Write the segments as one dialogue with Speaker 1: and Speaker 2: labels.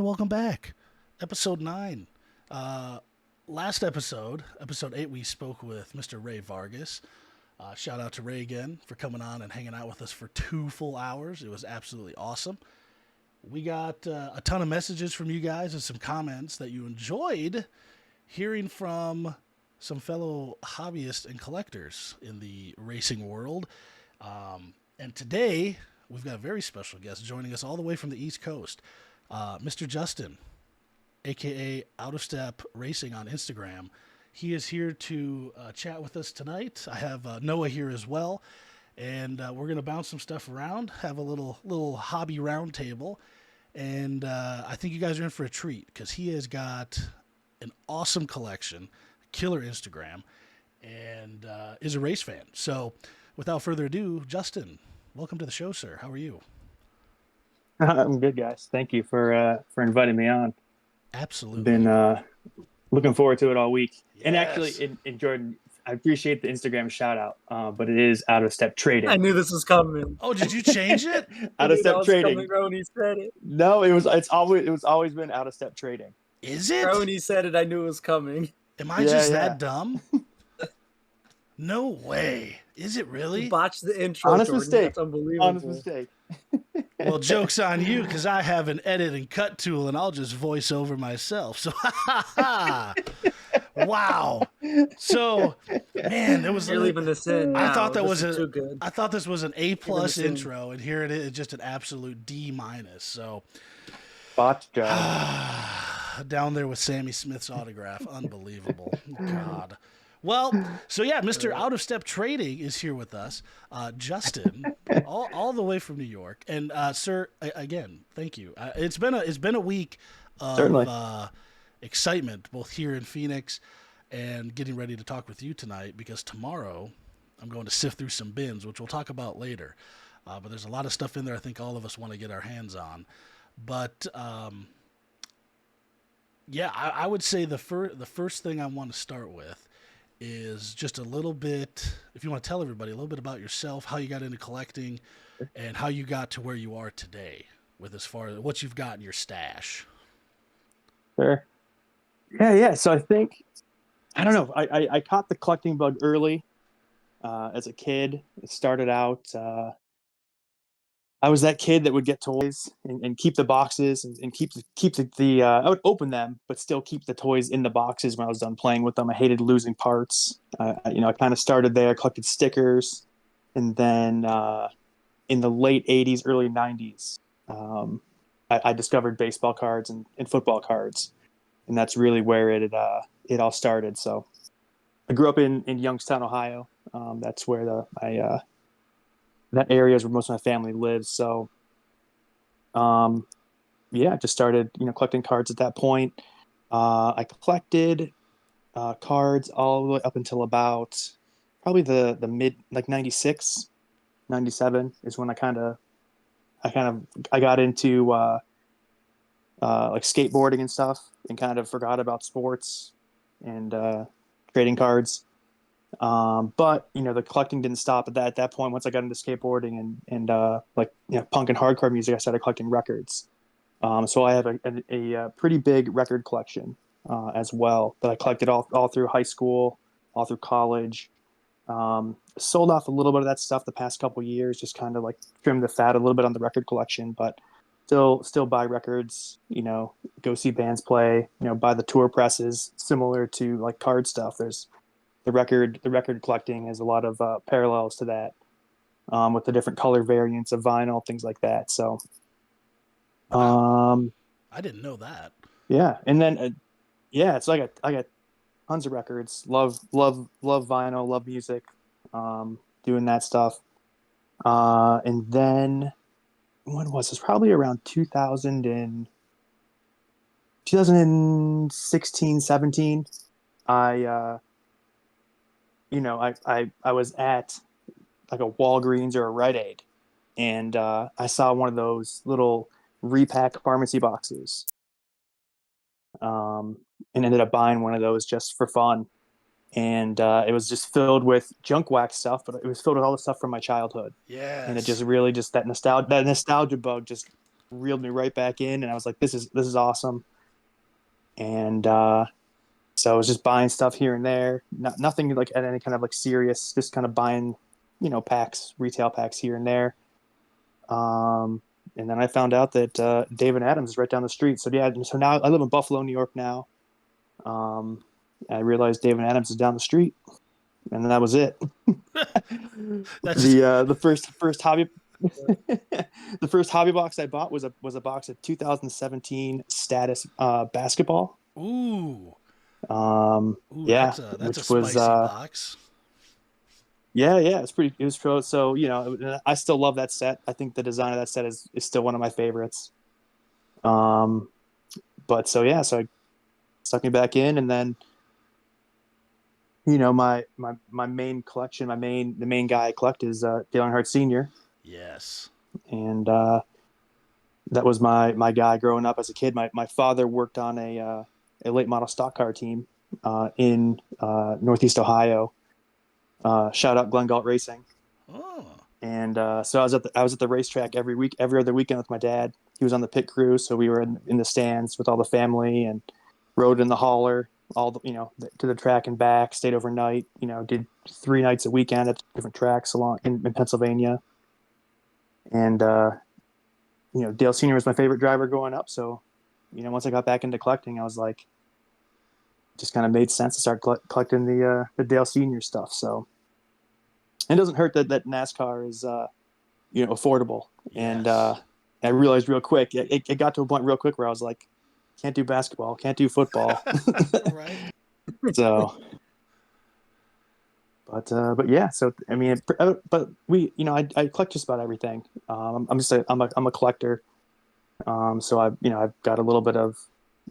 Speaker 1: welcome back. Episode 9. Last episode 8, we spoke with Mr. Ray Vargas. Shout out to Ray again for coming on and hanging out with us for 2 full hours. It was absolutely awesome. We got a ton of messages from you guys and some comments that you enjoyed hearing from some fellow hobbyists and collectors in the racing world. And today, we've got a very special guest joining us all the way from the East Coast. Mr. Justin, aka Out of Step Racing on Instagram. He is here to chat with us tonight. I have Noah here as well, and we're gonna bounce some stuff around, have a little hobby roundtable, and I think you guys are in for a treat because he has got an awesome collection, killer Instagram, and is a race fan. So, without further ado, Justin, welcome to the show, sir. How are you?
Speaker 2: I'm good, guys. Thank you for inviting me on.
Speaker 1: Absolutely.
Speaker 2: Been looking forward to it all week.
Speaker 1: Yes.
Speaker 2: And actually, in Jordan, I appreciate the Instagram shout out, but it is Out of Step Trading.
Speaker 3: I knew this was coming.
Speaker 1: Oh, did you change it?
Speaker 2: Out of Step Trading.
Speaker 3: When he said it.
Speaker 2: No, it was always been Out of Step Trading.
Speaker 1: Is it?
Speaker 3: When he said it, I knew it was coming.
Speaker 1: Am I just that dumb? No way. Is it really?
Speaker 3: You botched the intro.
Speaker 2: Honest
Speaker 3: Jordan.
Speaker 2: mistake.
Speaker 3: That's unbelievable.
Speaker 2: Honest mistake.
Speaker 1: Well, joke's on you because I have an edit and cut tool and I'll just voice over myself. So, wow. So, man, it was.
Speaker 3: You're leaving this in.
Speaker 1: I thought that was
Speaker 3: too good.
Speaker 1: I thought this was an A+ intro, and here it is, just an absolute D-. So,
Speaker 2: botch job.
Speaker 1: Down there with Sammy Smith's autograph, unbelievable. God. Well, so yeah, Mr. Out of Step Trading is here with us. Justin, all the way from New York, and sir, again, thank you. It's been a week of excitement, both here in Phoenix and getting ready to talk with you tonight. Because tomorrow, I'm going to sift through some bins, which we'll talk about later. But there's a lot of stuff in there I think all of us want to get our hands on. But yeah, I would say the first thing I want to start with is just a little bit, if you want to tell everybody a little bit about yourself, how you got into collecting, and how you got to where you are today with as far as what you've got in your stash.
Speaker 2: Sure. Yeah. So I think, I don't know, I caught the collecting bug early as a kid. It started out, I was that kid that would get toys and keep the boxes and keep the I would open them, but still keep the toys in the boxes when I was done playing with them. I hated losing parts. I kind of started there, collected stickers. And then in the late 80s, early 90s, I discovered baseball cards and football cards. And that's really where it all started. So I grew up in Youngstown, Ohio. That's where that area is where most of my family lives. So, I just started, collecting cards at that point. I collected cards all the way up until about probably the mid, like 96, 97 is when I got into like skateboarding and stuff and kind of forgot about sports and trading cards. But the collecting didn't stop at that point. Once I got into skateboarding and punk and hardcore music, I started collecting records. So I have a pretty big record collection as well that I collected all through high school, all through college. Sold off a little bit of that stuff the past couple years, just kind of like trimmed the fat a little bit on the record collection, but still buy records, go see bands play, buy the tour presses, similar to like card stuff. There's the record collecting has a lot of parallels to that, with the different color variants of vinyl, things like that. So,
Speaker 1: I didn't know that.
Speaker 2: Yeah, and then so I got tons of records. Love vinyl, love music, doing that stuff. And then when was this? Probably around 2016, 17. I was at like a Walgreens or a Rite Aid, and I saw one of those little repack pharmacy boxes, and ended up buying one of those just for fun. And it was just filled with junk wax stuff, but it was filled with all the stuff from my childhood.
Speaker 1: Yeah.
Speaker 2: And it just really that nostalgia bug just reeled me right back in, and I was like, this is awesome. And so I was just buying stuff here and there, nothing like at any kind of like serious, just kind of buying, packs, retail packs here and there. And then I found out that David Adams is right down the street. So yeah, so now I live in Buffalo, New York now. I realized David Adams is down the street, and that was it.
Speaker 1: That's
Speaker 2: The first hobby the first hobby box I bought was a box of 2017 Status basketball.
Speaker 1: ooh, ooh,
Speaker 2: Yeah,
Speaker 1: that's a
Speaker 2: which was
Speaker 1: spicy box.
Speaker 2: yeah, it's pretty. It was pro. So I still love that set. I think the design of that set is still one of my favorites. Um, but so yeah, so I sucked me back in, and then my main collection, the main guy I collect is Dale Earnhardt Sr.
Speaker 1: Yes.
Speaker 2: And that was my guy growing up as a kid. My father worked on a late model stock car team in Northeast Ohio. Shout out Glen Galt Racing.
Speaker 1: Oh.
Speaker 2: And so I was at the racetrack every other weekend with my dad. He was on the pit crew, so we were in the stands with all the family and rode in the hauler to the track and back. Stayed overnight. Did 3 nights a weekend at different tracks along in Pennsylvania. And Dale Senior was my favorite driver growing up. So once I got back into collecting, I was like, just kind of made sense to start collecting the Dale Senior stuff. So it doesn't hurt that NASCAR is affordable. And
Speaker 1: Yes.
Speaker 2: I realized real quick, it got to a point real quick where I was like, can't do basketball, can't do football.
Speaker 1: Right.
Speaker 2: So, but yeah, so I mean, but I collect just about everything. I'm a collector. So I've got a little bit of,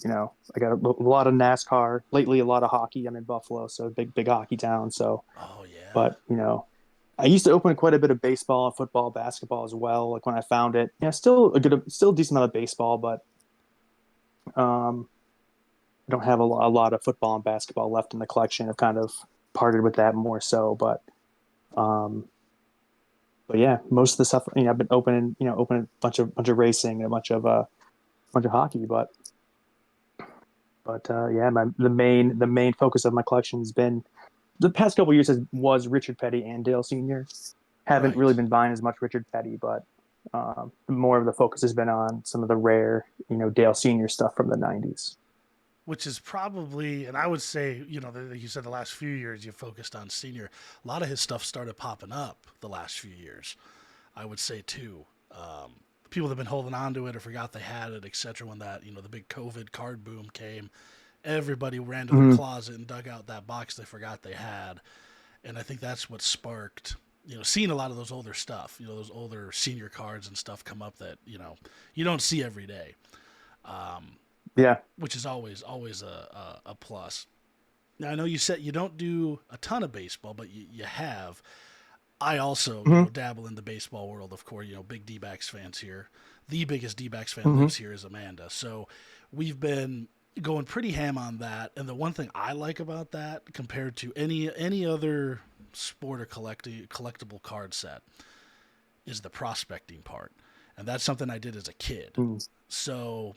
Speaker 2: I got a lot of NASCAR lately, a lot of hockey. I'm in Buffalo, so big hockey town. So,
Speaker 1: Oh yeah.
Speaker 2: but I used to open quite a bit of baseball, football, basketball as well. Like when I found it, still a decent amount of baseball, but um, I don't have a lot of football and basketball left in the collection. I've kind of parted with that more so, um, but yeah, most of the stuff, I've been opening a bunch of racing and a bunch of hockey, but yeah, the main focus of my collection has been the past couple of years was Richard Petty and Dale Senior. Haven't really
Speaker 1: Right.
Speaker 2: been buying as much Richard Petty, but more of the focus has been on some of the rare, Dale Senior stuff from the '90s.
Speaker 1: Which is probably, and I would say, like you said, the last few years you focused on senior. A lot of his stuff started popping up the last few years. I would say too. People have been holding on to it or forgot they had it, etc. When that, the big COVID card boom came, everybody ran to their
Speaker 2: Mm-hmm.
Speaker 1: closet and dug out that box they forgot they had. And I think that's what sparked, seeing a lot of those older stuff, those older senior cards and stuff come up that, you don't see every day. Um,
Speaker 2: Yeah.
Speaker 1: which is always a plus. Now I know you said you don't do a ton of baseball, but you have. I also
Speaker 2: Mm-hmm.
Speaker 1: dabble in the baseball world, of course. Big D-backs fans here. The biggest D-backs fan
Speaker 2: Mm-hmm.
Speaker 1: lives here is Amanda, so we've been going pretty ham on that. And the one thing I like about that, compared to any other sport or collectible card set, is the prospecting part, and that's something I did as a kid.
Speaker 2: Mm-hmm.
Speaker 1: So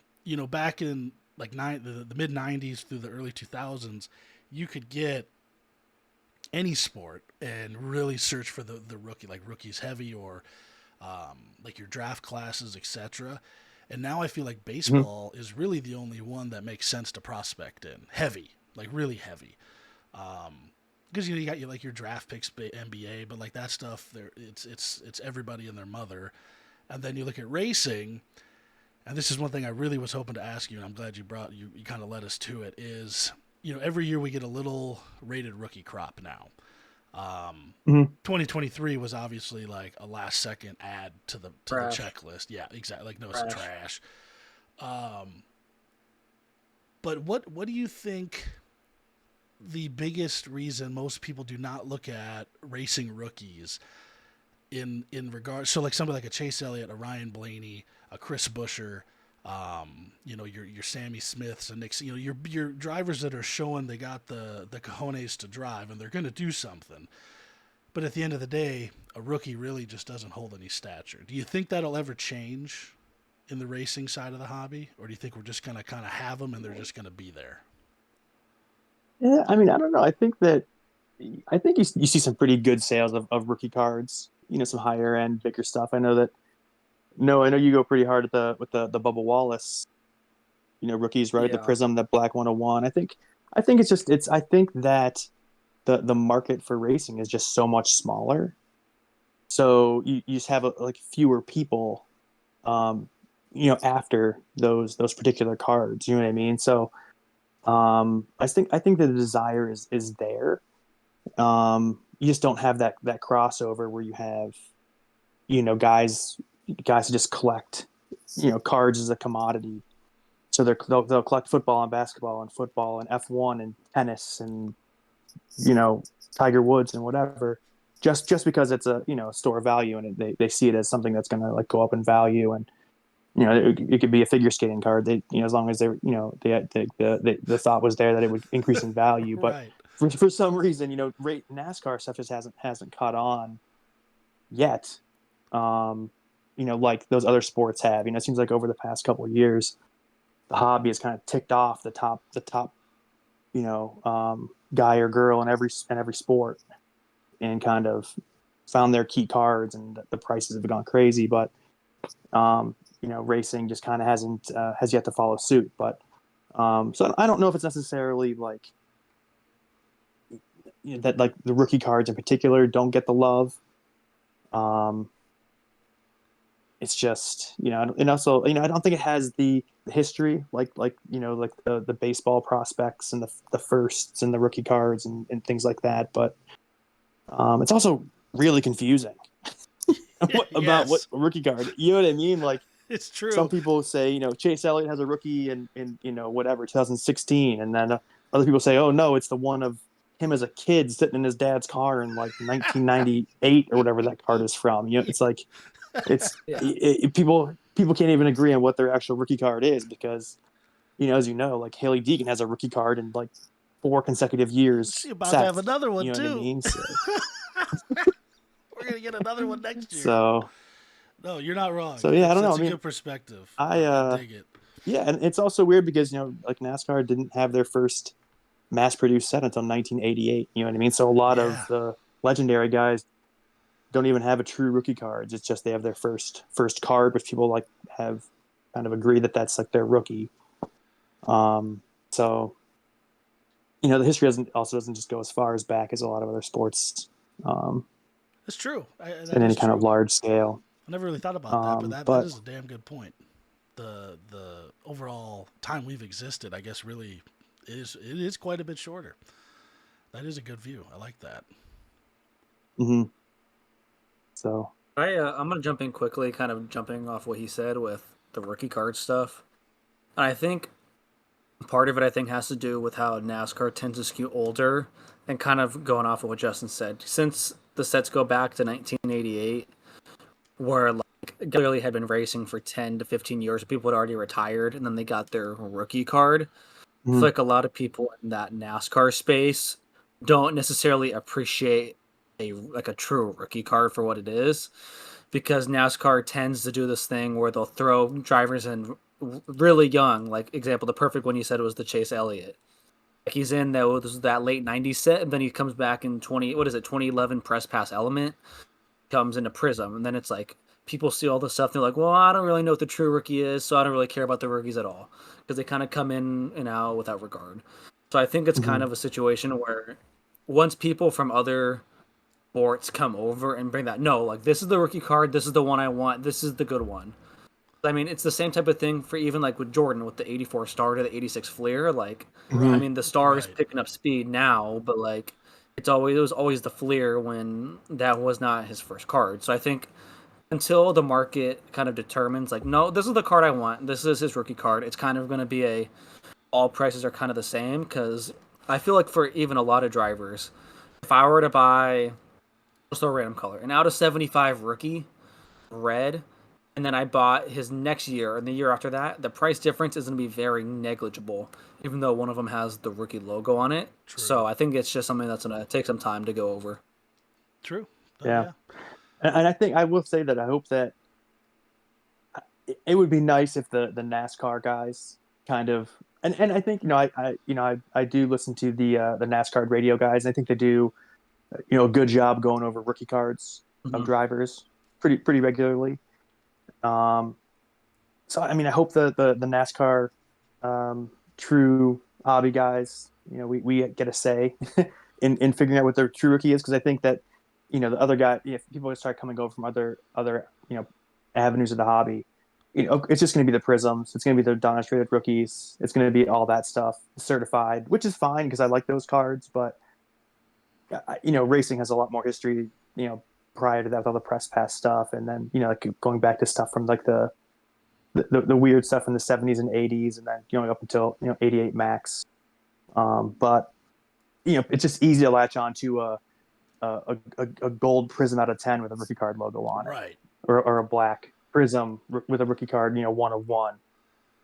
Speaker 1: back in like the mid '90s through the early 2000s, you could get any sport and really search for the rookie, like rookies heavy or like your draft classes, etc. And now I feel like
Speaker 2: Mm-hmm.
Speaker 1: baseball is really the only one that makes sense to prospect in heavy, like really heavy. Because you got like your draft picks, NBA, but like that stuff, there it's everybody and their mother. And then you look at racing, and this is one thing I really was hoping to ask you, and I'm glad you kind of led us to it. Is every year we get a little rated rookie crop now. Um,
Speaker 2: Mm-hmm.
Speaker 1: 2023 was obviously like a last second add to the
Speaker 3: Trash.
Speaker 1: checklist. Yeah, exactly. Like no, it's
Speaker 3: Trash.
Speaker 1: trash. Um, but what do you think the biggest reason most people do not look at racing rookies in regards, so like somebody like a Chase Elliott, a Ryan Blaney, a Chris Buescher, your Sammy Smiths and Nick, your drivers that are showing they got the cojones to drive and they're going to do something. But at the end of the day, a rookie really just doesn't hold any stature. Do you think that'll ever change in the racing side of the hobby, or do you think we're just gonna kind of have them and they're just gonna be there?
Speaker 2: Yeah, I mean, I don't know. I think you see some pretty good sales of rookie cards. Some higher end, bigger stuff. I know that. No, I know you go pretty hard at the Bubba Wallace, rookies, right? The
Speaker 3: Yeah.
Speaker 2: Prizm, that Black 101. I think I think that the market for racing is just so much smaller. So you just have like fewer people, um, after those particular cards. You know what I mean? So I think the desire is there. You just don't have that crossover where you have guys who just collect cards as a commodity. So they'll collect football and basketball and football and F1 and tennis and you know Tiger Woods and whatever, just because it's a store value, and they see it as something that's going to like go up in value. And it could be a figure skating card. They as long as the thought was there that it would increase in value. But
Speaker 1: Right.
Speaker 2: for some reason, NASCAR stuff just hasn't caught on yet. Um, like those other sports have. It seems like over the past couple of years, the hobby has kind of ticked off the top guy or girl in every sport, and kind of found their key cards, and the prices have gone crazy. But racing just kind of has yet to follow suit. But so I don't know if it's necessarily like that, like the rookie cards in particular don't get the love. Um, it's just and also I don't think it has the history like the baseball prospects and the firsts and the rookie cards and things like that. But it's also really confusing about what
Speaker 1: Yes,
Speaker 2: a rookie card. You know what I mean? Like
Speaker 1: it's
Speaker 2: some
Speaker 1: true.
Speaker 2: people say Chase Elliott has a rookie in whatever 2016, and then other people say, oh no, it's the one of him as a kid sitting in his dad's car in like 1998 or whatever that card is from. It's like
Speaker 3: Yeah.
Speaker 2: people can't even agree on what their actual rookie card is, because as like Haley Deegan has a rookie card in like 4 consecutive years
Speaker 1: She about to have
Speaker 2: set.
Speaker 1: another one
Speaker 2: You know what I
Speaker 1: too.
Speaker 2: mean? So,
Speaker 1: We're gonna get another one next year.
Speaker 2: so,
Speaker 1: No, you're not wrong.
Speaker 2: so yeah, I don't know.
Speaker 1: It's
Speaker 2: I
Speaker 1: a
Speaker 2: mean,
Speaker 1: good perspective.
Speaker 2: I
Speaker 1: I dig it.
Speaker 2: yeah, and it's also weird because like NASCAR didn't have their first mass-produced set until 1988. You know what I mean? So a lot of
Speaker 1: Yeah,
Speaker 2: the legendary guys don't even have a true rookie cards. It's just they have their first card, which people like have kind of agree that that's like their rookie. So the history doesn't just go as far as back as a lot of other sports, um,
Speaker 1: it's true. That
Speaker 2: in any
Speaker 1: is
Speaker 2: kind of
Speaker 1: true.
Speaker 2: large scale.
Speaker 1: I never really thought about that, but that
Speaker 2: But
Speaker 1: is a damn good point. The overall time we've existed, I guess, really is quite a bit shorter. That is a good view. I like that.
Speaker 2: mhm. So
Speaker 3: I'm gonna jump in quickly, kind of jumping off what he said with the rookie card stuff. And I think part of it, I think, has to do with how NASCAR tends to skew older, and kind of going off of what Justin said. Since the sets go back to 1988, where like clearly had been racing for 10 to 15 years, people had already retired, and then they got their rookie card. I feel
Speaker 2: mhm.
Speaker 3: like a lot of people in that NASCAR space don't necessarily appreciate a true rookie card for what it is, because NASCAR tends to do this thing where they'll throw drivers in really young. Like example, the perfect one you said was the Chase Elliott. Like he's in that late '90s set, and then he comes back in 2011 Press Pass Element, comes into Prizm, and then it's like people see all this stuff. They're like, well, I don't really know what the true rookie is, so I don't really care about the rookies at all, because they kind of come in and out without regard. So I think it's kind
Speaker 2: Mhm.
Speaker 3: of a situation where once people from other sports come over and bring that, no, like this is the rookie card, this is the one I want, this is the good one. I mean, it's the same type of thing for even like with Jordan with the '84 Star to the '86 Fleer. Like, I
Speaker 1: Right.
Speaker 2: Mhm.
Speaker 3: mean, the Star is
Speaker 1: Right.
Speaker 3: picking up speed now, but like, it was always the Fleer when that was not his first card. So I think until the market kind of determines like, no, this is the card I want, this is his rookie card, it's kind of going to be all prices are kind of the same, because I feel like for even a lot of drivers, if I were to buy just a random color, an out of 75 rookie red, and then I bought his next year and the year after that, the price difference is going to be very negligible, even though one of them has the rookie logo on it.
Speaker 1: True.
Speaker 3: So I think it's just something that's going to take some time to go over.
Speaker 1: True. Oh
Speaker 2: Yeah,
Speaker 1: yeah.
Speaker 2: and I think I will say that I hope that it would be nice if the NASCAR guys kind of, and I think I do listen to the NASCAR radio guys. And I think they do a good job going over rookie cards of
Speaker 3: Mhm.
Speaker 2: drivers pretty regularly. Um, so I mean, I hope the NASCAR true hobby guys, we get a say in figuring out what their true rookie is, because I think that the other guy, if people start coming over from other avenues of the hobby, it's just going to be the prisms, it's going to be the demonstrated rookies, it's going to be all that stuff certified, which is fine because I like those cards, but racing has a lot more history, prior to that with all the press pass stuff, and then like going back to stuff from like the weird stuff in the 70s and 80s, and then going up until 88 max. But it's just easy to latch on to a gold prism out of 10 with a rookie card logo on it,
Speaker 1: Right.
Speaker 2: or a black prism with a rookie card, 1 of 1,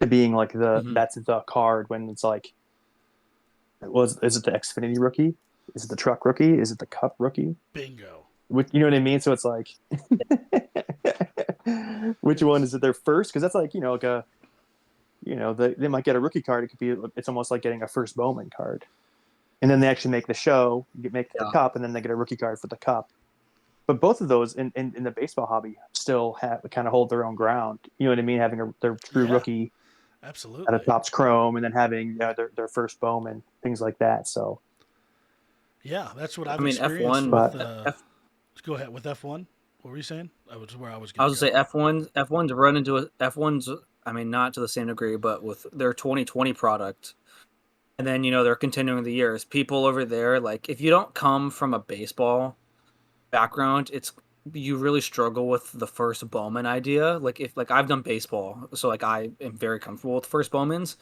Speaker 2: to being like
Speaker 3: Mhm.
Speaker 2: that's the card, when it's like, is it the Xfinity rookie? Is it the truck rookie? Is it the cup rookie?
Speaker 1: Bingo.
Speaker 2: You know what I mean? So it's like, which one is it their first? Because that's like, like they might get a rookie card. It's almost like getting a first Bowman card. And then they actually make the show, make the
Speaker 3: Yeah.
Speaker 2: cup, and then they get a rookie card for the cup. But both of those in the baseball hobby still kind of hold their own ground. You know what I mean? Having their true
Speaker 1: Yeah,
Speaker 2: rookie at a
Speaker 1: absolutely.
Speaker 2: Topps Chrome, and then having their first Bowman, things like that. So,
Speaker 1: Yeah, that's what
Speaker 3: I
Speaker 1: I've
Speaker 3: mean,
Speaker 1: experienced
Speaker 3: F1.
Speaker 1: with.
Speaker 2: but
Speaker 1: Go ahead with F1. What were you saying? That was where I was
Speaker 3: I
Speaker 1: going to
Speaker 3: was gonna
Speaker 1: go.
Speaker 3: say F1's run into F1's. I mean, not to the same degree, but with their 2020 product, and then they're continuing the years. People over there, like, if you don't come from a baseball background, you really struggle with the first Bowman idea. Like, if like I've done baseball, so like I am very comfortable with first Bowmans,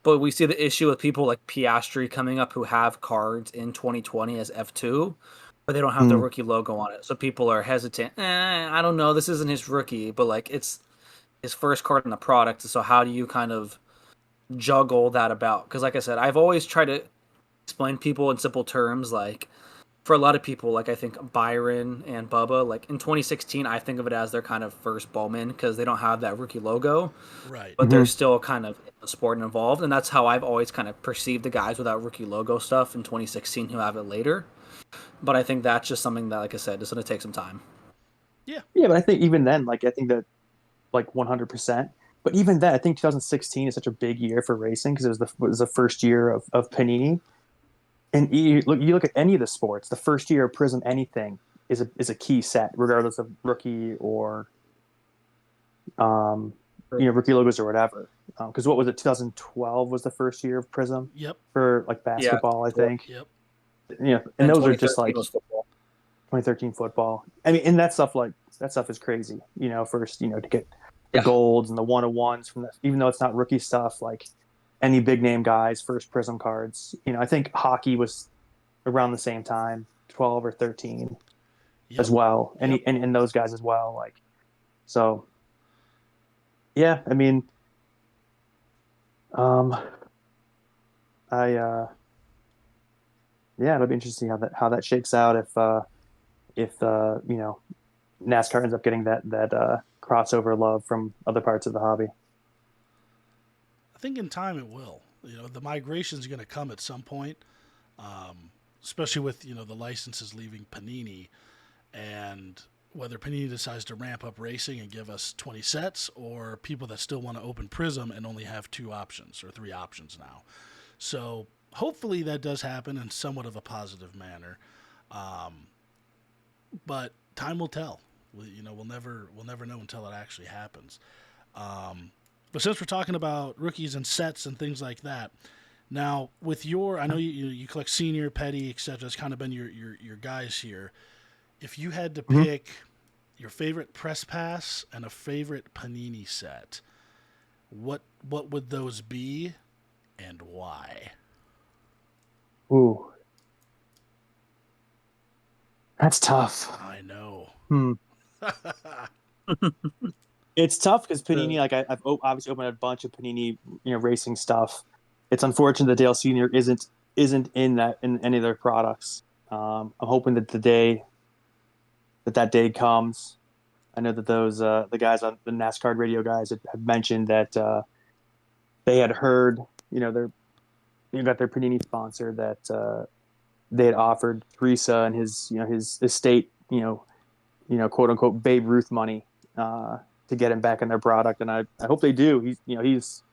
Speaker 3: but we see the issue with people like Piastri coming up who have cards in 2020 as F2, but they don't have the
Speaker 2: mm,
Speaker 3: rookie logo on it. So people are hesitant. I don't know. This isn't his rookie, but like it's his first card in the product. So how do you kind of juggle that about? Because like I said, I've always tried to explain people in simple terms, like for a lot of people, like I think Byron and Bubba, like in 2016, I think of it as their kind of first Bowman because they don't have that rookie logo,
Speaker 1: Right.
Speaker 3: but they're
Speaker 2: mm-hmm.
Speaker 3: still kind of in the sport and involved. And that's how I've always kind of perceived the guys without rookie logo stuff in 2016 who have it later. But I think that's just something that, like I said, is going to take some time.
Speaker 1: Yeah.
Speaker 2: Yeah, but I think even then, like, I think that, like, 100%. But even then, I think 2016 is such a big year for racing because it was the first year of Panini. And you look at any of the sports, the first year of Prism anything is a key set, regardless of rookie or um, rookie logos or whatever. Because what was it? 2012 was the first year of Prism
Speaker 1: Yep.
Speaker 2: for like
Speaker 3: Yeah.
Speaker 2: basketball, I think.
Speaker 1: Yep.
Speaker 2: And
Speaker 3: And
Speaker 2: those are just
Speaker 3: 2013
Speaker 2: like
Speaker 3: was football.
Speaker 2: 2013 football. I mean, and that stuff is crazy. First, to get the
Speaker 3: Yeah.
Speaker 2: golds and the 101s from even though it's not rookie stuff, like any big name guys, first Prism cards. I think hockey was around the same time, 12 or 13
Speaker 1: Yep.
Speaker 2: as well, and,
Speaker 1: Yep.
Speaker 2: and those guys as well. Like, so, yeah, I mean, um, yeah, it'll be interesting to see how that shakes out if NASCAR ends up getting that crossover love from other parts of the hobby.
Speaker 1: I think in time it will. The migration is going to come at some point, um, especially with the licenses leaving Panini, and whether Panini decides to ramp up racing and give us 20 sets, or people that still want to open Prism and only have 2 options or 3 options now. So hopefully that does happen in somewhat of a positive manner. Um, but time will tell. We'll never know until it actually happens. Um, but since we're talking about rookies and sets and things like that, now with I know you collect senior, petty, etc. It's kind of been your guys here. If you had to
Speaker 2: Mm-hmm.
Speaker 1: pick your favorite press pass and a favorite Panini set, what would those be, and why?
Speaker 2: Ooh, that's tough.
Speaker 1: I know.
Speaker 2: Hmm. It's tough because
Speaker 3: Uh,
Speaker 2: Panini, like I've obviously opened a bunch of Panini, racing stuff. It's unfortunate that Dale Senior isn't in any of their products. I'm hoping that the day that day comes. I know that those the guys on the NASCAR radio guys had mentioned that they had heard, their got their Panini sponsor that they had offered Teresa and his estate, quote unquote Babe Ruth money to get him back in their product, and I hope they do. He's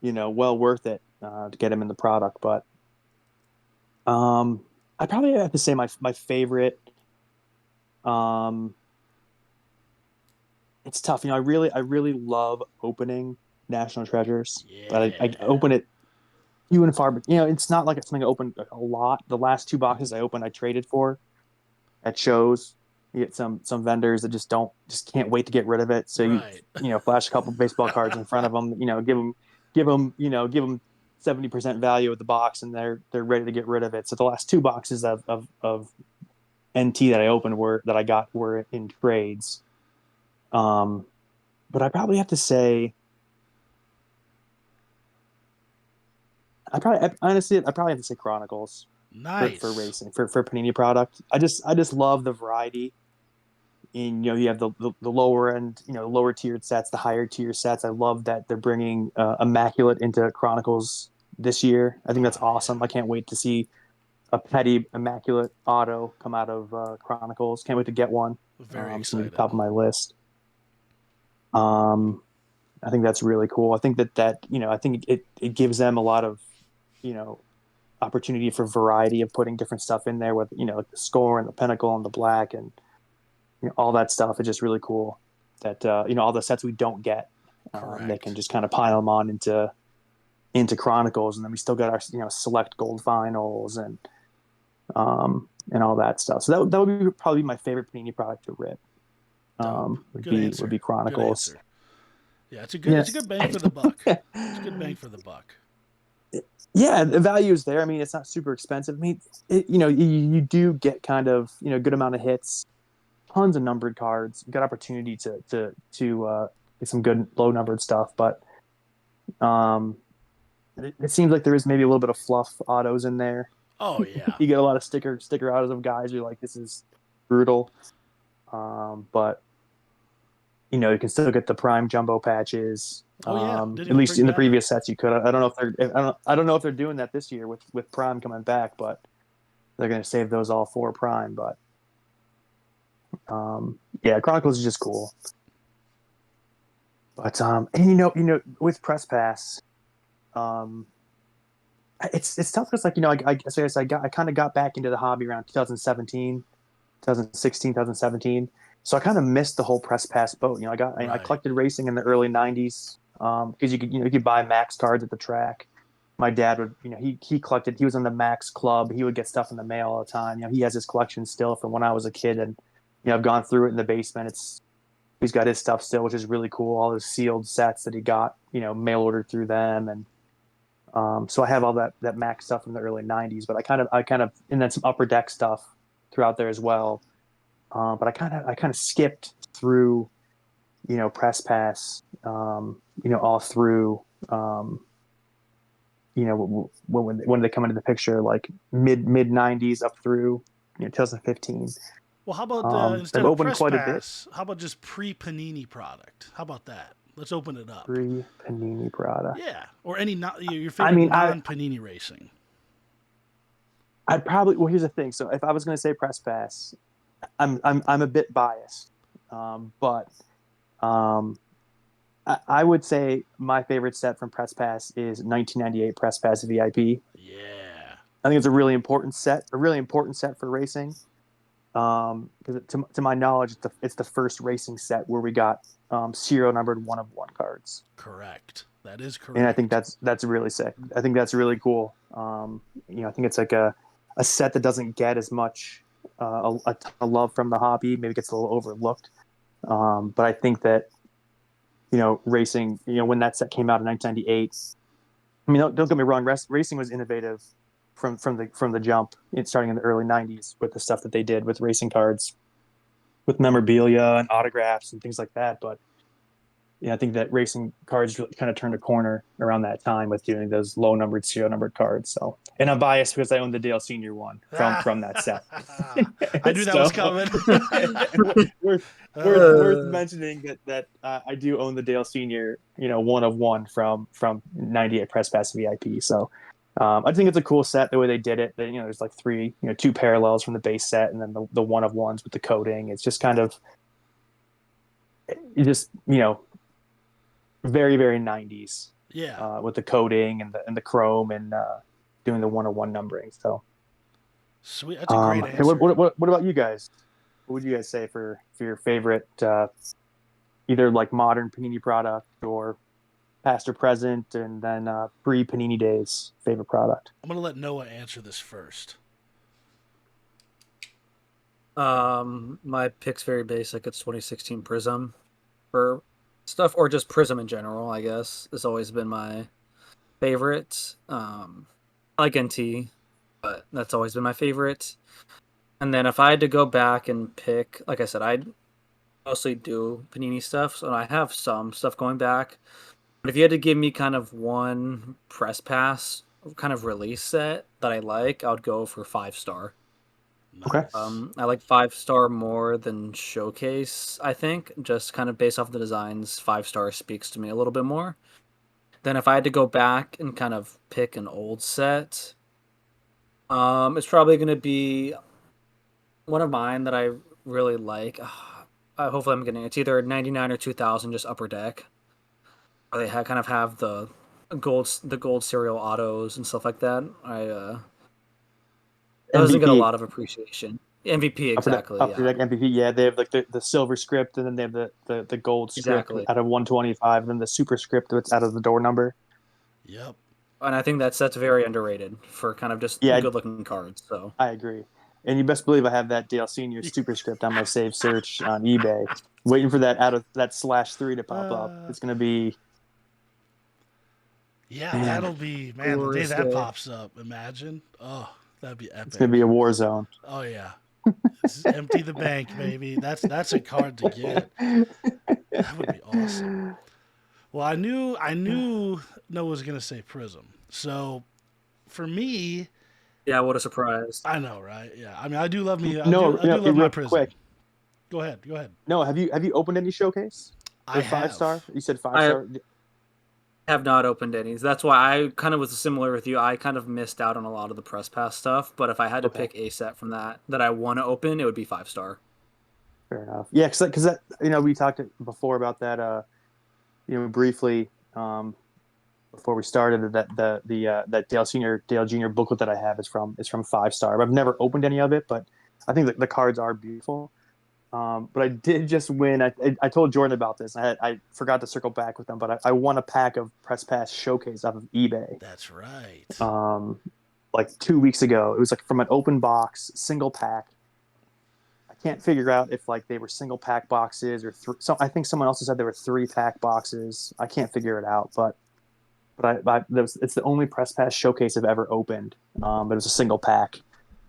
Speaker 2: well worth it to get him in the product, but I probably have to say my favorite. Um, it's tough. I really love opening National Treasures, but I
Speaker 1: Yeah.
Speaker 2: open it few and far. But it's not like it's something I opened a lot. The last two boxes I opened, I traded for at shows. You get some vendors that just can't wait to get rid of it. So
Speaker 1: Right.
Speaker 2: flash a couple of baseball cards in front of them. Give them 70% value at the box, and they're ready to get rid of it. So the last two boxes of NT that I opened were in trades. Um, but I probably have to say, I probably have to say Chronicles for
Speaker 1: Nice.
Speaker 2: racing for Panini product. I just love the variety. In you have the lower end, lower tiered sets, the higher tier sets. I love that they're bringing Immaculate into Chronicles this year. I think that's
Speaker 1: Oh
Speaker 2: awesome.
Speaker 1: yeah.
Speaker 2: I can't wait to see a Petty Immaculate auto come out of Chronicles. Can't wait to get one.
Speaker 1: Very
Speaker 2: It's gonna be the
Speaker 1: excited.
Speaker 2: top of my list. Um, I think that's really cool. I think I think it gives them a lot of you know opportunity for variety of putting different stuff in there with like the score and the pinnacle and the black and all that stuff is just really cool. That all the sets we don't get, they can
Speaker 1: Correct.
Speaker 2: just kind of pile them on into Chronicles, and then we still got our select gold finals and all that stuff. So that would be probably my favorite Panini product to rip.
Speaker 1: Dope.
Speaker 2: Would
Speaker 1: Good
Speaker 2: be
Speaker 1: answer. Good
Speaker 2: Chronicles.
Speaker 1: answer. Yeah,
Speaker 2: Yeah,
Speaker 1: it's a good bang for the buck. It's a good bang for the buck.
Speaker 2: yeah, the value is there. I mean, it's not super expensive. I mean, you do get kind of good amount of hits, tons of numbered cards. You got opportunity to get some good low numbered stuff, but um, it seems like there is maybe a little bit of fluff autos in there.
Speaker 1: Oh yeah.
Speaker 2: You get a lot of sticker autos of guys who are like, this is brutal. But you can still get the prime jumbo patches.
Speaker 1: Oh yeah. Didn't
Speaker 2: At
Speaker 1: even
Speaker 2: least
Speaker 1: bring
Speaker 2: in the
Speaker 1: that up.
Speaker 2: previous sets, you could. I don't know if I don't know if they're doing that this year with prime coming back, but they're going to save those all for prime. But yeah, Chronicles is just cool. But and with press pass, um, it's tough because I kind of got back into the hobby around 2017, 2016, 2017. So I kind of missed the whole press pass boat. I
Speaker 1: Right.
Speaker 2: collected racing in the early '90s because you could buy max cards at the track. My dad would he collected. He was in the Max Club. He would get stuff in the mail all the time. He has his collection still from when I was a kid, and I've gone through it in the basement. He's got his stuff still, which is really cool. All his sealed sets that he got, mail ordered through them, and so I have all that Mac stuff from the early '90s. But I kind of, and then some Upper Deck stuff throughout there as well. But I kind of skipped through, Press Pass, all through, when they come into the picture, like mid '90s up through 2015.
Speaker 1: Well, how about
Speaker 2: I've
Speaker 1: instead of
Speaker 2: opened
Speaker 1: press
Speaker 2: quite a bit
Speaker 1: pass, how about just pre Panini product? How about that? Let's open it up.
Speaker 2: pre Panini product.
Speaker 1: Yeah, or any not your
Speaker 2: I
Speaker 1: favorite
Speaker 2: mean,
Speaker 1: non Panini racing.
Speaker 2: I'd probably well. Here's the thing. So if I was going to say Press Pass, I'm a bit biased, but um, I would say my favorite set from Press Pass is 1998 Press Pass VIP.
Speaker 1: Yeah.
Speaker 2: I think it's a really important set for racing. Because to my knowledge, it's the first racing set where we got serial numbered 1 of 1 cards,
Speaker 1: Correct. That is
Speaker 2: and I think
Speaker 1: correct.
Speaker 2: that's really sick. I think that's really cool. I think it's like a set that doesn't get as much a ton of love from the hobby. Maybe gets a little overlooked. But I think that racing, when that set came out in 1998. I mean, don't get me wrong. Racing was innovative from the jump. It's starting in the early '90s with the stuff that they did with racing cards, with memorabilia and autographs and things like that. But Yeah, I think that racing cards really kind of turned a corner around that time with doing those low numbered, serial numbered cards. So, and I'm biased because I own the Dale Senior one from that set.
Speaker 1: I knew that was
Speaker 2: So,
Speaker 1: coming.
Speaker 2: worth worth
Speaker 3: Uh,
Speaker 2: mentioning that I do own the Dale Senior, one of one from 98 Press Pass VIP. So, I think it's a cool set the way they did it. There's like three, two parallels from the base set, and then the one of ones with the coding. It's just kind of you just very very 90s
Speaker 1: Yeah.
Speaker 2: with the coding and the chrome and doing the 101 numbering. So
Speaker 1: Sweet. That's a great
Speaker 2: hey,
Speaker 1: answer.
Speaker 2: what about you guys? What would you guys say for your favorite either like modern Panini product or past or present, and then pre Panini days favorite product?
Speaker 1: I'm going to let Noah answer this first.
Speaker 3: my pick's very basic. It's 2016 Prism for stuff, or just Prism in general, I guess, has always been my favorite. I like NT, but that's always been my favorite. And then if I had to go back and pick, like I said, I mostly do Panini stuff, so I have some stuff going back. But if you had to give me kind of one press pass kind of release set that I like, I would go for 5 star.
Speaker 2: Okay.
Speaker 1: Nice.
Speaker 3: I like 5 star more than Showcase, I think, just kind of based off the designs. 5 star speaks to me a little bit more. Then if I had to go back and kind of pick an old set, it's probably going to be one of mine that I really like. Hopefully I'm getting it. It's either 99 or 2000, just upper deck. They kind of have the gold serial autos and stuff like that. It doesn't get a
Speaker 2: MVP
Speaker 3: lot of appreciation. MVP, exactly.
Speaker 2: upper
Speaker 3: Yeah,
Speaker 2: deck MVP. Yeah, they have like the silver script, and then they have the gold script
Speaker 3: exactly.
Speaker 2: out of 125, and then the super script that's out of the door number.
Speaker 1: Yep.
Speaker 3: And I think that's very underrated for kind of just
Speaker 2: Yeah,
Speaker 3: good looking cards. So
Speaker 2: I agree. And you best believe I have that Dale Senior superscript on my save search on eBay, waiting for that out of that /3 to pop up.
Speaker 1: Uh,
Speaker 2: It's gonna be
Speaker 1: yeah,
Speaker 2: man,
Speaker 1: that'll be, man, the day
Speaker 3: glorious
Speaker 1: that
Speaker 3: day.
Speaker 1: pops up, imagine. Oh, that'd be
Speaker 2: it's gonna be
Speaker 1: epic.
Speaker 2: a war zone.
Speaker 1: Oh, yeah. It's empty the bank, baby. That's a card to get. That would be awesome. Well, I knew Noah was gonna say Prism. So for me,
Speaker 3: Yeah, what a surprise.
Speaker 1: I know, right? Yeah. I mean, I do love me.
Speaker 2: No,
Speaker 1: I do love my
Speaker 2: real
Speaker 1: Prism.
Speaker 2: quick.
Speaker 1: Go ahead. Go ahead.
Speaker 2: No, have you opened any showcase
Speaker 1: I
Speaker 2: with five
Speaker 1: have.
Speaker 2: star? You said five
Speaker 3: I
Speaker 2: star.
Speaker 3: have not opened any. That's why I kind of was similar with you. I kind of missed out on a lot of the press pass stuff. But if I had to
Speaker 2: Okay,
Speaker 3: pick a set from that I want to open, it would be 5 star.
Speaker 2: fair enough. Yeah, because that we talked before about that. Briefly before we started that Dale Junior booklet that I have is from 5 star. I've never opened any of it, but I think the cards are beautiful. But I did just win. I told Jordan about this. I forgot to circle back with them, but I won a pack of Press Pass Showcase off of eBay.
Speaker 1: That's right.
Speaker 2: Like 2 weeks ago. It was like from an open box, single pack. I can't figure out if like they were single pack boxes or so. I think someone else said there were 3 pack boxes. I can't figure it out, but it's the only Press Pass Showcase I've ever opened. But it was a single pack.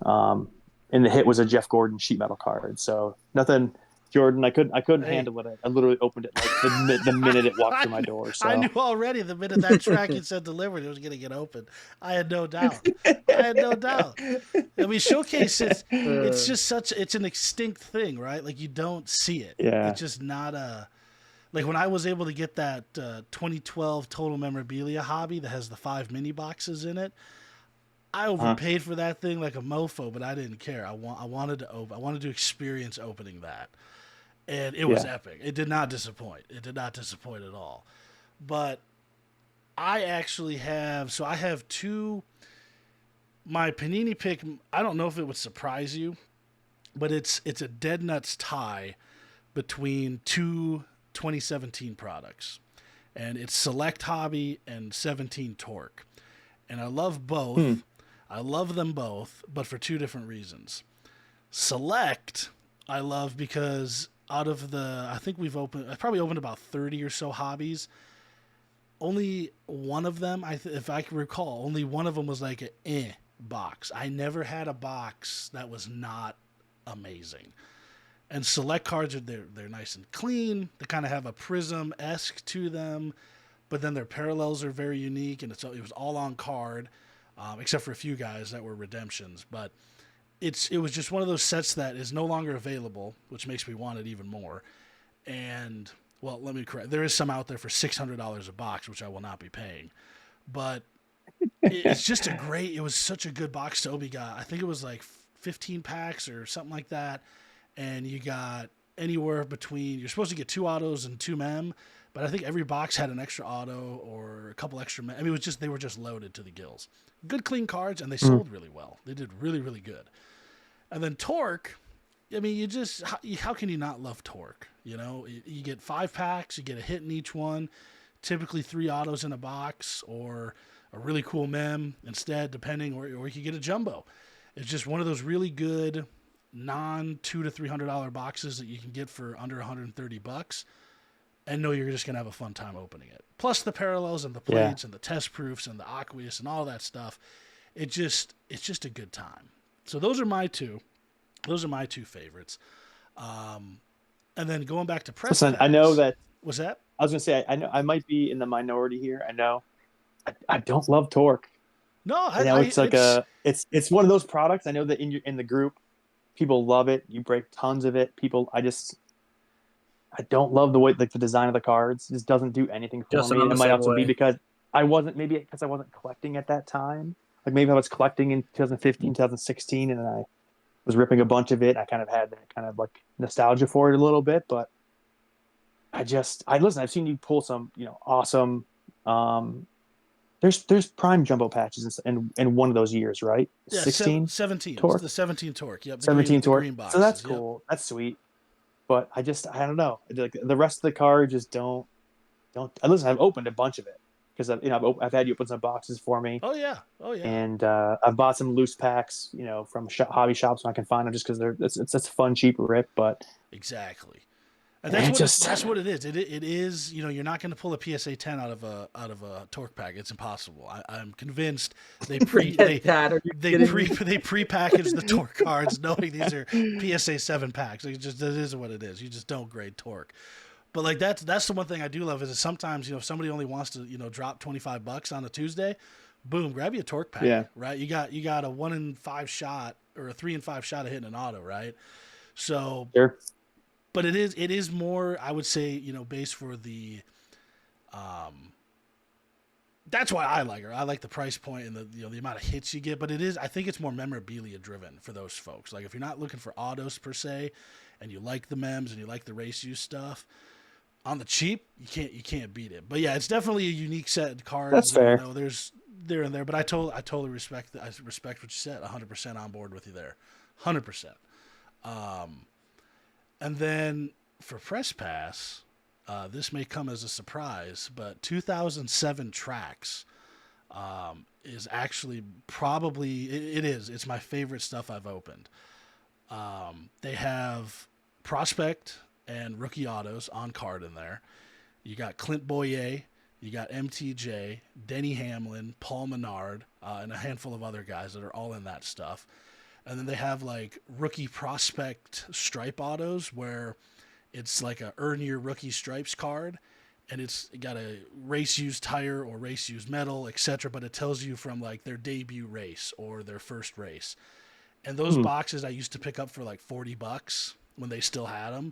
Speaker 2: And the hit was a Jeff Gordon sheet metal card. So nothing, Jordan. I couldn't
Speaker 1: Hey,
Speaker 2: handle it. I literally opened it like the minute it walked through my door.
Speaker 1: I
Speaker 2: So
Speaker 1: knew already the minute that tracking said delivered, it was going to get open. I had no doubt. I had no doubt. I mean, showcase it's
Speaker 3: Uh,
Speaker 1: just it's an extinct thing, right? Like you don't see it.
Speaker 2: yeah,
Speaker 1: It's just not a like when I was able to get that 2012 total memorabilia hobby that has the 5 mini boxes in it. I
Speaker 2: uh,
Speaker 1: overpaid for that thing like a mofo, but I didn't care. I wanted to open. I wanted to experience opening that, and it was
Speaker 2: yeah.
Speaker 1: epic. It did not disappoint. It did not disappoint at all. But I actually have I have two. My Panini pick. I don't know if it would surprise you, but it's a dead nuts tie between two 2017 products, and it's Select Hobby and 17 Torque, and I love
Speaker 2: Hmm.
Speaker 1: both. I love them both, but for two different reasons. Select, I love because out of I think I've probably opened about 30 or so hobbies. Only one of them, if I can recall, only one of them was like box. I never had a box that was not amazing. And select cards are they're nice and clean. They kind of have a Prizm-esque to them, but then their parallels are very unique, and it was all on card, except for a few guys that were redemptions. But it was just one of those sets that is no longer available, which makes me want it even more. And well, let me correct. There is some out there for $600 a box, which I will not be paying. But it's just a great. It was such a good box Toby got. I think it was like 15 packs or something like that, and you got anywhere between. You're supposed to get 2 autos and 2 mem, but I think every box had an extra auto or a couple extra mem. I mean, it was just they were just loaded to the gills. Good clean cards, and they sold really well. They did really really good. And then Torque. I mean, you just how can you not love Torque? You know, you get 5 packs, you get a hit in each one, typically 3 autos in a box, or a really cool mem instead, depending, or you could get a jumbo. It's just one of those really good non $200 to $300 boxes that you can get for under $130, and know you're just gonna have a fun time opening it. Plus the parallels and the plates and the test proofs and the aqueous and all that stuff. It's just a good time. So those are my two. Those are my 2 favorites. And then going back to press
Speaker 2: Listen,
Speaker 1: packs,
Speaker 2: I know that.
Speaker 1: Was that?
Speaker 2: I was going to say, I know I might be in the minority here. I know. I don't love Torque.
Speaker 1: No,
Speaker 2: I know it's like it's one of those products. I know that in the group, people love it. You break tons of it. I don't love the way, like, the design of the cards. It just doesn't do anything for
Speaker 3: Justin,
Speaker 2: me.
Speaker 3: I'm
Speaker 2: And
Speaker 3: the
Speaker 2: it might
Speaker 3: same
Speaker 2: also be
Speaker 3: way.
Speaker 2: because I wasn't collecting at that time. Like, maybe I was collecting in 2015, 2016, and I was ripping a bunch of it. I kind of had that kind of like nostalgia for it a little bit, but I listen. I've seen you pull some, awesome. Um, there's prime jumbo patches in one of those years, right?
Speaker 1: Yeah,
Speaker 2: 16
Speaker 1: 17. It's
Speaker 2: Torque,
Speaker 1: the 17 Torque. Yep,
Speaker 2: 17
Speaker 1: the
Speaker 2: Torque.
Speaker 1: green
Speaker 2: So that's
Speaker 1: boxes. Yep.
Speaker 2: cool. That's sweet. But I don't know. Like, the rest of the card just don't. Listen, I've opened a bunch of it because I've had you open some boxes for me,
Speaker 1: Oh yeah. Oh yeah.
Speaker 2: and I've bought some loose packs, from hobby shops when I can find them, just because it's a fun, cheap rip. But
Speaker 1: Exactly. And that's
Speaker 2: it
Speaker 1: what
Speaker 2: just
Speaker 1: that's what it is. It is, you're not going to pull a PSA 10 out of a Torque pack. It's impossible. I'm convinced they
Speaker 3: Forget that. Are you kidding me?
Speaker 1: they pre-package the Torque cards knowing these are PSA 7 packs. It is what it is. You just don't grade Torque. But like that's the one thing I do love is that sometimes, if somebody only wants to, drop $25 on a Tuesday, boom, grab you a Torque
Speaker 2: yeah,
Speaker 1: pack, right? You got a 1 in 5 shot or a 3 in 5 shot of hitting an auto, right? So,
Speaker 2: sure.
Speaker 1: but it is more, I would say, based for the that's why I like her. I like the price point and the amount of hits you get, but I think it's more memorabilia driven for those folks. Like, if you're not looking for autos per se, and you like the mems and you like the race use stuff, on the cheap, you can't beat it. But yeah, it's definitely a unique set of
Speaker 2: That's
Speaker 1: cards.
Speaker 2: fair.
Speaker 1: There's there and there, but I totally respect what you said. 100% on board with you there. 100%. And then for Press Pass, this may come as a surprise, but 2007 Tracks is actually probably it is. It's my favorite stuff I've opened. They have Prospect and rookie autos on card in there. You got Clint Boyer, you got MTJ, Denny Hamlin, Paul Menard, and a handful of other guys that are all in that stuff. And then they have like rookie prospect stripe autos where it's like a earn your rookie stripes card, and it's got a race used tire or race used metal, etc. But it tells you from like their debut race or their first race. And those
Speaker 2: Hmm.
Speaker 1: boxes I used to pick up for like $40 when they still had them.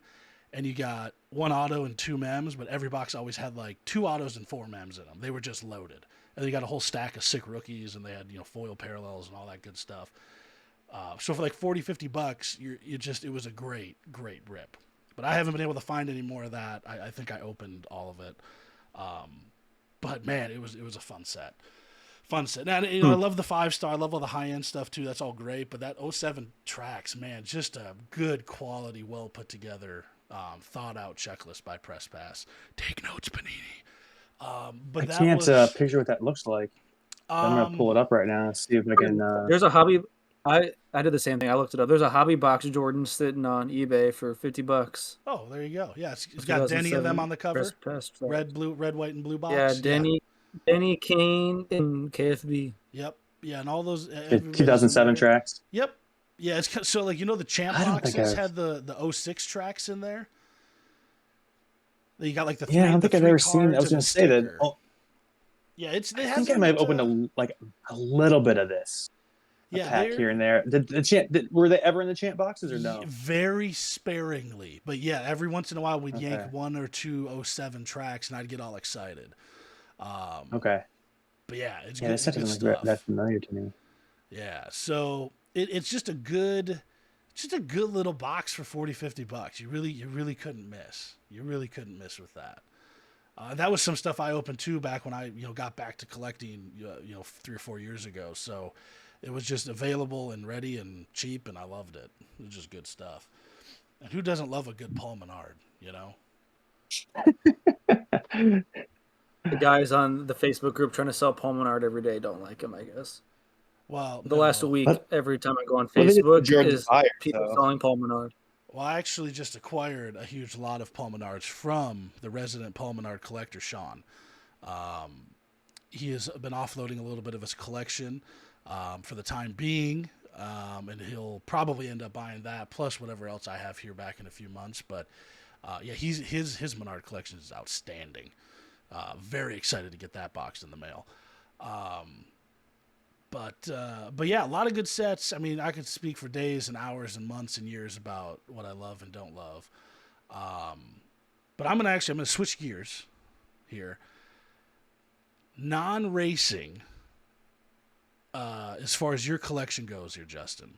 Speaker 1: And you got 1 auto and 2 mems, but every box always had like 2 autos and 4 mems in them. They were just loaded. And then you got a whole stack of sick rookies, and they had foil parallels and all that good stuff. So for like $40-$50, it was a great rip. But I haven't been able to find any more of that. I think I opened all of it. But man, it was a fun set. Fun set. Now, I
Speaker 2: Hmm.
Speaker 1: love the 5-star. I love all the high end stuff too. That's all great. But that '07 Tracks, man, just a good quality, well put together, thought out checklist by Press Pass. Take notes, Panini.
Speaker 2: I
Speaker 1: But that
Speaker 2: can't
Speaker 1: was
Speaker 2: picture what that looks like. I'm gonna
Speaker 1: um,
Speaker 2: pull it up right now and see if I can.
Speaker 3: There's a hobby. I did the same thing. I looked it up. There's a hobby box Jordan sitting on eBay for $50.
Speaker 1: oh, there you go. Yeah, it's got Denny and them
Speaker 3: 2007
Speaker 1: on the
Speaker 3: press
Speaker 1: cover.
Speaker 3: press track.
Speaker 1: Red, white, and blue
Speaker 3: Yeah,
Speaker 1: box. Yeah.
Speaker 3: Denny Kane and KFB.
Speaker 1: Yep. Yeah, and all those
Speaker 2: It's
Speaker 1: everybody's in
Speaker 2: 2007
Speaker 1: there.
Speaker 2: Tracks.
Speaker 1: Yep. Yeah, so like the champ
Speaker 2: I don't think
Speaker 1: boxes
Speaker 2: I've.
Speaker 1: had the '06 tracks in there. You got like the
Speaker 2: Yeah, I
Speaker 1: three
Speaker 2: don't
Speaker 1: the
Speaker 2: think I've
Speaker 1: three
Speaker 2: ever seen. I
Speaker 1: cards
Speaker 2: was
Speaker 1: and
Speaker 2: going
Speaker 1: a
Speaker 2: to say that.
Speaker 1: sticker.
Speaker 2: Oh,
Speaker 1: Yeah, it
Speaker 2: I think I might have
Speaker 1: hasn't.
Speaker 2: opened a little bit of this, a
Speaker 1: Yeah,
Speaker 2: pack here
Speaker 1: they're
Speaker 2: and there. Were they ever in the champ boxes or no?
Speaker 1: very sparingly, but yeah, every once in a while we'd yank
Speaker 2: Okay.
Speaker 1: one or two '07 tracks, and I'd get all excited. Um,
Speaker 2: Okay.
Speaker 1: but yeah, it's
Speaker 2: Yeah,
Speaker 1: good.
Speaker 2: that
Speaker 1: It's
Speaker 2: stuff
Speaker 1: good
Speaker 2: doesn't look that
Speaker 1: stuff.
Speaker 2: familiar to me.
Speaker 1: Yeah, so it's just a good little box for 40-50 bucks. You really couldn't miss. You really couldn't miss with that. That was some stuff I opened too back when I got back to collecting 3 or 4 years ago. So it was just available and ready and cheap, and I loved it. It was just good stuff. And who doesn't love a good Paul Menard? You know.
Speaker 3: The guys on the Facebook group trying to sell Paul Menard every day don't like him, I guess.
Speaker 1: Well,
Speaker 3: The last
Speaker 1: no.
Speaker 3: week,
Speaker 2: But
Speaker 3: every time I go on
Speaker 2: well, they did
Speaker 3: Facebook,
Speaker 2: Jordan
Speaker 3: is
Speaker 2: Fire,
Speaker 3: people
Speaker 2: so
Speaker 3: selling Paul Menard.
Speaker 1: Well, I actually just acquired a huge lot of Paul Menards from the resident Paul Menard collector, Sean. Um, he has been offloading a little bit of his collection for the time being, and he'll probably end up buying that plus whatever else I have here back in a few months. But yeah, his Menard collection is outstanding. Very excited to get that box in the mail. Um, but yeah, a lot of good sets. I mean, I could speak for days and hours and months and years about what I love and don't love. Um, but I'm gonna switch gears here. Non-racing, as far as your collection goes, here, Justin.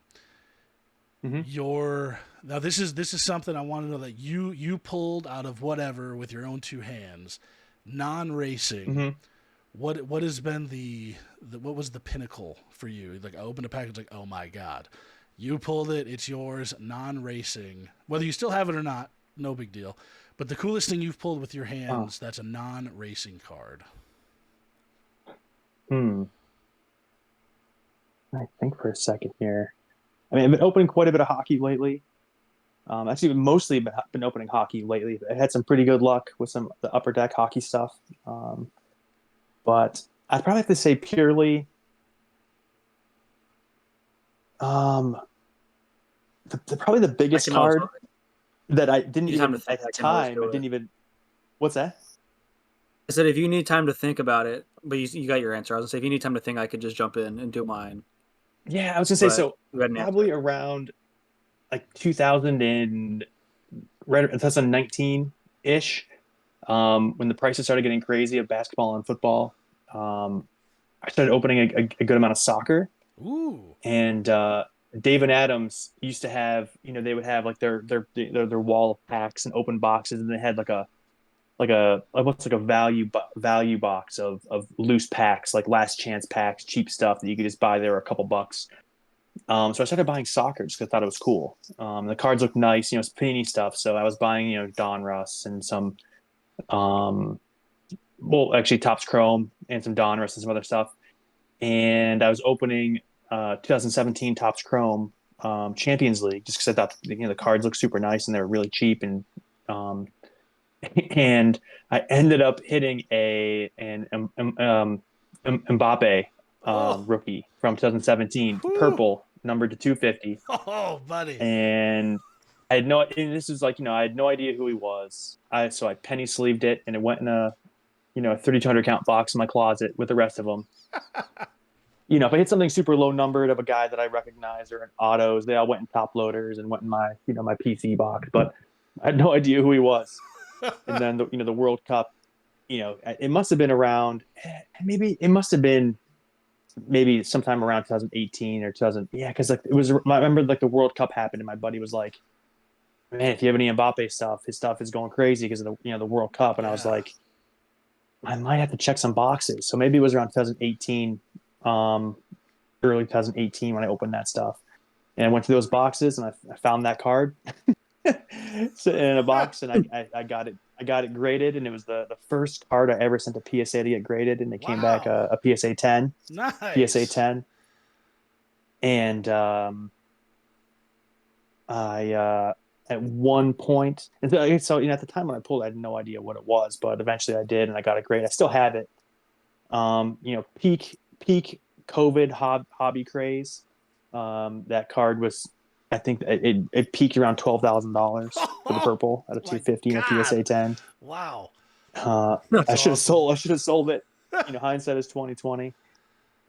Speaker 2: hmm
Speaker 1: Your Now this is something I want to know that you pulled out of whatever with your own two hands. Non-racing.
Speaker 2: hmm
Speaker 1: What has been the what was the pinnacle for you? Like I opened a package, like, oh my god, you pulled it, it's yours, non-racing. Whether you still have it or not, no big deal. But the coolest thing you've pulled with your
Speaker 2: Oh,
Speaker 1: hands, that's a non-racing card.
Speaker 2: hmm. I think for a second here. I mean, I've been opening quite a bit of hockey lately. Actually, mostly been opening hockey lately. I had some pretty good luck with some of the upper deck hockey stuff. But I'd probably have to say purely um, probably the
Speaker 3: I
Speaker 2: biggest
Speaker 3: can also
Speaker 2: card that I didn't
Speaker 3: need time to
Speaker 2: even
Speaker 3: think.
Speaker 2: at the
Speaker 3: I can always
Speaker 2: time. I
Speaker 3: do it.
Speaker 2: didn't even. What's that?
Speaker 3: I said if you need time to think about it, but you got your answer. I was gonna say if you need time to think, I could just jump in and do mine.
Speaker 2: Yeah, I was gonna say
Speaker 3: But
Speaker 2: so.
Speaker 3: go ahead and answer
Speaker 2: Probably
Speaker 3: it.
Speaker 2: around like 2000 and right 2019 ish, when the prices started getting crazy of basketball and football. Um, I started opening a good amount of soccer,
Speaker 1: Ooh.
Speaker 2: and David Adams used to have, they would have like their wall of packs and open boxes, and they had what's like a value box of loose packs, like last chance packs, cheap stuff that you could just buy there a couple bucks. So I started buying soccer just because I thought it was cool. The cards looked nice, it's Panini stuff. So I was buying, Don Russ and some, um, well, actually Topps Chrome and some Don Russ and some other stuff. And I was opening 2017 Topps Chrome Champions League just because I thought the cards looked super nice and they were really cheap, um, and I ended up hitting Mbappe
Speaker 1: Oh.
Speaker 2: rookie from 2017,
Speaker 1: Whew.
Speaker 2: purple, numbered to 250,
Speaker 1: Oh, buddy.
Speaker 2: and I had no. And this is like, I had no idea who he was. So I penny sleeved it, and it went in a 3,200 count box in my closet with the rest of them. If I hit something super low numbered of a guy that I recognize or in autos, they all went in top loaders and went in my PC box. But I had no idea who he was. And then the World Cup, it must have been around, maybe it must have been maybe sometime around 2018 or 2000. Yeah, because like it was. I remember like the World Cup happened, and my buddy was like, "Man, if you have any Mbappe stuff, his stuff is going crazy because of the World Cup." And I was
Speaker 1: Yeah.
Speaker 2: like, I might have to check some boxes. So maybe it was around 2018, early 2018 when I opened that stuff. And I went through those boxes and I found that card so in a box, and I got it. I got it graded, and it was the first card I ever sent a PSA to get graded, and it came back
Speaker 1: Wow.
Speaker 2: a PSA 10, PSA
Speaker 1: Nice.
Speaker 2: 10, and I at one point, so at the time when I pulled, I had no idea what it was, but eventually I did, and I got a grade. I still have it. Peak COVID hobby craze. That card was, I think it peaked around $12,000 for the
Speaker 1: Oh
Speaker 2: purple at a
Speaker 1: my
Speaker 2: 250 and a PSA
Speaker 1: God.
Speaker 2: 10.
Speaker 1: Wow.
Speaker 2: I
Speaker 1: That's
Speaker 2: should have
Speaker 1: awesome.
Speaker 2: sold. I should have sold it. Hindsight is 2020.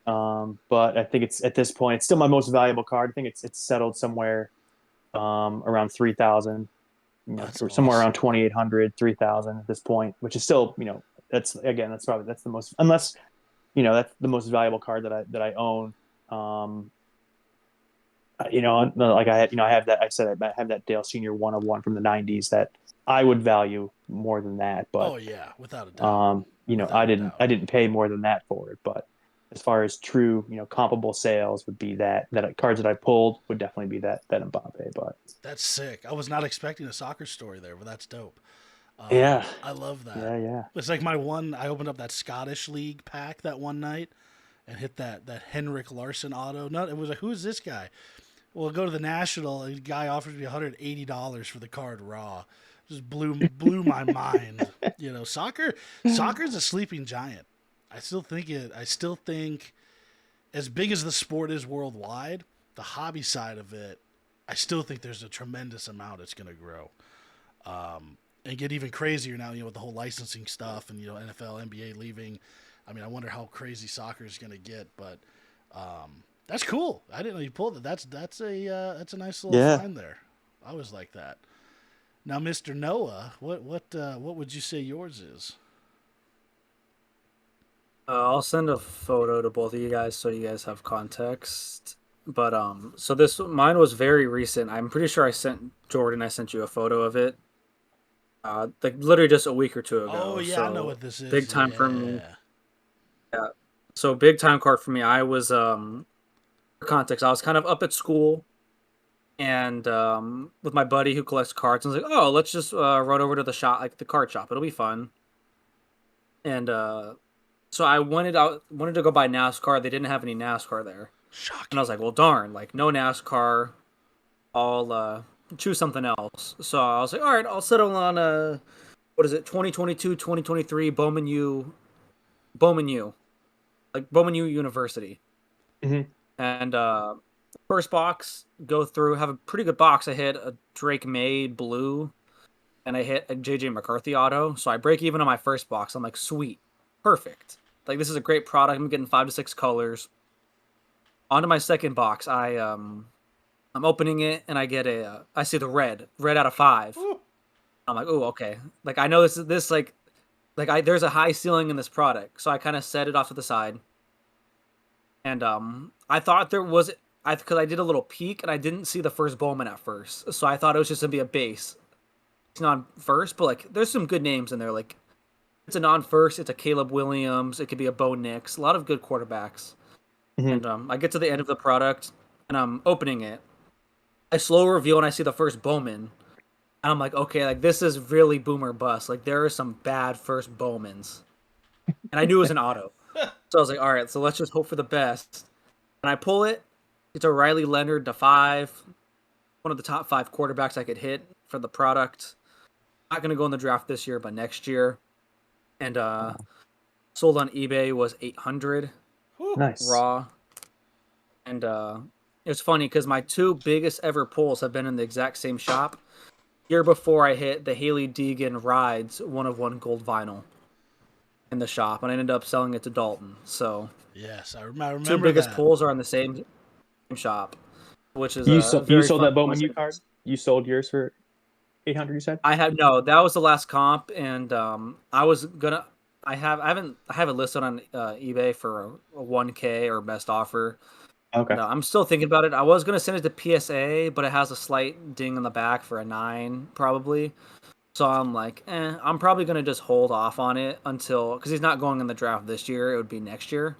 Speaker 2: But I think it's at this point, it's still my most valuable card. I think it's settled somewhere around 3,000.
Speaker 1: That's
Speaker 2: Or somewhere around
Speaker 1: awesome.
Speaker 2: 2,800, 3,000 at this point, which is still, that's the most, unless that's the most valuable card that I own. Um, like I have that. I said I have that Dale Senior 101 from the '90s that I would value more than that, but
Speaker 1: Oh yeah, without a doubt.
Speaker 2: I
Speaker 1: Without a
Speaker 2: didn't
Speaker 1: doubt.
Speaker 2: I didn't pay more than that for it. But as far as true, comparable sales would be that cards that I pulled would definitely be that Mbappe. But
Speaker 1: That's sick. I was not expecting a soccer story there, but that's dope.
Speaker 2: yeah,
Speaker 1: I love that.
Speaker 2: yeah.
Speaker 1: It's like my one. I opened up that Scottish League pack that one night and hit that Henrik Larsson auto. No, it was like, who's this guy? Well, go to the National. And the guy offers me $180 for the card raw. Just blew my mind. Soccer's a sleeping giant. I still think it. I still think, as big as the sport is worldwide, the hobby side of it, I still think there's a tremendous amount it's going to grow. And get even crazier now, with the whole licensing stuff and NFL, NBA leaving. I mean, I wonder how crazy soccer is going to get, but that's cool. I didn't know you pulled it. That's a nice little
Speaker 2: Yeah.
Speaker 1: find there. I always like that. Now, Mr. Noah, what would you say yours is?
Speaker 3: I'll send a photo to both of you guys so you guys have context. But so this mine was very recent. I'm pretty sure I sent Jordan. I sent you a photo of it. Like literally just a week or two
Speaker 1: Oh
Speaker 3: ago.
Speaker 1: yeah, I know
Speaker 3: So
Speaker 1: what this
Speaker 3: big
Speaker 1: is.
Speaker 3: time for me.
Speaker 1: Yeah.
Speaker 3: Yeah. So big time card for me. I was for context. I was kind of up at school and with my buddy who collects cards. I was like, oh, let's just run over to the shop, like the card shop. It'll be fun. And so I wanted to go buy NASCAR. They didn't have any NASCAR there, and I
Speaker 1: Shocking.
Speaker 3: was like, well, darn, like no NASCAR. I'll choose something else. So I was like, all right, I'll settle on what is it, 2022, 2023 Bowman U, like Bowman U University.
Speaker 2: Hmm.
Speaker 3: And first box, go through, have a pretty good box. I hit a Drake May blue, and I hit a JJ McCarthy auto. So I break even on my first box. I'm like, sweet, perfect. Like this is a great product. I'm getting 5 to 6 colors. Onto my second box, I'm opening it and I get I see the red out of 5.
Speaker 1: Ooh.
Speaker 3: I'm like, oh, okay. Like I know this like I there's a high ceiling in this product, so I kind of set it off to the side. And I thought there was because I did a little peek and I didn't see the first Bowman at first, so I thought it was just gonna be a base. It's not first, but like there's some good names in there. Like it's a non-first, it's a Caleb Williams, it could be a Bo Nix, a lot of good quarterbacks.
Speaker 2: Hmm.
Speaker 3: And I get to the end of the product and I'm opening it. I slow reveal and I see the first Bowman. And I'm like, okay, like this is really boomer bust. Like there are some bad first Bowmans. And I knew it was an auto. So I was like, all right, so let's just hope for the best. And I pull it. It's a Riley Leonard to 5. One of the top 5 quarterbacks I could hit for the product. Not gonna go in the draft this year, but next year. And sold on eBay was 800
Speaker 1: Whew.
Speaker 2: Nice.
Speaker 3: raw. And it's funny because my 2 biggest ever pulls have been in the exact same shop. Year before I hit the Haley Deegan Rides 1 of 1 gold vinyl in the shop, and I ended up selling it to Dalton. So
Speaker 1: Yes, I
Speaker 3: 2
Speaker 1: remember
Speaker 3: biggest
Speaker 1: that.
Speaker 3: pulls are in the same shop, which is
Speaker 2: You you
Speaker 3: very
Speaker 2: sold
Speaker 3: fun
Speaker 2: that Bowman U card?
Speaker 3: coincidence.
Speaker 2: You sold yours for 800, you said?
Speaker 3: I had no, that was the last comp, and I was gonna. I have it listed on eBay for a 1K or best offer.
Speaker 2: Okay.
Speaker 3: No, I'm still thinking about it. I was gonna send it to PSA, but it has a slight ding in the back for a 9, probably. So I'm like, I'm probably gonna just hold off on it until because he's not going in the draft this year. It would be next year.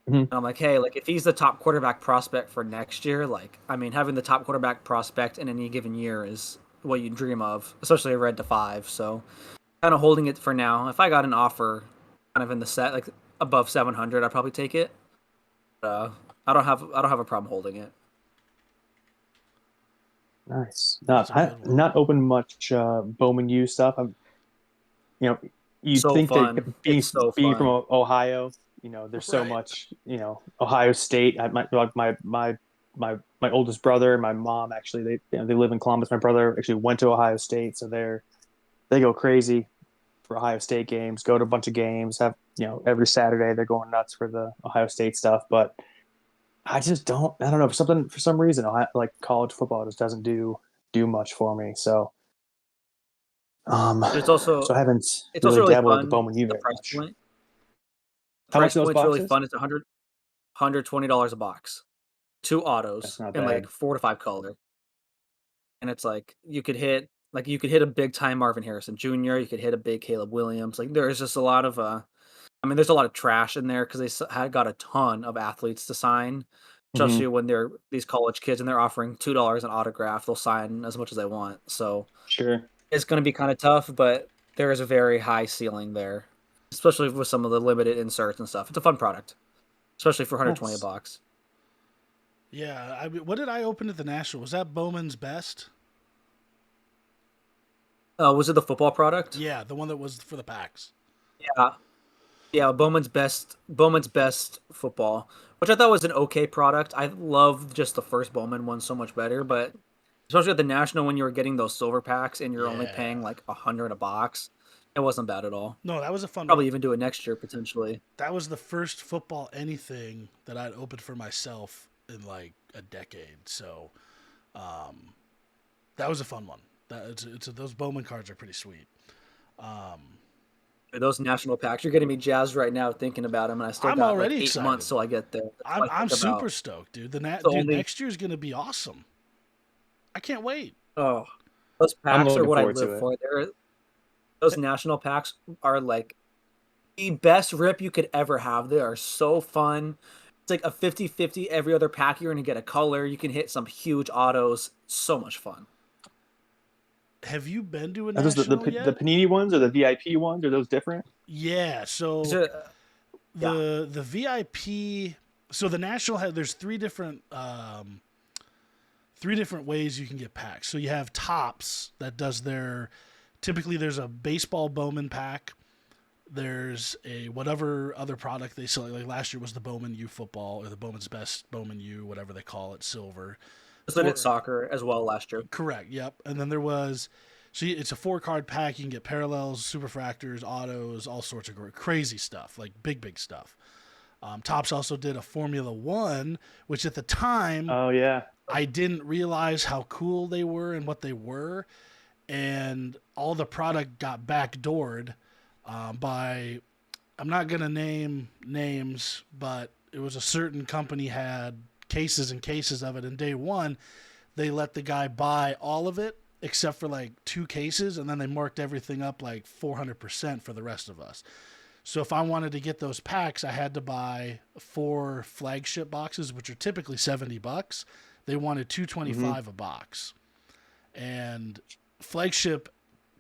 Speaker 2: Hmm.
Speaker 3: And I'm like, hey, like if he's the top quarterback prospect for next year, like I mean, having the top quarterback prospect in any given year is what you dream of, especially a red to 5. So kind of holding it for now. If I got an offer, kind of in the set like above 700, I'd probably take it. Uh, I don't have a problem holding it.
Speaker 2: Nice.
Speaker 1: That's
Speaker 2: Not
Speaker 1: a
Speaker 2: I
Speaker 1: good one.
Speaker 2: not open much Bowman U stuff. You know, you'd
Speaker 3: So
Speaker 2: think
Speaker 3: fun.
Speaker 2: that being
Speaker 3: It's so
Speaker 2: being from
Speaker 3: fun.
Speaker 2: Ohio, there's so
Speaker 1: Right.
Speaker 2: much, Ohio State. I my like my my oldest brother and my mom actually they live in Columbus. My brother actually went to Ohio State, so they go crazy for Ohio State games. Go to a bunch of games. Have every Saturday they're going nuts for the Ohio State stuff. But I just don't. I don't know for some reason like college football just doesn't do much for me. So
Speaker 3: It's also
Speaker 2: so I haven't
Speaker 3: it's also
Speaker 2: really
Speaker 3: really
Speaker 2: dabbled with the
Speaker 3: fun.
Speaker 2: Bowman U
Speaker 3: The
Speaker 2: very
Speaker 3: price
Speaker 2: much.
Speaker 3: point.
Speaker 2: How much
Speaker 3: Price
Speaker 2: are those
Speaker 3: point's really
Speaker 2: boxes?
Speaker 3: fun. It's $120 a box, 2
Speaker 2: That's
Speaker 3: autos
Speaker 2: not
Speaker 3: in
Speaker 2: bad.
Speaker 3: like 4 to 5 color, and it's like you could hit a big time Marvin Harrison Jr. You could hit a big Caleb Williams. Like there's just a lot of I mean, there's a lot of trash in there because had got a ton of athletes to sign,
Speaker 2: Hmm.
Speaker 3: especially when they're these college kids and they're offering $2 an autograph. They'll sign as much as they want. So
Speaker 2: Sure.
Speaker 3: it's going to be kind of tough, but there is a very high ceiling there, especially with some of the limited inserts and stuff. It's a fun product, especially for 120 a
Speaker 2: Nice.
Speaker 3: box.
Speaker 1: Yeah, I mean, what did I open at the National? Was that Bowman's Best?
Speaker 3: Was it the football product?
Speaker 1: Yeah, the one that was for the packs.
Speaker 3: Yeah, yeah. Bowman's best football, which I thought was an okay product. I love just the first Bowman one so much better, but especially at the National when you were getting those silver packs and you're only
Speaker 1: Yeah.
Speaker 3: paying like 100 a box, it wasn't bad at all.
Speaker 1: No, that was a fun one.
Speaker 3: Probably even do it next year potentially.
Speaker 1: That was the first football anything that I'd opened for myself in like a decade. So um, that was a fun one. Those Bowman cards are pretty sweet. Um,
Speaker 3: Those national packs, you're getting me jazzed right now thinking about them, and I still
Speaker 1: I'm
Speaker 3: got like
Speaker 1: already
Speaker 3: 8 months
Speaker 1: excited.
Speaker 3: till I get there. That's all
Speaker 1: I'm
Speaker 3: I
Speaker 1: I'm
Speaker 3: think
Speaker 1: super
Speaker 3: about.
Speaker 1: stoked, dude.
Speaker 3: So
Speaker 1: Dude,
Speaker 3: only
Speaker 1: next year is gonna be awesome. I can't wait.
Speaker 3: oh, those
Speaker 2: I'm
Speaker 3: packs are
Speaker 2: looking
Speaker 3: what I
Speaker 2: forward
Speaker 3: live
Speaker 2: to it.
Speaker 3: for. Those national packs are like the best rip you could ever have. They are so fun. It's like a 50-50 every other pack. You're going to get a color. You can hit some huge autos. So much fun.
Speaker 1: Have you been to a
Speaker 2: Are those
Speaker 1: national
Speaker 2: the
Speaker 1: yet?
Speaker 2: Panini ones or the VIP ones? Are those different?
Speaker 1: Yeah.
Speaker 3: These
Speaker 1: So
Speaker 3: are, yeah.
Speaker 1: the VIP. So the national had there's three different ways you can get packs. So you have Tops that does their typically there's a baseball Bowman pack. There's a whatever other product they sell. Like last year was the Bowman U football or the Bowman's Best Bowman U, whatever they call it, silver.
Speaker 3: So did
Speaker 1: Four,
Speaker 3: soccer as well last year.
Speaker 1: correct. Yep. And then there was, so it's a 4 card pack. You can get parallels, superfractors, autos, all sorts of crazy stuff, like big stuff. Tops also did a Formula One, which at the time
Speaker 2: Oh yeah.
Speaker 1: I didn't realize how cool they were and what they were, and all the product got backdoored by, I'm not gonna name names, but it was a certain company had cases and cases of it. And day one, they let the guy buy all of it except for like 2 cases, and then they marked everything up like 400% for the rest of us. So if I wanted to get those packs, I had to buy 4 flagship boxes, which are typically $70. They wanted
Speaker 2: Hmm.
Speaker 1: 225 a box, and flagship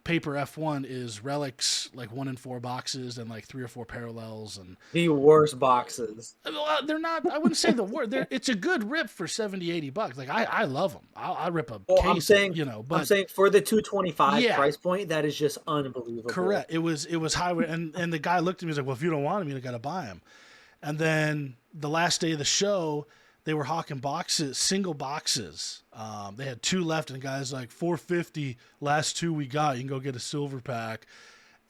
Speaker 1: paper F1 is relics like 1 in 4 boxes and like 3 or 4 parallels, and
Speaker 3: The worst boxes.
Speaker 1: they're not, I wouldn't say the word, it's a good rip for 70-80 bucks. Like I love them. I rip a
Speaker 3: Well,
Speaker 1: case of,
Speaker 3: I'm
Speaker 1: but
Speaker 3: saying for the 225
Speaker 1: yeah.
Speaker 3: price point, that is just unbelievable.
Speaker 1: Correct. It was high, and the guy looked at me. He's like, "Well, if you don't want them, you got to buy them." And then the last day of the show, they were hawking boxes, single boxes. They had 2 left, and the guy's like, 450, last 2 we got. You can go get a silver pack.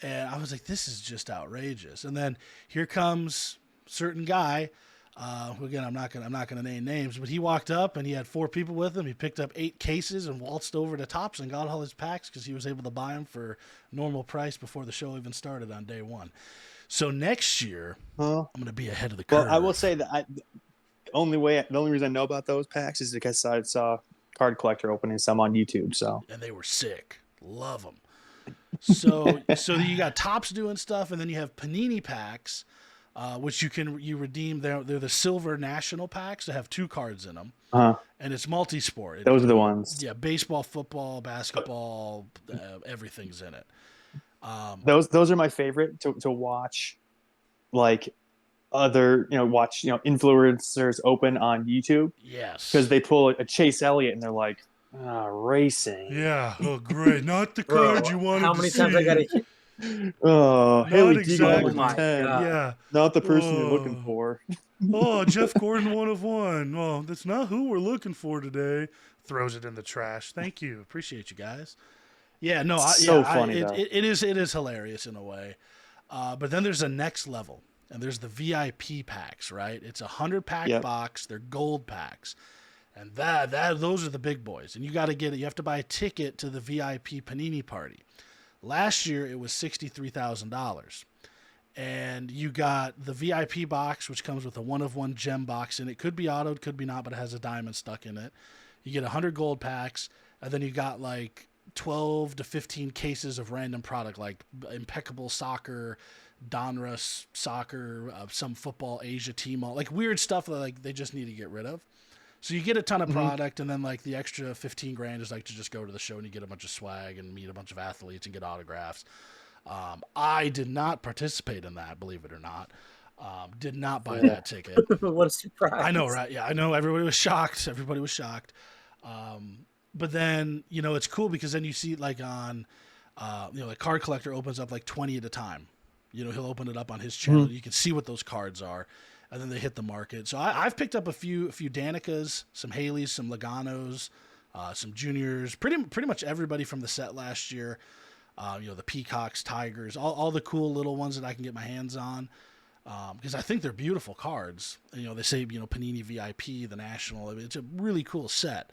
Speaker 1: And I was like, this is just outrageous. And then here comes certain guy. Who again, I'm not gonna name names, but he walked up and he had 4 people with him. He picked up 8 cases and waltzed over to Tops and got all his packs because he was able to buy them for normal price before the show even started on day one. So next year,
Speaker 2: Huh?
Speaker 1: I'm gonna be ahead of the
Speaker 2: Well, I will
Speaker 1: curve.
Speaker 2: say that the only reason I know about those packs is because I saw Card Collector opening some on YouTube. So
Speaker 1: And they were sick. Love them. So you got Tops doing stuff, and then you have Panini packs, which you redeem. They're the silver national packs that have 2 cards in them,
Speaker 2: uh,
Speaker 1: and it's multi-sport.
Speaker 2: those are the ones.
Speaker 1: Yeah, baseball, football, basketball, everything's in it.
Speaker 2: Those are my favorite to watch. Like other watch influencers open on YouTube because
Speaker 1: Yes.
Speaker 2: they pull a Chase Elliott and they're like racing.
Speaker 1: Yeah. Oh, great. Not the card
Speaker 3: Bro,
Speaker 1: you wanted
Speaker 3: how
Speaker 1: to
Speaker 3: many times I gotta
Speaker 1: see.
Speaker 3: hear?
Speaker 2: Oh,
Speaker 1: Not
Speaker 2: Haley Deegan
Speaker 3: Oh
Speaker 2: number
Speaker 3: my
Speaker 1: exactly.
Speaker 2: 10.
Speaker 3: god.
Speaker 1: Yeah.
Speaker 2: Not the person you're looking
Speaker 1: Oh.
Speaker 2: for.
Speaker 1: Oh, Jeff Gordon, 1 of 1. Oh, that's not who we're looking for today. Throws it in the trash. Thank you. Appreciate you guys. Yeah, no,
Speaker 2: So funny though.
Speaker 1: it is hilarious in a way. But then there's a next level, and there's the VIP packs, right? It's a 100 pack
Speaker 2: Yep.
Speaker 1: box. They're gold packs, and that those are the big boys. And you got to get it. You have to buy a ticket to the VIP Panini party. Last year it was $63,000, and you got the VIP box, which comes with a 1 of 1 gem box, and it could be autoed, could be not, but it has a diamond stuck in it. You get 100 gold packs, and then you got like 12 to 15 cases of random product like impeccable soccer, Donruss soccer, some football Asia team, all like weird stuff that like they just need to get rid of. So you get a ton of
Speaker 2: Hmm.
Speaker 1: product, and then like the extra 15 grand is like to just go to the show and you get a bunch of swag and meet a bunch of athletes and get autographs. I did not participate in that, believe it or not. Did not buy
Speaker 2: Yeah.
Speaker 1: that ticket.
Speaker 3: What a
Speaker 1: I know,
Speaker 3: surprise.
Speaker 1: right? Yeah, I know. Everybody was shocked. Everybody was shocked. But then it's cool because then you see like on, like Card Collector opens up like 20 at a time. He'll open it up on his channel.
Speaker 2: Hmm.
Speaker 1: You can see what those cards are, and then they hit the market. So I've picked up a few Danikas, some Haleys, some Laganos, some juniors, pretty much everybody from the set last year. The peacocks, tigers, all the cool little ones that I can get my hands on. Because I think they're beautiful cards. They say Panini VIP, the National. It's a really cool set,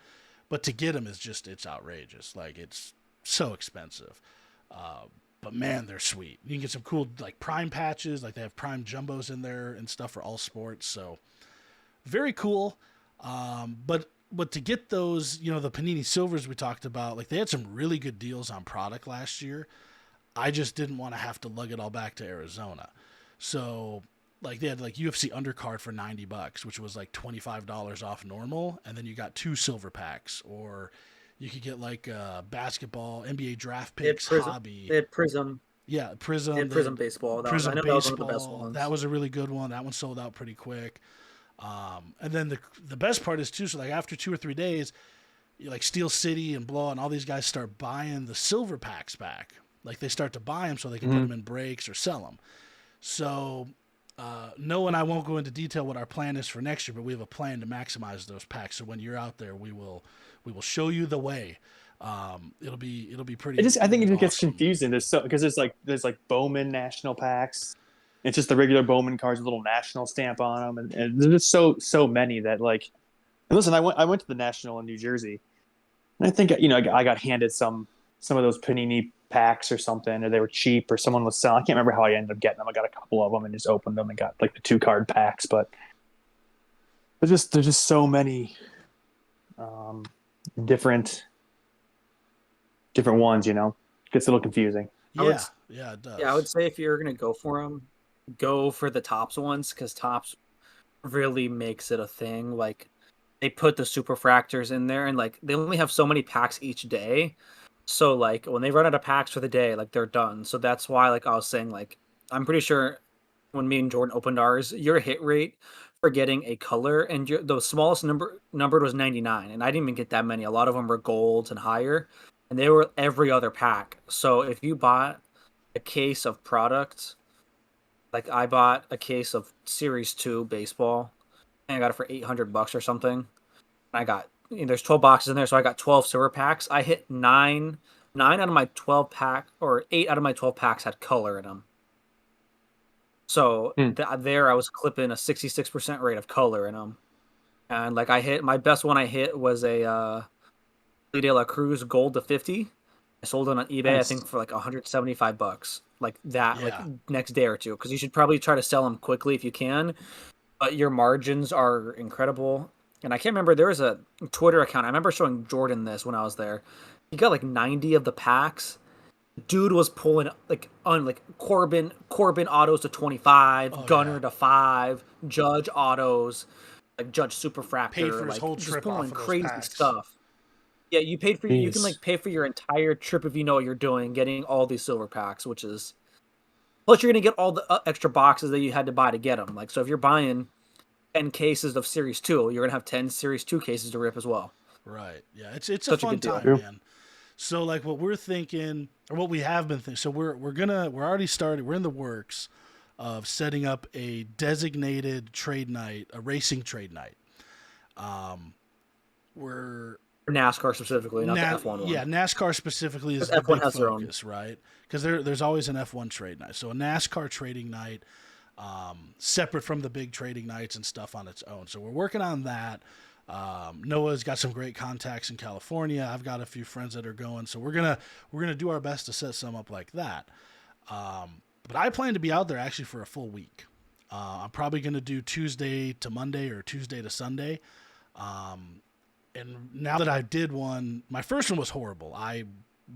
Speaker 1: but to get them is it's outrageous. Like it's so expensive. Uh, but man, they're sweet. You can get some cool like prime patches. Like they have prime jumbos in there and stuff for all sports. So very cool. But to get those, the Panini Silvers we talked about, like they had some really good deals on product last year. I just didn't want to have to lug it all back to Arizona. So like they had like UFC undercard for $90, which was like $25 off normal, and then you got 2 silver packs, or you could get like basketball, NBA draft
Speaker 3: They had
Speaker 1: picks,
Speaker 3: Prism.
Speaker 1: hobby.
Speaker 3: They had Prism.
Speaker 1: Yeah,
Speaker 3: They
Speaker 1: Prism.
Speaker 3: had
Speaker 1: They
Speaker 3: Prism
Speaker 1: had
Speaker 3: baseball. I
Speaker 1: Prism
Speaker 3: know that was one of the best
Speaker 1: baseball. That
Speaker 3: ones.
Speaker 1: was a really good one. That one sold out pretty quick. And then the best part is too. So like after 2 or 3 days, like Steel City and Blow and all these guys start buying the silver packs back. Like they start to buy them so they can put
Speaker 2: Hmm.
Speaker 1: them in breaks or sell them. So no, and I won't go into detail what our plan is for next year, but we have a plan to maximize those packs. So when you're out there, we will show you the way. It'll be pretty
Speaker 2: I think it just gets
Speaker 1: awesome.
Speaker 2: confusing. Because there's like Bowman national packs. It's just the regular Bowman cards with a little national stamp on them, and there's just so many that like. And listen, I went to the National in New Jersey, and I think I got handed some of those Panini packs or something, or they were cheap, or someone was selling. I can't remember how I ended up getting them. I got a couple of them and just opened them and got like the 2 card packs. But there's just so many um, different ones. Gets a little confusing.
Speaker 3: I would,
Speaker 1: Yeah, it
Speaker 3: yeah, I would
Speaker 1: does.
Speaker 3: say if you're gonna go for them, go for the tops ones because tops really makes it a thing. Like they put the super fractors in there, and like they only have so many packs each day. So like when they run out of packs for the day, like they're done. So that's why like I was saying like I'm pretty sure when me and Jordan opened ours, your hit rate for getting a color and the smallest numbered was 99, and I didn't even get that many. A lot of them were golds and higher, and they were every other pack. So if you bought a case of product, like I bought a case of Series 2 baseball, and I got it for $800 or something. I got there's 12 boxes in there, so I got 12 silver packs. I hit nine out of my 12 pack, or 8 out of my 12 packs had color in them. So
Speaker 2: Hmm.
Speaker 3: there I was clipping a 66% rate of color in them. And like I hit my best one I hit was a De La Cruz gold to 50. I sold it on eBay I think
Speaker 2: Nice.
Speaker 3: for like $175. Like that, like
Speaker 1: Yeah,
Speaker 3: next day or two, because you should probably try to sell them quickly if you can. But your margins are incredible. And I can't remember, there was a Twitter account. I remember showing Jordan this when I was there. He got like 90 of the packs. Dude was pulling like on like Corbin autos to 25,
Speaker 1: oh yeah.
Speaker 3: Gunner to 5, Judge autos, like Judge
Speaker 1: Paid
Speaker 3: Superfractor,
Speaker 1: for his
Speaker 3: like
Speaker 1: whole
Speaker 3: just
Speaker 1: trip off
Speaker 3: pulling
Speaker 1: of those
Speaker 3: crazy
Speaker 1: packs.
Speaker 3: stuff. Yeah, you can
Speaker 2: Jeez.
Speaker 3: like pay for your entire trip if you know what you're doing, getting all these silver packs, which is plus you're gonna get all the extra boxes that you had to buy to get them. Like so, if you're buying 10 cases of Series 2, you're gonna have 10 Series 2 cases to rip as well.
Speaker 1: Right. Yeah. It's a
Speaker 3: Such a
Speaker 1: fun
Speaker 3: good deal.
Speaker 1: time,
Speaker 2: True.
Speaker 1: man. So like what we're thinking, or what we have been thinking. So we're already started. We're in the works of setting up a designated trade night, a racing trade night. Um, we're
Speaker 3: For NASCAR specifically, not the F1
Speaker 1: yeah,
Speaker 3: one.
Speaker 1: NASCAR specifically is
Speaker 3: Because
Speaker 1: the
Speaker 3: F1
Speaker 1: big
Speaker 3: has their own.
Speaker 1: focus, right? Because there's always an F1 trade night. So a NASCAR trading night, separate from the big trading nights and stuff on its own. So we're working on that. Noah's got some great contacts in California. I've got a few friends that are going, so we're gonna do our best to set some up like that. But I plan to be out there actually for a full week. I'm probably gonna do Tuesday to Monday or Tuesday to Sunday. Um, and now that I did one, my first one was horrible. I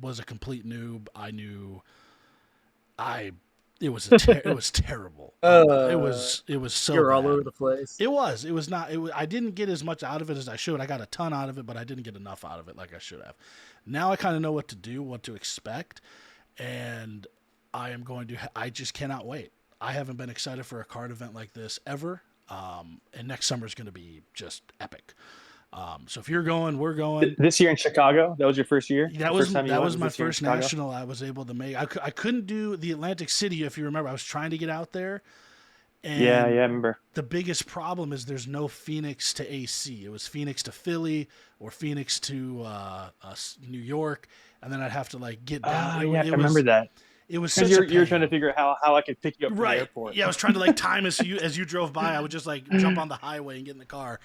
Speaker 1: was a complete noob. I knew I it was terrible. It was so
Speaker 3: You're all over
Speaker 1: bad.
Speaker 3: the place.
Speaker 1: It was not. I didn't get as much out of it as I should. I got a ton out of it, but I didn't get enough out of it like I should have. Now I kind of know what to do, what to expect, and I am going to. I just cannot wait. I haven't been excited for a card event like this ever. And next summer is going to be just epic. So if you're going, we're going.
Speaker 2: This year in Chicago, that was your first year.
Speaker 1: That
Speaker 2: The
Speaker 1: was
Speaker 2: first time you
Speaker 1: that
Speaker 2: went
Speaker 1: was
Speaker 2: was
Speaker 1: my
Speaker 2: this year in
Speaker 1: first
Speaker 2: Chicago.
Speaker 1: national I was able to make. I couldn't do the Atlantic City, if you remember. I was trying to get out there,
Speaker 2: Yeah,
Speaker 1: and
Speaker 2: yeah, I remember.
Speaker 1: the biggest problem is there's no Phoenix to AC. It was Phoenix to Philly or Phoenix to New York, and then I'd have to like get down.
Speaker 2: Ah,
Speaker 1: It,
Speaker 2: yeah,
Speaker 1: it
Speaker 2: I remember
Speaker 1: was
Speaker 2: that.
Speaker 1: it was
Speaker 2: Because
Speaker 1: such a
Speaker 2: you're trying to
Speaker 1: pain.
Speaker 2: figure out how I could pick you up from the
Speaker 1: Right.
Speaker 2: airport.
Speaker 1: Yeah, I was trying to like time it so as you drove by, I would just like jump on the highway and get in the car.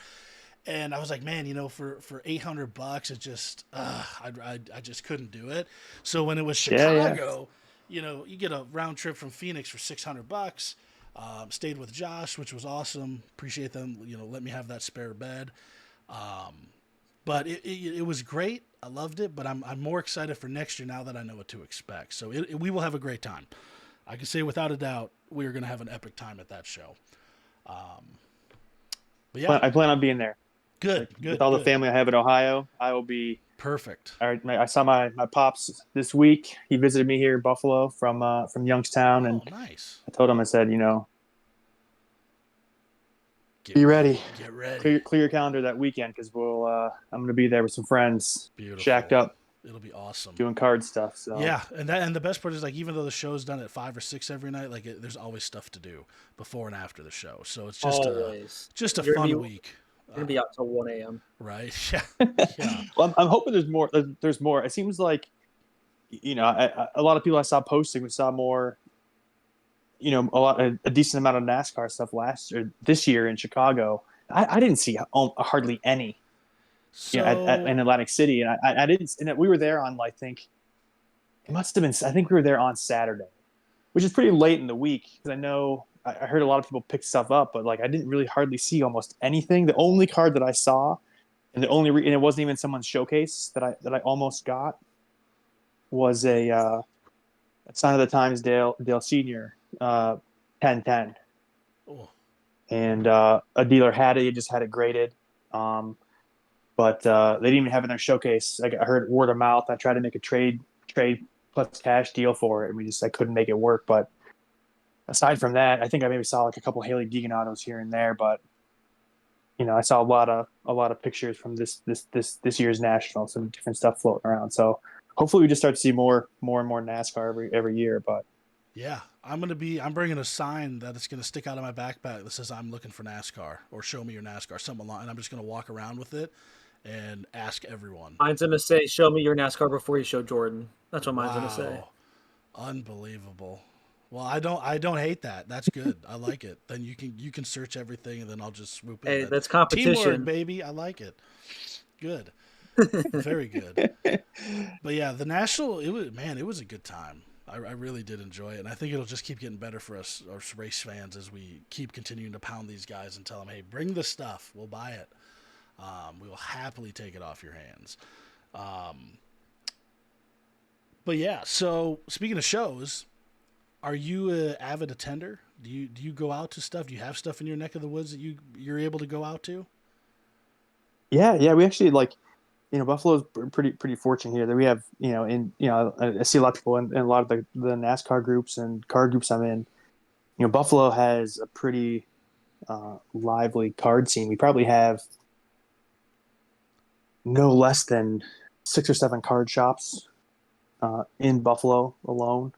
Speaker 1: And I was like, man, for $800, it just I just couldn't do it. So when it was
Speaker 2: Yeah, yeah.
Speaker 1: Chicago, you get a round trip from Phoenix for $600. Stayed with Josh, which was awesome. Appreciate them, let me have that spare bed. But it was great. I loved it, but I'm more excited for next year now that I know what to expect. So we will have a great time. I can say without a doubt we are going to have an epic time at that show. But yeah,
Speaker 2: I plan on being there.
Speaker 1: good,
Speaker 2: Like with
Speaker 1: good,
Speaker 2: all the
Speaker 1: good,
Speaker 2: family I have in Ohio, I will be.
Speaker 1: perfect.
Speaker 2: I saw my pops this week. He visited me here in Buffalo from Youngstown,
Speaker 1: Oh,
Speaker 2: and
Speaker 1: nice.
Speaker 2: I told him, I said,
Speaker 1: Get
Speaker 2: be
Speaker 1: ready.
Speaker 2: ready,
Speaker 1: Get ready.
Speaker 2: clear your calendar that weekend because I'm gonna be there with some friends, shacked
Speaker 1: Beautiful.
Speaker 2: up,
Speaker 1: It'll be awesome.
Speaker 2: doing card stuff. So
Speaker 1: Yeah, and the best part is like even though the show's done at 5 or 6 every night, like there's always stuff to do before and after the show. So it's
Speaker 3: Always.
Speaker 1: just a
Speaker 3: You're gonna be
Speaker 1: fun
Speaker 3: you're
Speaker 1: week,
Speaker 3: gonna be out till 1 a.m.
Speaker 1: right? Yeah, yeah.
Speaker 2: well, I'm hoping there's more. There's more. It seems like a lot of people I saw posting, we saw more. A decent amount of NASCAR stuff this year in Chicago. I didn't see hardly any.
Speaker 1: So
Speaker 2: In Atlantic City, and I didn't. And we were there on, I think it must have been. I think we were there on Saturday, which is pretty late in the week because I know I heard a lot of people pick stuff up, but like I didn't really hardly see almost anything. The only card that I saw, and it wasn't even someone's showcase that I almost got, was a Sign of the Times Dale Senior 1010,
Speaker 1: oh,
Speaker 2: and a dealer had it. He just had it graded. But they didn't even have it in their showcase. I heard word of mouth. I tried to make a trade plus cash deal for it, and I couldn't make it work. But aside from that, I think I maybe saw like a couple Haley Deegan autos here and there. But I saw a lot of pictures from this year's national, some different stuff floating around. So hopefully we just start to see more and more NASCAR every year. But
Speaker 1: yeah. I'm bringing a sign that it's gonna stick out of my backpack that says I'm looking for NASCAR or show me your NASCAR, something along, and I'm just gonna walk around with it and ask everyone.
Speaker 3: Mine's gonna say, "Show me your NASCAR before you show Jordan." That's what mine's gonna say.
Speaker 1: Wow, unbelievable. Well, I don't hate that. That's good. I like it. Then you can search everything, and then I'll just swoop in.
Speaker 3: Hey,
Speaker 1: That
Speaker 3: that's
Speaker 1: teamwork,
Speaker 3: competition.
Speaker 1: baby. I like it. Good, very good. But yeah, the national. It was a good time. I really did enjoy it, and I think it'll just keep getting better for us race fans as we keep continuing to pound these guys and tell them, hey, bring the stuff. We'll buy it. We will happily take it off your hands. Um, but yeah, so speaking of shows, are you an avid attender? Do you go out to stuff? Do you have stuff in your neck of the woods that you're able to go out to?
Speaker 2: yeah, we actually Buffalo's pretty fortunate here that we have, I see a lot of people in a lot of the NASCAR groups and car groups I'm in. Buffalo has a pretty lively card scene. We probably have no less than 6 or 7 card shops in Buffalo alone.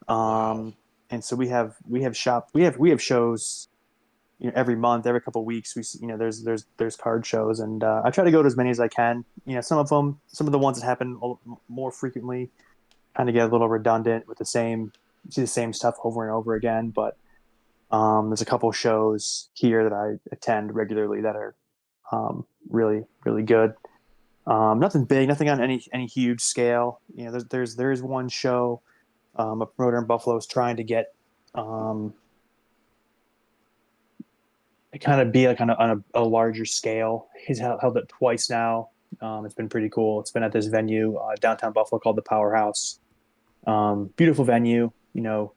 Speaker 1: Wow.
Speaker 2: And so we have shows, every month, every couple of weeks. There's card shows, and I try to go to as many as I can. Some of the ones that happen more frequently kind of get a little redundant with see the same stuff over and over again. But there's a couple of shows here that I attend regularly that are really really good. Nothing big, nothing on any huge scale. There's one show, a promoter in Buffalo is trying to get um, kind of be like on a larger scale. He's held it twice now. It's been pretty cool. It's been at this venue downtown Buffalo called the Powerhouse. Beautiful venue. It'd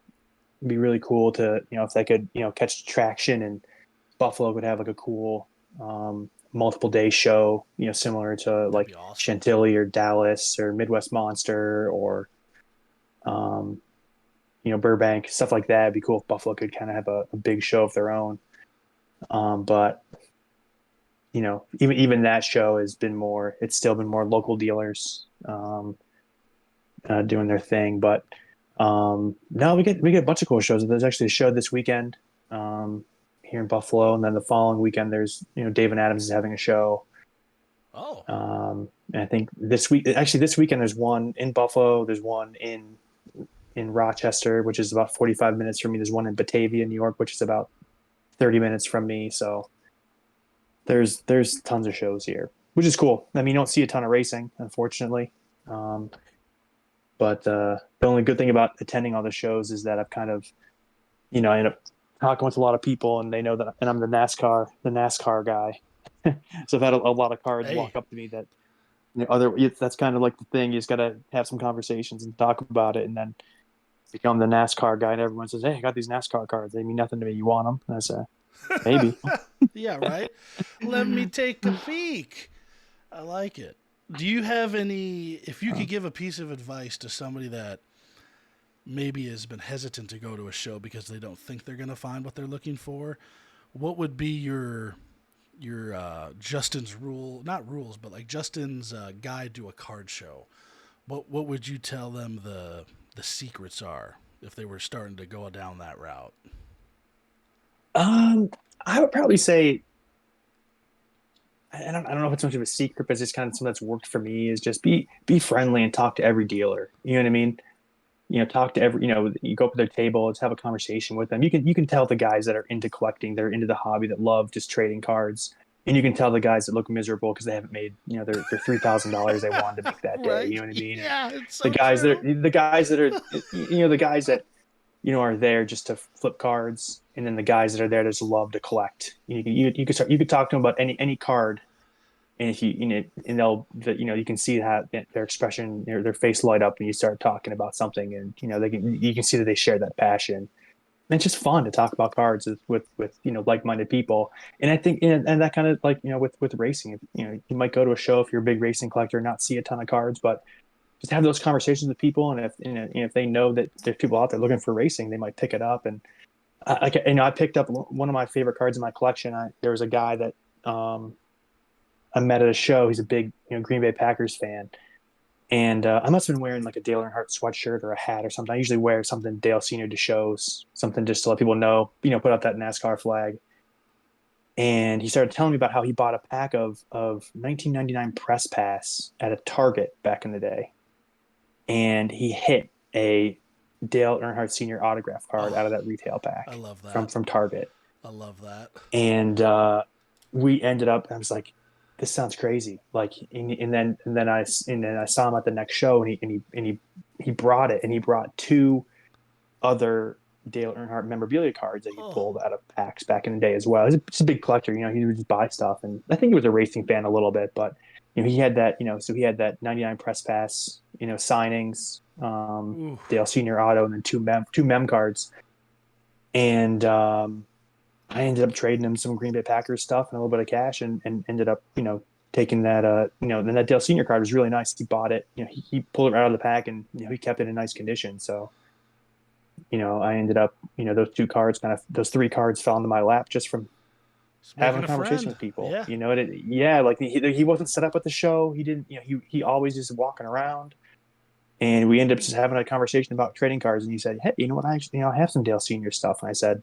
Speaker 2: be really cool to if they could catch traction, and Buffalo could have like a cool multiple day show. Similar to
Speaker 1: That'd
Speaker 2: like
Speaker 1: be awesome.
Speaker 2: Chantilly or Dallas or Midwest Monster or um, Burbank, stuff like that. It'd be cool if Buffalo could kind of have a big show of their own. But even that show has been more. It's still been more local dealers doing their thing. But no, we get a bunch of cool shows. There's actually a show this weekend here in Buffalo, and then the following weekend there's David Adams is having a show.
Speaker 1: Oh,
Speaker 2: And I think this weekend there's one in Buffalo. There's one in Rochester, which is about 45 minutes from me. There's one in Batavia, New York, which is about 30 minutes from me. So there's tons of shows here, which is cool. I mean, you don't see a ton of racing, unfortunately. Um, but the only good thing about attending all the shows is that I've kind of, I end up talking with a lot of people, and they know that, and I'm the NASCAR guy. So I've had a lot of cards
Speaker 1: hey,
Speaker 2: walk up to me that that's kind of like the thing. You just got to have some conversations and talk about it, and then become the NASCAR guy. And everyone says, "Hey, I got these NASCAR cards. They mean nothing to me. You want them?" And I say, "Maybe."
Speaker 1: yeah, right. Let me take a peek. I like it. Do you have any? If you
Speaker 2: Uh,
Speaker 1: could give a piece of advice to somebody that maybe has been hesitant to go to a show because they don't think they're going to find what they're looking for, what would be your Justin's rule? Not rules, but like Justin's guide to a card show. What would you tell them the secrets are if they were starting to go down that route?
Speaker 2: um, I would probably say I don't know if it's much of a secret, but it's just kind of something that's worked for me is just be friendly and talk to every dealer. You know what I mean? Talk to every, you go up to their table, let's have a conversation with them. You can tell the guys that are into collecting, they're into the hobby, that love just trading cards. And you can tell the guys that look miserable because they haven't made, their $3,000 they wanted to make that day. You
Speaker 1: Right?
Speaker 2: know what I mean? And
Speaker 1: Yeah, it's
Speaker 2: the
Speaker 1: so
Speaker 2: guys that
Speaker 1: true.
Speaker 2: are the guys that are the guys that are there just to flip cards, and then the guys that are there that just love to collect. You could talk to them about any card, and if and you can see how their expression, their face light up when you start talking about something, and you can see that they share that passion. And it's just fun to talk about cards with like-minded people. And I think and that kind of like with racing, you might go to a show if you're a big racing collector and not see a ton of cards, but just have those conversations with people, and if they know that there's people out there looking for racing, they might pick it up. And I picked up one of my favorite cards in my collection. There was a guy that um, I met at a show. He's a big Green Bay Packers fan, and I must have been wearing like a Dale Earnhardt sweatshirt or a hat or something. I usually wear something Dale Senior to shows, something just to let people know, put out that NASCAR flag. And he started telling me about how he bought a pack of 1999 press pass at a Target back in the day, and he hit a Dale Earnhardt Senior autograph card out of
Speaker 1: Oh,
Speaker 2: that retail
Speaker 1: I
Speaker 2: pack
Speaker 1: love
Speaker 2: from
Speaker 1: that.
Speaker 2: from Target.
Speaker 1: I love that.
Speaker 2: And we ended up. I was like, "This sounds crazy." Like, and then I saw him at the next show, and he brought it, and he brought two other Dale Earnhardt memorabilia cards that he
Speaker 1: Oh,
Speaker 2: pulled out of packs back in the day as well. He's a big collector. He would just buy stuff, and I think he was a racing fan a little bit, but he had that. So he had that '99 press pass. Signings,
Speaker 1: ooh,
Speaker 2: Dale Senior auto, and then two mem cards, and I ended up trading him some Green Bay Packers stuff and a little bit of cash, and ended up taking that. Then that Dale Senior card was really nice. He bought it. He pulled it right out of the pack, and he kept it in nice condition. So I ended up, those 2 cards, those 3 cards fell into my lap just from
Speaker 1: It's
Speaker 2: having
Speaker 1: making
Speaker 2: a
Speaker 1: a
Speaker 2: conversation
Speaker 1: friend.
Speaker 2: with people.
Speaker 1: Yeah.
Speaker 2: You know, yeah, like he wasn't set up at the show. He didn't, he always just walking around. And we ended up just having a conversation about trading cards. And he said, "Hey, you know what? I actually, I have some Dale Senior stuff." And I said,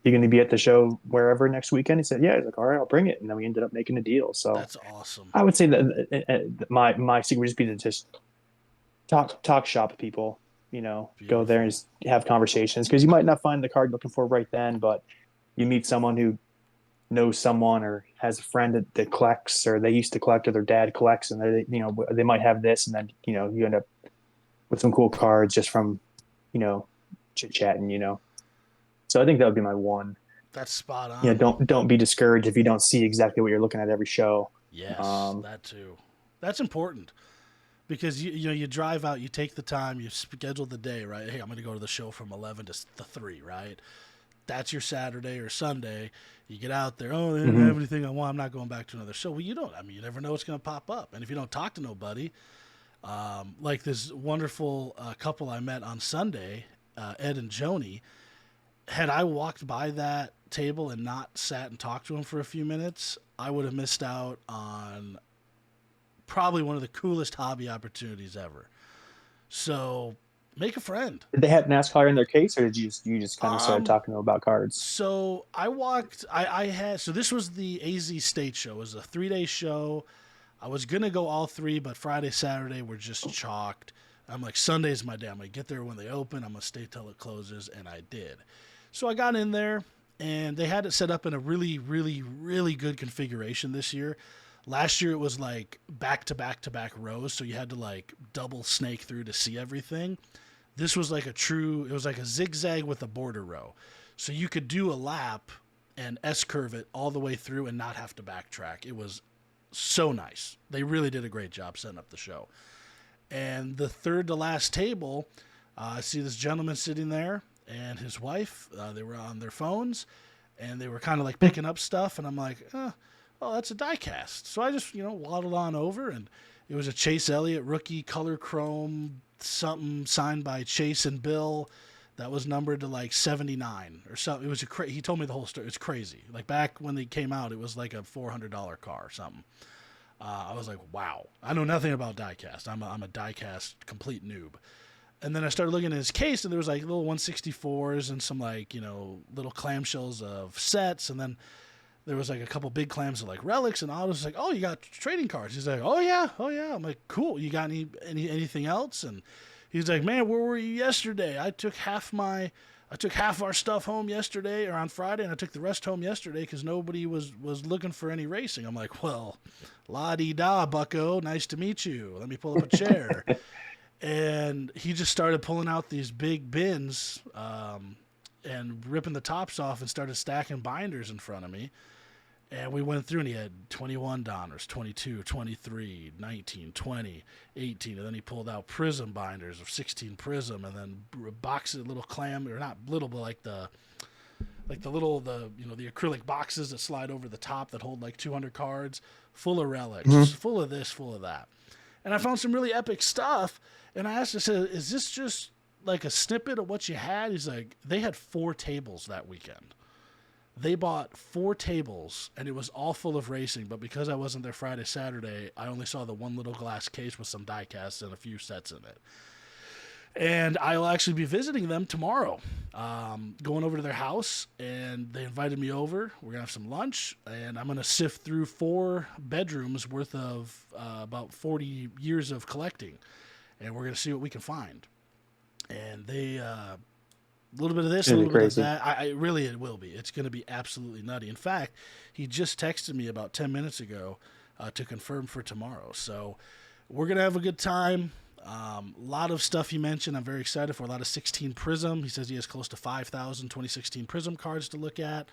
Speaker 2: "You going to be at the show wherever next weekend?" He said, "Yeah." He's like, "All right, I'll bring it." And then we ended up making a deal. So
Speaker 1: That's awesome.
Speaker 2: I would say that my secret would just be to just talk shop with people. Go there and
Speaker 1: Beautiful.
Speaker 2: just have conversations, because you might not find the card you're looking for right then, but you meet someone who knows someone or has a friend that collects, or they used to collect, or their dad collects, and they might have this, and then you end up with some cool cards just from chit chatting. So I think that would be my one.
Speaker 1: That's spot on.
Speaker 2: Don't be discouraged if you don't see exactly what you're looking at every show.
Speaker 1: Yes,
Speaker 2: Um,
Speaker 1: that too. That's important because you drive out, you take the time, you schedule the day, right? Hey, I'm going to go to the show from 11 to 3, right? That's your Saturday or Sunday. You get out there. Oh, they didn't
Speaker 2: mhm.
Speaker 1: have anything I want. I'm not going back to another show. Well, you don't. I mean, you never know what's going to pop up. And if you don't talk to nobody, like this wonderful couple I met on Sunday, Ed and Joni, had I walked by that table and not sat and talked to him for a few minutes, I would have missed out on probably one of the coolest hobby opportunities ever. So make a friend.
Speaker 2: Did they have NASCAR in their case, or did you just kind of started
Speaker 1: Um,
Speaker 2: talking to them about cards?
Speaker 1: so I walked. I had. So this was the AZ State Show. It was a 3-day show. I was gonna go all three, but Friday, Saturday were just chalked. I'm like, Sunday's my day. I'm gonna get there when they open. I'm gonna stay till it closes, and I did. So I got in there, and they had it set up in a really, really, really good configuration this year. Last year it was like back to back to back rows, so you had to like double snake through to see everything. This was like it was like a zigzag with a border row. So you could do a lap and S curve it all the way through and not have to backtrack. It was so nice. They really did a great job setting up the show. And the third to last table, I see this gentleman sitting there and his wife. They were on their phones and they were kind of like picking up stuff. And I'm like, oh, that's a die cast. So I just, waddled on over, and it was a Chase Elliott rookie color chrome something signed by Chase and Bill that was numbered to like 79 or something. It was he told me the whole story. It's crazy. Like back when they came out, it was like a $400 car or something. I was like, wow. I know nothing about diecast. I'm a diecast complete noob. And then I started looking at his case, and there was like little 164s and some like little clamshells of sets, and then there was like a couple big clams of like relics, and I was like, oh, you got trading cards. He's like, oh yeah, oh yeah. I'm like, cool. You got anything else? And he's like, man, where were you yesterday? I took half our stuff home yesterday or on Friday, and I took the rest home yesterday because nobody was looking for any racing. I'm like, well, la di da, Bucko. Nice to meet you. Let me pull up a chair. And he just started pulling out these big bins and ripping the tops off and started stacking binders in front of me. And we went through, and he had 21 Donners, 22, 23, 19, 20, 18. And then he pulled out prizm binders of 16 prizm, and then boxes, little clam, or not little, but like the the acrylic boxes that slide over the top that hold like 200 cards, full of relics,
Speaker 2: Mhm.
Speaker 1: full of this, full of that. And I found some really epic stuff. And I asked, I said, is this just like a snippet of what you had? He's like, they had 4 tables that weekend. They bought 4 tables, and it was all full of racing. But because I wasn't there Friday, Saturday, I only saw the one little glass case with some die casts and a few sets in it. And I'll actually be visiting them tomorrow, going over to their house, and they invited me over. We're going to have some lunch, and I'm going to sift through 4 bedrooms worth of about 40 years of collecting, and we're going to see what we can find. And they a little bit of
Speaker 2: It's
Speaker 1: this, a
Speaker 2: gonna be
Speaker 1: little bit of
Speaker 2: crazy.
Speaker 1: that. I really, it will be. It's going to be absolutely nutty. In fact, he just texted me about 10 minutes ago to confirm for tomorrow. So we're going to have a good time. A lot of stuff he mentioned. I'm very excited for a lot of 16 Prism. He says he has close to 5,000 2016 Prism cards to look at.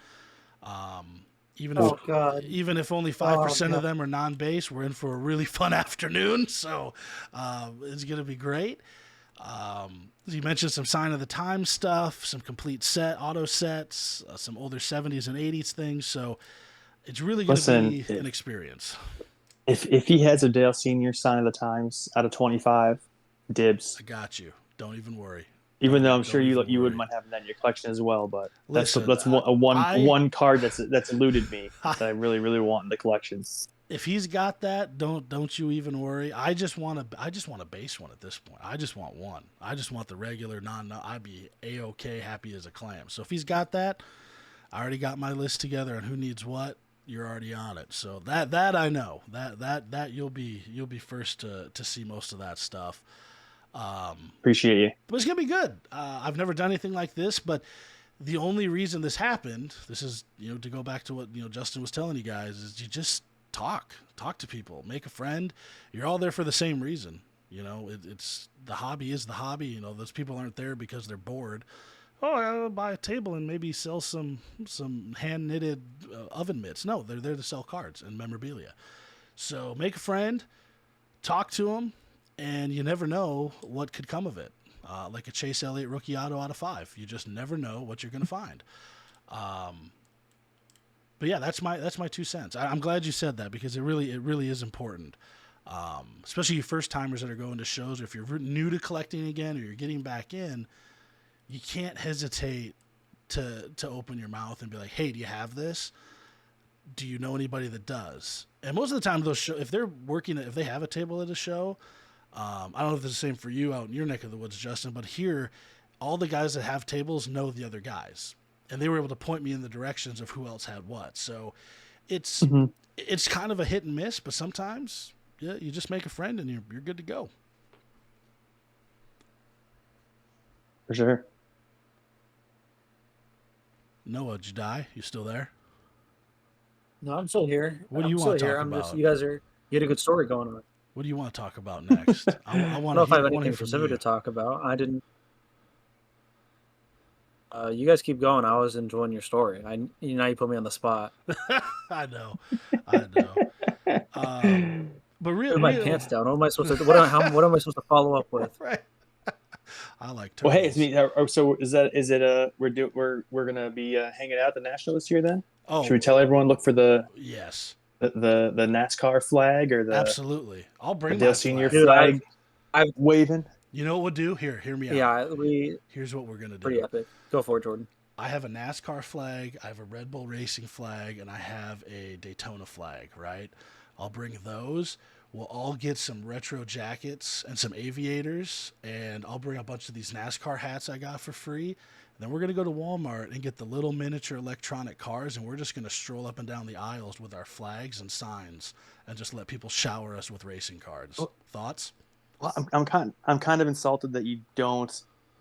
Speaker 1: Even if
Speaker 4: Oh God.
Speaker 1: even if only
Speaker 4: Oh
Speaker 1: 5% of
Speaker 4: God.
Speaker 1: them are non-base, we're in for a really fun afternoon. So it's going to be great. You mentioned some sign of the time stuff, some complete set auto sets, some older 70s and 80s things. So it's really going to
Speaker 2: Listen,
Speaker 1: be an experience.
Speaker 2: if he has a Dale Senior sign of the times out of 25,
Speaker 1: I
Speaker 2: dibs.
Speaker 1: got you. Don't even worry.
Speaker 2: Even though I'm sure
Speaker 1: Don't even
Speaker 2: you wouldn't
Speaker 1: worry.
Speaker 2: mind having that in your collection as well, but
Speaker 1: Listen,
Speaker 2: that's one card that's eluded me that I really want in the collection.
Speaker 1: if he's got that, don't you even worry. I just want a base one at this point. I just want one. I just want the regular I'd be A-OK, happy as a clam. So if he's got that, I already got my list together on who needs what. You're already on it. So that I know. That you'll be first to see most of that stuff.
Speaker 2: Appreciate you.
Speaker 1: But it's gonna be good. I've never done anything like this, but the only reason this happened, this is to go back to what Justin was telling you guys, is you just talk to people, make a friend. You're all there for the same reason. It's the hobby is the hobby. Those people aren't there because they're bored. Oh, I'll buy a table and maybe sell some hand knitted oven mitts. No, they're there to sell cards and memorabilia. So make a friend, talk to them, and you never know what could come of it. Like a Chase Elliott rookie auto out of 5, you just never know what you're going to find. But yeah, that's my 2 cents. I'm glad you said that because it really is important. Especially you first timers that are going to shows, or if you're new to collecting again, or you're getting back in, you can't hesitate to open your mouth and be like, "Hey, do you have this? Do you know anybody that does?" And most of the time, those if they have a table at a show, I don't know if it's the same for you out in your neck of the woods, Justin, but here, all the guys that have tables know the other guys, and they were able to point me in the directions of who else had what. So it's kind of a hit and miss, but sometimes you just make a friend and you're good to go.
Speaker 2: For sure.
Speaker 1: Noah, did you die? You still there?
Speaker 3: No, I'm still here.
Speaker 1: What do you want to talk about?
Speaker 3: You had a good story going on.
Speaker 1: What do you want to talk about next? I
Speaker 3: don't know if I have anything specific to talk about. I didn't. You guys keep going. I was enjoying your story. Now you put me on the spot.
Speaker 1: I know. But really,
Speaker 3: my pants down. What am I supposed to? What am I supposed to follow up with?
Speaker 1: Right. I like.
Speaker 2: Well, hey, it's me. So is it? We're gonna be hanging out at the National this year then?
Speaker 1: Oh,
Speaker 2: should we tell everyone look for the the NASCAR flag or the
Speaker 1: absolutely? I'll bring
Speaker 2: the Dale Senior
Speaker 1: flag.
Speaker 2: Dude, I've waving.
Speaker 1: You know what we'll do? Hear me out.
Speaker 3: Yeah,
Speaker 1: here's what we're gonna do.
Speaker 3: Pretty epic. Go for it, Jordan.
Speaker 1: I have a NASCAR flag, I have a Red Bull Racing flag, and I have a Daytona flag. Right? I'll bring those. We'll all get some retro jackets and some aviators, and I'll bring a bunch of these NASCAR hats I got for free. And then we're going to go to Walmart and get the little miniature electronic cars, and we're just going to stroll up and down the aisles with our flags and signs and just let people shower us with racing cards. Thoughts?
Speaker 2: Well, I'm kind of insulted that you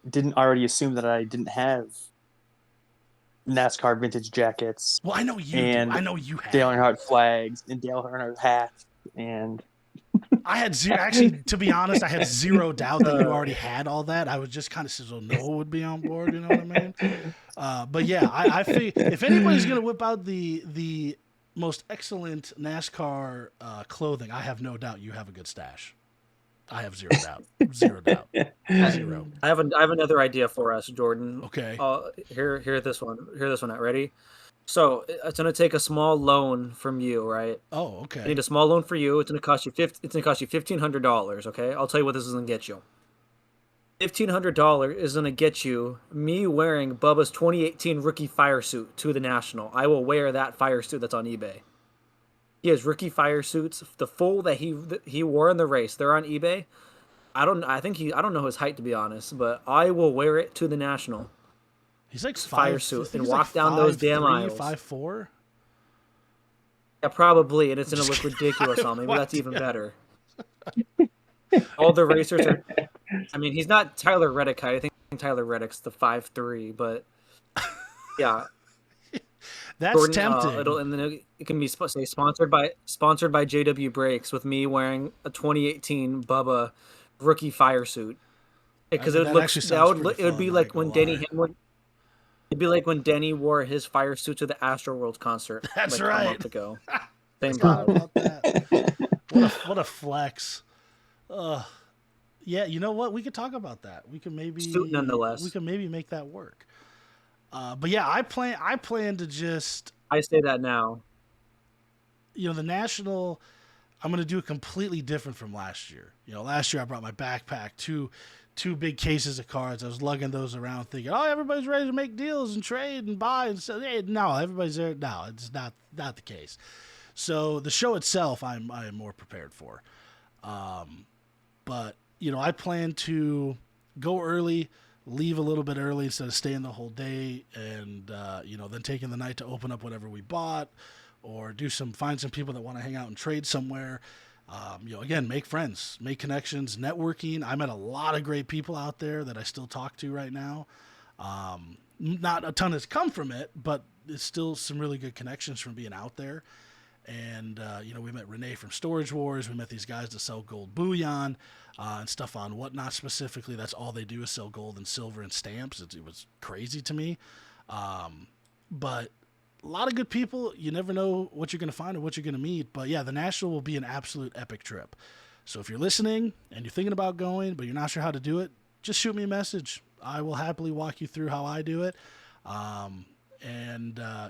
Speaker 2: didn't already assume that I didn't have NASCAR vintage jackets.
Speaker 1: Well, I know you do. I know you have
Speaker 2: Dale Earnhardt flags and Dale Earnhardt hats and
Speaker 1: I had zero. Actually, to be honest, I had zero doubt that you already had all that. I was just kind of said, "Oh, Noah would be on board." You know what I mean? But yeah, I feel if anybody's gonna whip out the most excellent NASCAR clothing, I have no doubt you have a good stash. I have zero doubt. Zero doubt. Zero.
Speaker 3: I have another idea for us, Jordan.
Speaker 1: Okay.
Speaker 3: Hear this one. Hear this one out. Ready? So it's gonna take a small loan from you, right?
Speaker 1: Oh, okay.
Speaker 3: I need a small loan for you. It's gonna cost you $1,500. Okay, I'll tell you what this is gonna get you. $1,500 is gonna get you me wearing Bubba's 2018 rookie fire suit to the National. I will wear that fire suit that's on eBay. He has rookie fire suits, the full that he wore in the race. They're on eBay. I don't know his height to be honest, but I will wear it to the National.
Speaker 1: He's like
Speaker 3: fire suit and walk down those damn aisles.
Speaker 1: 5'4"?
Speaker 3: Yeah, probably, and it's gonna look ridiculous on me, but that's even better. All the racers are. I mean, he's not Tyler Reddick. I think Tyler Reddick's the 5'3", but yeah,
Speaker 1: that's
Speaker 3: Jordan,
Speaker 1: tempting.
Speaker 3: And then it can be sponsored by JW Brakes with me wearing a 2018 Bubba rookie fire suit because it would be like when Denny Hamlin. It'd be like when Denny wore his fire suit to the Astroworld concert.
Speaker 1: That's
Speaker 3: like
Speaker 1: right.
Speaker 3: A month ago. Same
Speaker 1: about that. What a flex. Yeah, you know what? We could talk about that. We can maybe
Speaker 3: suit nonetheless.
Speaker 1: We can maybe make that work. But yeah, I plan to just.
Speaker 3: I say that now.
Speaker 1: The National. I'm going to do it completely different from last year. Last year I brought my backpack to 2 big cases of cards. I was lugging those around thinking, oh, everybody's ready to make deals and trade and buy. And so, hey, no, everybody's there. No, it's not the case. So the show itself, I am more prepared for. But, I plan to go early, leave a little bit early instead of staying the whole day, and, then taking the night to open up whatever we bought, or find some people that want to hang out and trade somewhere. Again, make friends, make connections, networking. I met a lot of great people out there that I still talk to right now. Not a ton has come from it, but it's still some really good connections from being out there. And, we met Renee from Storage Wars. We met these guys that sell gold bullion and stuff on Whatnot specifically. That's all they do is sell gold and silver and stamps. It was crazy to me. But a lot of good people. You never know what you're going to find or what you're going to meet. But, yeah, the National will be an absolute epic trip. So if you're listening and you're thinking about going but you're not sure how to do it, just shoot me a message. I will happily walk you through how I do it.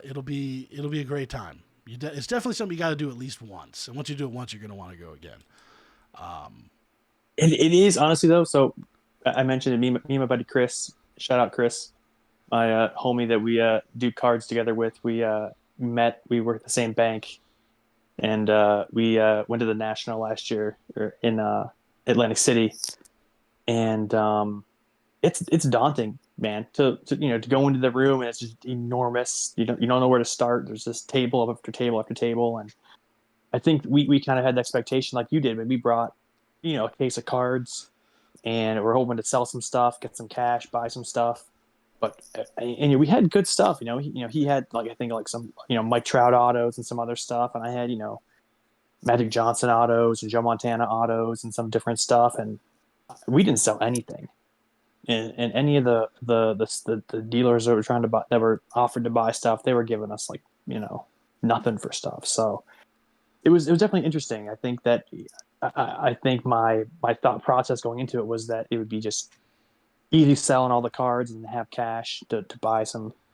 Speaker 1: It'll be a great time. It's definitely something you got to do at least once. And once you do it once, you're going to want to go again.
Speaker 2: It is, honestly, though. So I mentioned it, me and my buddy Chris. Shout out, Chris, my homie that we do cards together with. We met. We work at the same bank, and we went to the National last year in Atlantic City, and it's daunting, man. To go into the room, and it's just enormous. You don't know where to start. There's this table after table after table, and I think we kind of had the expectation like you did when we brought a case of cards, and we're hoping to sell some stuff, get some cash, buy some stuff. But we had good stuff. He had I think some Mike Trout autos and some other stuff, and I had Magic Johnson autos and Joe Montana autos and some different stuff, and we didn't sell anything. And any of the dealers that were trying to buy, that were offered to buy stuff, they were giving us nothing for stuff. So it was definitely interesting. I think that I think my thought process going into it was that it would be just easy selling all the cards and have cash to buy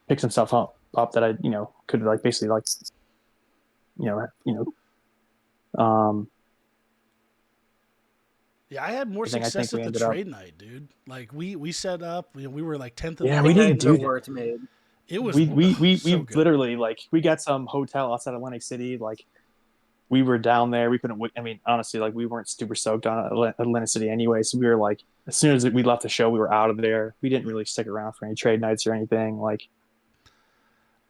Speaker 2: pick some stuff up that I could basically
Speaker 1: Yeah, I had more
Speaker 2: I think
Speaker 1: success
Speaker 2: we
Speaker 1: at the
Speaker 2: ended up.
Speaker 1: trade night, dude. Like we set up, we were like 10th in
Speaker 2: Yeah,
Speaker 1: line.
Speaker 2: we did,
Speaker 3: The
Speaker 2: dude.
Speaker 3: worth made.
Speaker 1: It was
Speaker 2: We
Speaker 1: so good.
Speaker 2: literally we got some hotel outside Atlantic City. We were down there. We couldn't. I mean, honestly, we weren't super stoked on Atlantic City anyway. So we were as soon as we left the show, we were out of there. We didn't really stick around for any trade nights or anything.
Speaker 1: I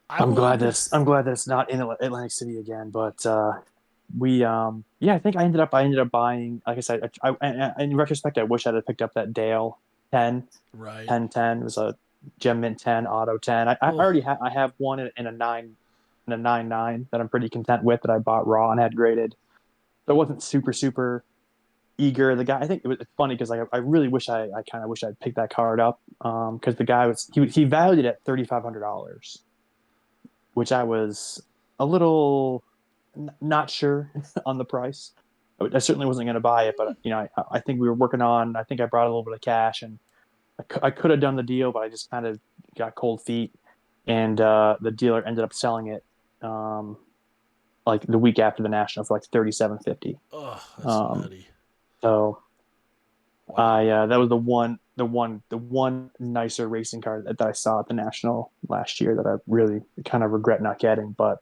Speaker 2: I'm glad
Speaker 1: would.
Speaker 2: this. I'm glad that it's not in Atlantic City again. But yeah, I think I ended up buying. Like I said, in retrospect, I wish I'd have picked up that Dale 10
Speaker 1: Right.
Speaker 2: 1010. It was a Gem Mint 10 Auto 10. I
Speaker 1: Oh,
Speaker 2: already I have one in a 9 that I'm pretty content with, that I bought raw and had graded. So I wasn't super eager. The guy, I think it's funny because I really wish I kind of wish I'd picked that card up, because the guy he valued it at $3,500, which I was a little not sure on the price. I certainly wasn't going to buy it, but I think we were working on. I think I brought a little bit of cash, and I could have done the deal, but I just kind of got cold feet, and the dealer ended up selling it the week after the National for $37.50.
Speaker 1: oh, that's
Speaker 2: Um,
Speaker 1: nutty.
Speaker 2: so
Speaker 1: Wow.
Speaker 2: that was the one nicer racing car that I saw at the National last year that I really kind of regret not getting. But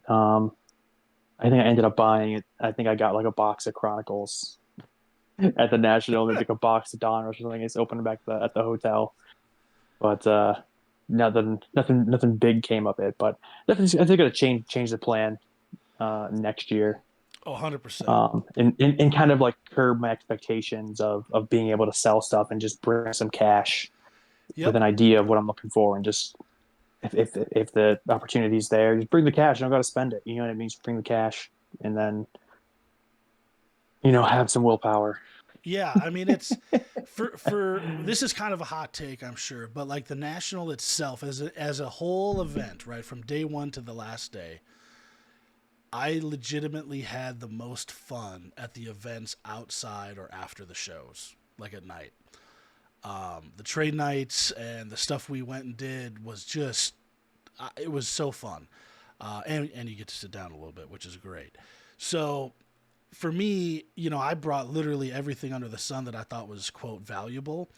Speaker 2: um, I think I ended up buying it. I think I got a box of Chronicles at the National, maybe a box of Donruss or something. It's open back at the hotel, but nothing big came of it. But definitely, I think I'm gonna change the plan next year.
Speaker 1: Oh, 100%.
Speaker 2: And kind of curb my expectations of being able to sell stuff and just bring some cash with
Speaker 1: Yep.
Speaker 2: an idea of what I'm looking for, and just if the opportunity's there, just bring the cash. You don't got to spend it. You know what I mean? Just bring the cash, and then have some willpower.
Speaker 1: Yeah, I mean it's for this is kind of a hot take, I'm sure, but like the National itself as a whole event, right, from day 1 to the last day, I legitimately had the most fun at the events outside or after the shows, like at night. The trade nights and the stuff we went and did was just, it was so fun. And you get to sit down a little bit, which is great. So for me, I brought literally everything under the sun that I thought was, quote, valuable.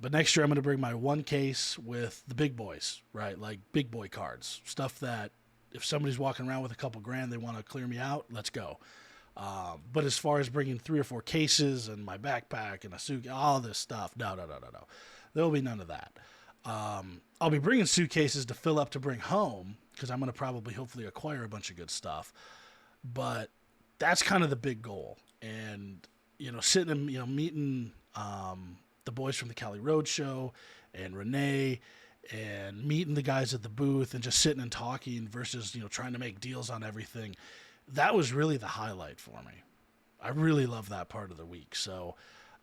Speaker 1: But next year I'm going to bring my one case with the big boys, right? Like big boy cards, stuff that if somebody's walking around with a couple grand, they want to clear me out, let's go. But as far as bringing 3 or 4 cases and my backpack and a suit, all this stuff, no. There will be none of that. I'll be bringing suitcases to fill up to bring home because I'm going to probably hopefully acquire a bunch of good stuff. But that's kind of the big goal. And, sitting and, meeting the boys from the Cali Road Show and Renee and meeting the guys at the booth and just sitting and talking versus, trying to make deals on everything. That was really the highlight for me. I really love that part of the week. So,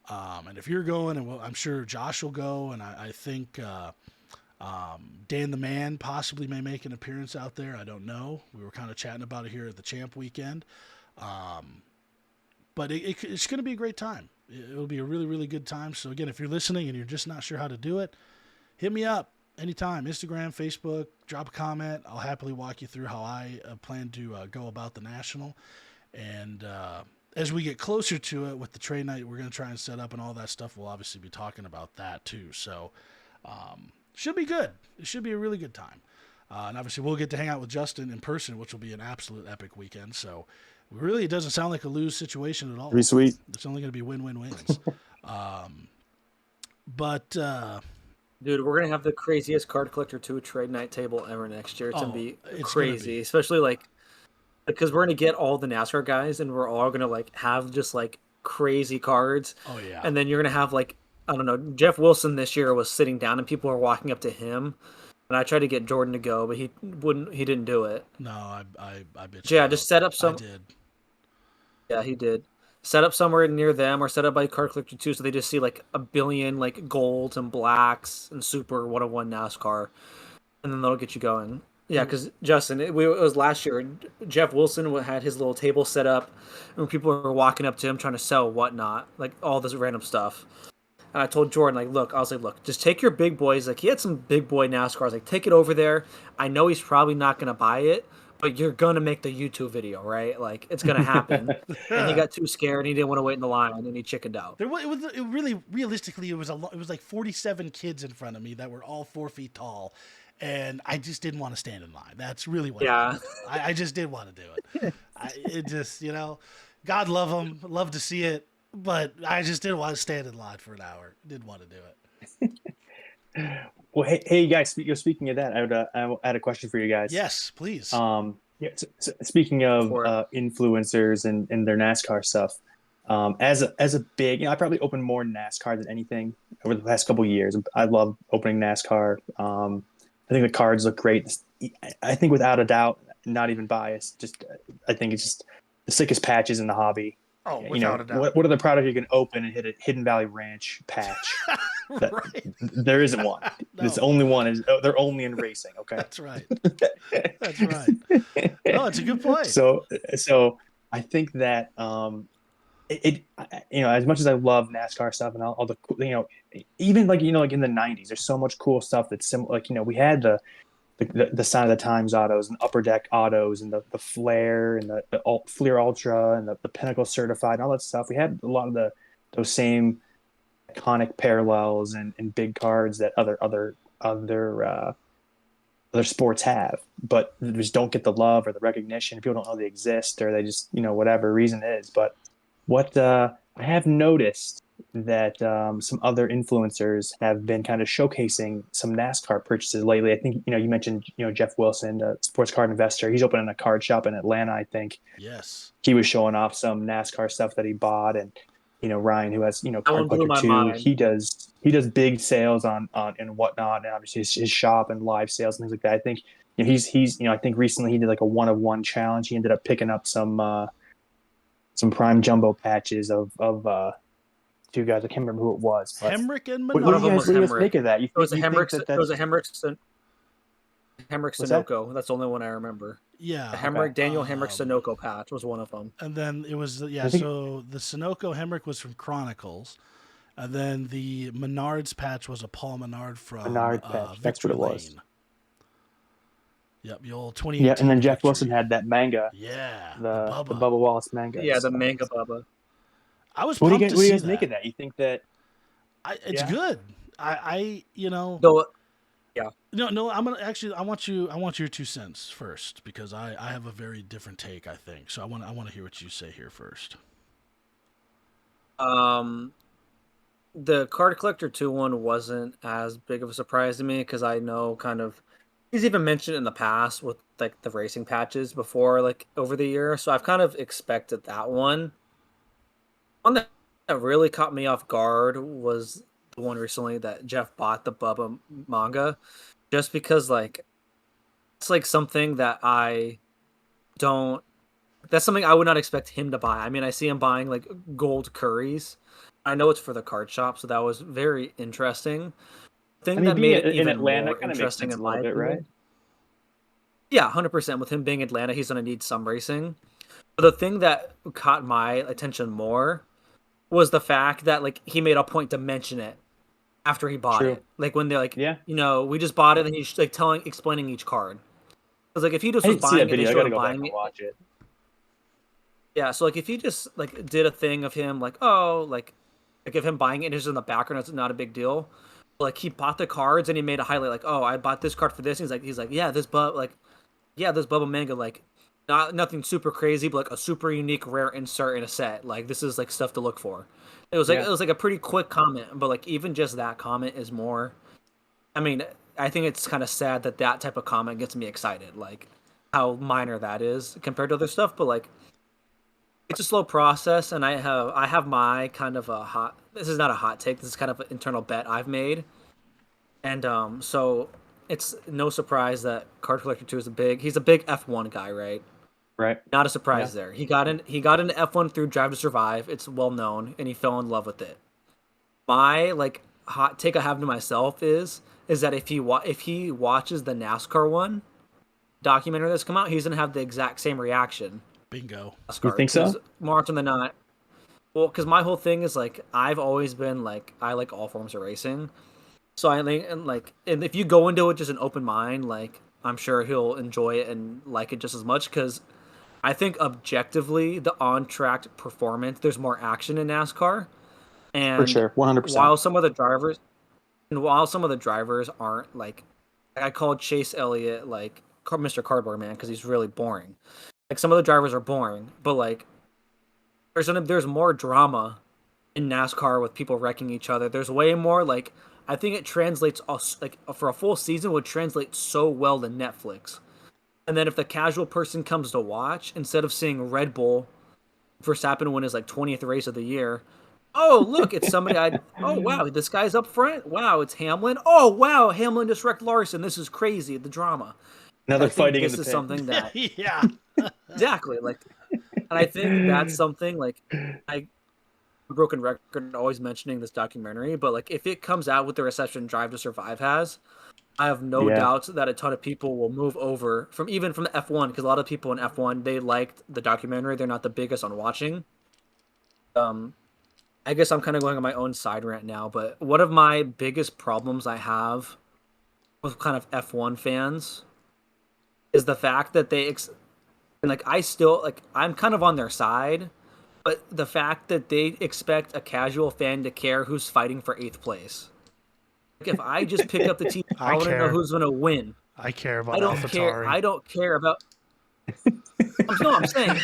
Speaker 1: and if you're going, and I'm sure Josh will go, and I think Dan the Man possibly may make an appearance out there. I don't know. We were kind of chatting about it here at the Champ Weekend. But it's going to be a great time. It'll be a really, really good time. So, again, if you're listening and you're just not sure how to do it, hit me up anytime. Instagram, Facebook, drop a comment. I'll happily walk you through how I plan to go about the National. And as we get closer to it with the trade night we're going to try and set up and all that stuff, we'll obviously be talking about that too. So should be good. It should be a really good time. And obviously we'll get to hang out with Justin in person, which will be an absolute epic weekend. So really, it doesn't sound like a lose situation at all.
Speaker 2: Pretty sweet.
Speaker 1: It's only going to be win-win-wins.
Speaker 3: Dude, we're gonna have the craziest card collector 2 trade night table ever next year. It's gonna be crazy, especially because we're gonna get all the NASCAR guys, and we're all gonna have just crazy cards.
Speaker 1: Oh yeah.
Speaker 3: And then you're gonna have I don't know, Jeff Wilson this year was sitting down, and people are walking up to him. And I tried to get Jordan to go, but he wouldn't. He didn't do it.
Speaker 1: No, I bitched
Speaker 3: Yeah,
Speaker 1: out.
Speaker 3: just set up some.
Speaker 1: I did.
Speaker 3: Yeah, he did. Set up somewhere near them or set up by Card Collector 2 so they just see a billion golds and blacks and super 101 NASCAR. And then that'll get you going. Yeah, because Justin, it was last year. Jeff Wilson had his little table set up and people were walking up to him trying to sell whatnot, all this random stuff. And I told Jordan, look, just take your big boys. He had some big boy NASCARs. Take it over there. I know he's probably not going to buy it, but you're going to make the YouTube video, right? It's going to happen. And he got too scared. He didn't want to wait in the line, and he chickened out.
Speaker 1: Realistically, it was 47 kids in front of me that were all 4 feet tall, and I just didn't want to stand in line. That's really what I just didn't want to do it. It just, God love them, love to see it, but I just didn't want to stand in line for an hour. Didn't want to do it.
Speaker 2: Well, hey guys. Speaking of that, I had a question for you guys.
Speaker 1: Yes, please.
Speaker 2: So speaking of influencers and their NASCAR stuff, as a big, I probably opened more NASCAR than anything over the past couple of years. I love opening NASCAR. I think the cards look great. I think without a doubt, not even biased. I think it's just the sickest patches in the hobby.
Speaker 1: Oh, without a doubt.
Speaker 2: What are the products you can open and hit a Hidden Valley Ranch patch?
Speaker 1: Right.
Speaker 2: There isn't one. No. This only one is. They're only in racing. Okay.
Speaker 1: That's right. That's right. No, it's a good point.
Speaker 2: So I think that as much as I love NASCAR stuff and all the even in the 90s, there's so much cool stuff that's similar. We had the Sign of the Times autos and Upper Deck autos and the Flair and the Fleer Ultra and the Pinnacle Certified and all that stuff. We had a lot of those same iconic parallels and big cards that other sports have, but they just don't get the love or the recognition. People don't know they exist, or they just whatever reason it is. But what I have noticed that some other influencers have been kind of showcasing some NASCAR purchases lately. I think you mentioned Jeff Wilson, the sports card investor. He's opening a card shop in Atlanta, I think.
Speaker 1: Yes,
Speaker 2: he was showing off some NASCAR stuff that he bought, and Ryan, who has Card Collector 2, he does big sales on and whatnot, and obviously his shop and live sales and things like that. I think he's I think recently he did a 1-of-1 challenge. He ended up picking up some prime jumbo patches of two guys. I can't remember who it was.
Speaker 1: Hemrick and Menard.
Speaker 2: What do you guys think of that?
Speaker 3: It was a Hemrick Sunoco. That's the only one I remember.
Speaker 1: Yeah.
Speaker 3: Daniel Hemrick Sunoco patch was one of them.
Speaker 1: And then it was, so the Sunoco Hemrick was from Chronicles. And then the Menards patch was a Paul Menard from
Speaker 2: Menard patch. That's what it was.
Speaker 1: Yep, the old
Speaker 2: Yeah, and
Speaker 1: 2018
Speaker 2: then Jeff Wilson
Speaker 1: victory.
Speaker 2: had that manga,
Speaker 1: Yeah, the
Speaker 2: the
Speaker 1: Bubba.
Speaker 2: Bubba Wallace manga.
Speaker 3: Yeah, the
Speaker 2: So,
Speaker 3: manga Bubba.
Speaker 1: I was pumped to
Speaker 2: what do you
Speaker 1: see
Speaker 2: guys make
Speaker 1: that.
Speaker 2: of that? You think that?
Speaker 1: It's
Speaker 2: Yeah,
Speaker 1: good. I you know,
Speaker 3: Though, yeah.
Speaker 1: no. I'm gonna actually. I want your 2 cents first because I have a very different take. I think so. I want to hear what you say here first.
Speaker 3: Um, the Card Collector 2 one wasn't as big of a surprise to me because I know kind of he's even mentioned in the past with like the racing patches before, like over the year. So I've kind of expected that one. One that really caught me off guard was the one recently that Jeff bought the Bubba manga, just because like it's like something that I don't. That's something I would not expect him to buy. I mean, I see him buying like gold curries. I know it's for the card shop, so that was very interesting. The
Speaker 2: I
Speaker 3: thing
Speaker 2: mean,
Speaker 3: that
Speaker 2: being
Speaker 3: made it
Speaker 2: in
Speaker 3: even
Speaker 2: Atlanta
Speaker 3: more
Speaker 2: kind of makes
Speaker 3: interesting,
Speaker 2: sense
Speaker 3: in
Speaker 2: a little
Speaker 3: my
Speaker 2: bit, right?
Speaker 3: opinion, yeah, 100% with him being Atlanta, he's gonna need some racing. But the thing that caught my attention more was the fact that like he made a point to mention it after he bought
Speaker 2: True.
Speaker 3: it. Like when they're like,
Speaker 2: Yeah,
Speaker 3: we just bought it, and he's like explaining each card. Because like if he just
Speaker 2: I
Speaker 3: was
Speaker 2: didn't see that
Speaker 3: buying it, they
Speaker 2: video. I
Speaker 3: showed
Speaker 2: got to
Speaker 3: him
Speaker 2: go back
Speaker 3: buying
Speaker 2: and
Speaker 3: it.
Speaker 2: watch it.
Speaker 3: Yeah, so like if he just like did a thing of him like, oh, like if him buying it is in the background, it's not a big deal. Like he bought the cards and he made a highlight like, oh, I bought this card for this. He's like, yeah, this Bubba manga, like not nothing super crazy, but like a super unique rare insert in a set. Like this is like stuff to look for.
Speaker 2: Yeah,
Speaker 3: It was like a pretty quick comment, but like even just that comment is more. I mean, I think it's kind of sad that that type of comment gets me excited. Like how minor that is compared to other stuff, but like it's a slow process, and I have my kind of a hot. This is not a hot take. This is kind of an internal bet I've made, and so it's no surprise that Card Collector 2 is a big. He's a big F1 guy, right?
Speaker 2: right.
Speaker 3: Not a
Speaker 2: Yeah,
Speaker 3: surprise there. He got into F1 through Drive to Survive. It's well known, and he fell in love with it. My like hot take I have to myself is that if he watches the NASCAR one documentary that's come out, he's gonna have the exact same reaction.
Speaker 1: Bingo.
Speaker 2: you
Speaker 3: NASCAR,
Speaker 2: think
Speaker 3: because
Speaker 2: so?
Speaker 3: more often than not, well, because my whole thing is like I've always been like I like all forms of racing, so I think and if you go into it just an open mind, like I'm sure he'll enjoy it and like it just as much because I think objectively the on track performance there's more action in NASCAR,
Speaker 2: For
Speaker 3: and
Speaker 2: sure, 100%.
Speaker 3: while some of the drivers while some of the drivers aren't like I called Chase Elliott like Mr. Cardboard Man because he's really boring. Like some of the drivers are boring, but like there's more drama in NASCAR with people wrecking each other. There's way more like I think it translates like for a full season would translate so well to Netflix. And then if the casual person comes to watch, instead of seeing Red Bull Verstappen win his like 20th race of the year, oh look, it's somebody I oh wow, this guy's up front. Wow, it's Hamlin. Oh wow, Hamlin just wrecked Larson. This is crazy, the drama.
Speaker 2: Another
Speaker 3: I think
Speaker 2: fighting in
Speaker 3: this
Speaker 2: the
Speaker 3: is
Speaker 2: pit.
Speaker 3: something that
Speaker 1: Yeah.
Speaker 3: exactly like and I think that's something like I broken record always mentioning this documentary, but like if it comes out with the reception Drive to Survive has, I have no
Speaker 2: Yeah,
Speaker 3: doubts that a ton of people will move over from even from the F1 because a lot of people in F1 they liked the documentary. They're not the biggest on watching. Um, I guess I'm kind of going on my own side rant now, but one of my biggest problems I have with kind of F1 fans is the fact that and like I still like I'm kind of on their side, but the fact that they expect a casual fan to care who's fighting for eighth place. Like if I just pick up the TV, I
Speaker 1: I
Speaker 3: want to know
Speaker 1: care.
Speaker 3: who's going to win.
Speaker 1: I care
Speaker 3: I
Speaker 1: about
Speaker 3: don't care.
Speaker 1: AlphaTauri.
Speaker 3: I don't care about. No, I'm saying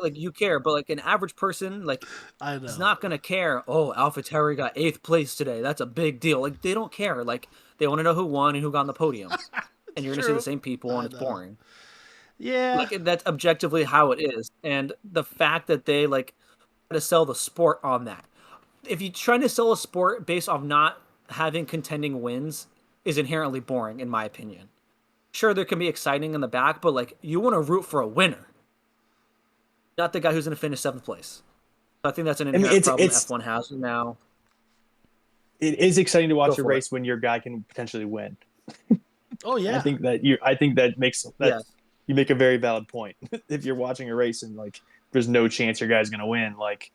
Speaker 3: like you care, but like an average person like
Speaker 1: I
Speaker 3: is
Speaker 1: know.
Speaker 3: not gonna care. Oh, AlphaTauri got eighth place today. That's a big deal. Like they don't care. Like they want to know who won and who got on the podium, and
Speaker 1: It's
Speaker 3: you're gonna see the
Speaker 1: true.
Speaker 3: same people, and
Speaker 1: I
Speaker 3: it's
Speaker 1: know.
Speaker 3: boring.
Speaker 1: Yeah.
Speaker 3: Like that's objectively how it is, and the fact that they like try to sell the sport on that. If you're trying to sell a sport based off not having contending wins, is inherently boring, in my opinion. Sure, there can be exciting in the back, but like you want to root for a winner, not the guy who's going to finish seventh place. So I think that's an
Speaker 2: I mean
Speaker 3: inherent problem F1 has now.
Speaker 2: it is exciting to
Speaker 3: Go
Speaker 2: watch a
Speaker 3: for it.
Speaker 2: race when your guy can potentially win.
Speaker 1: Oh yeah.
Speaker 2: I think that makes that
Speaker 3: Yes.
Speaker 2: you make a very valid point. If you're watching a race and like there's no chance your guy's gonna win, like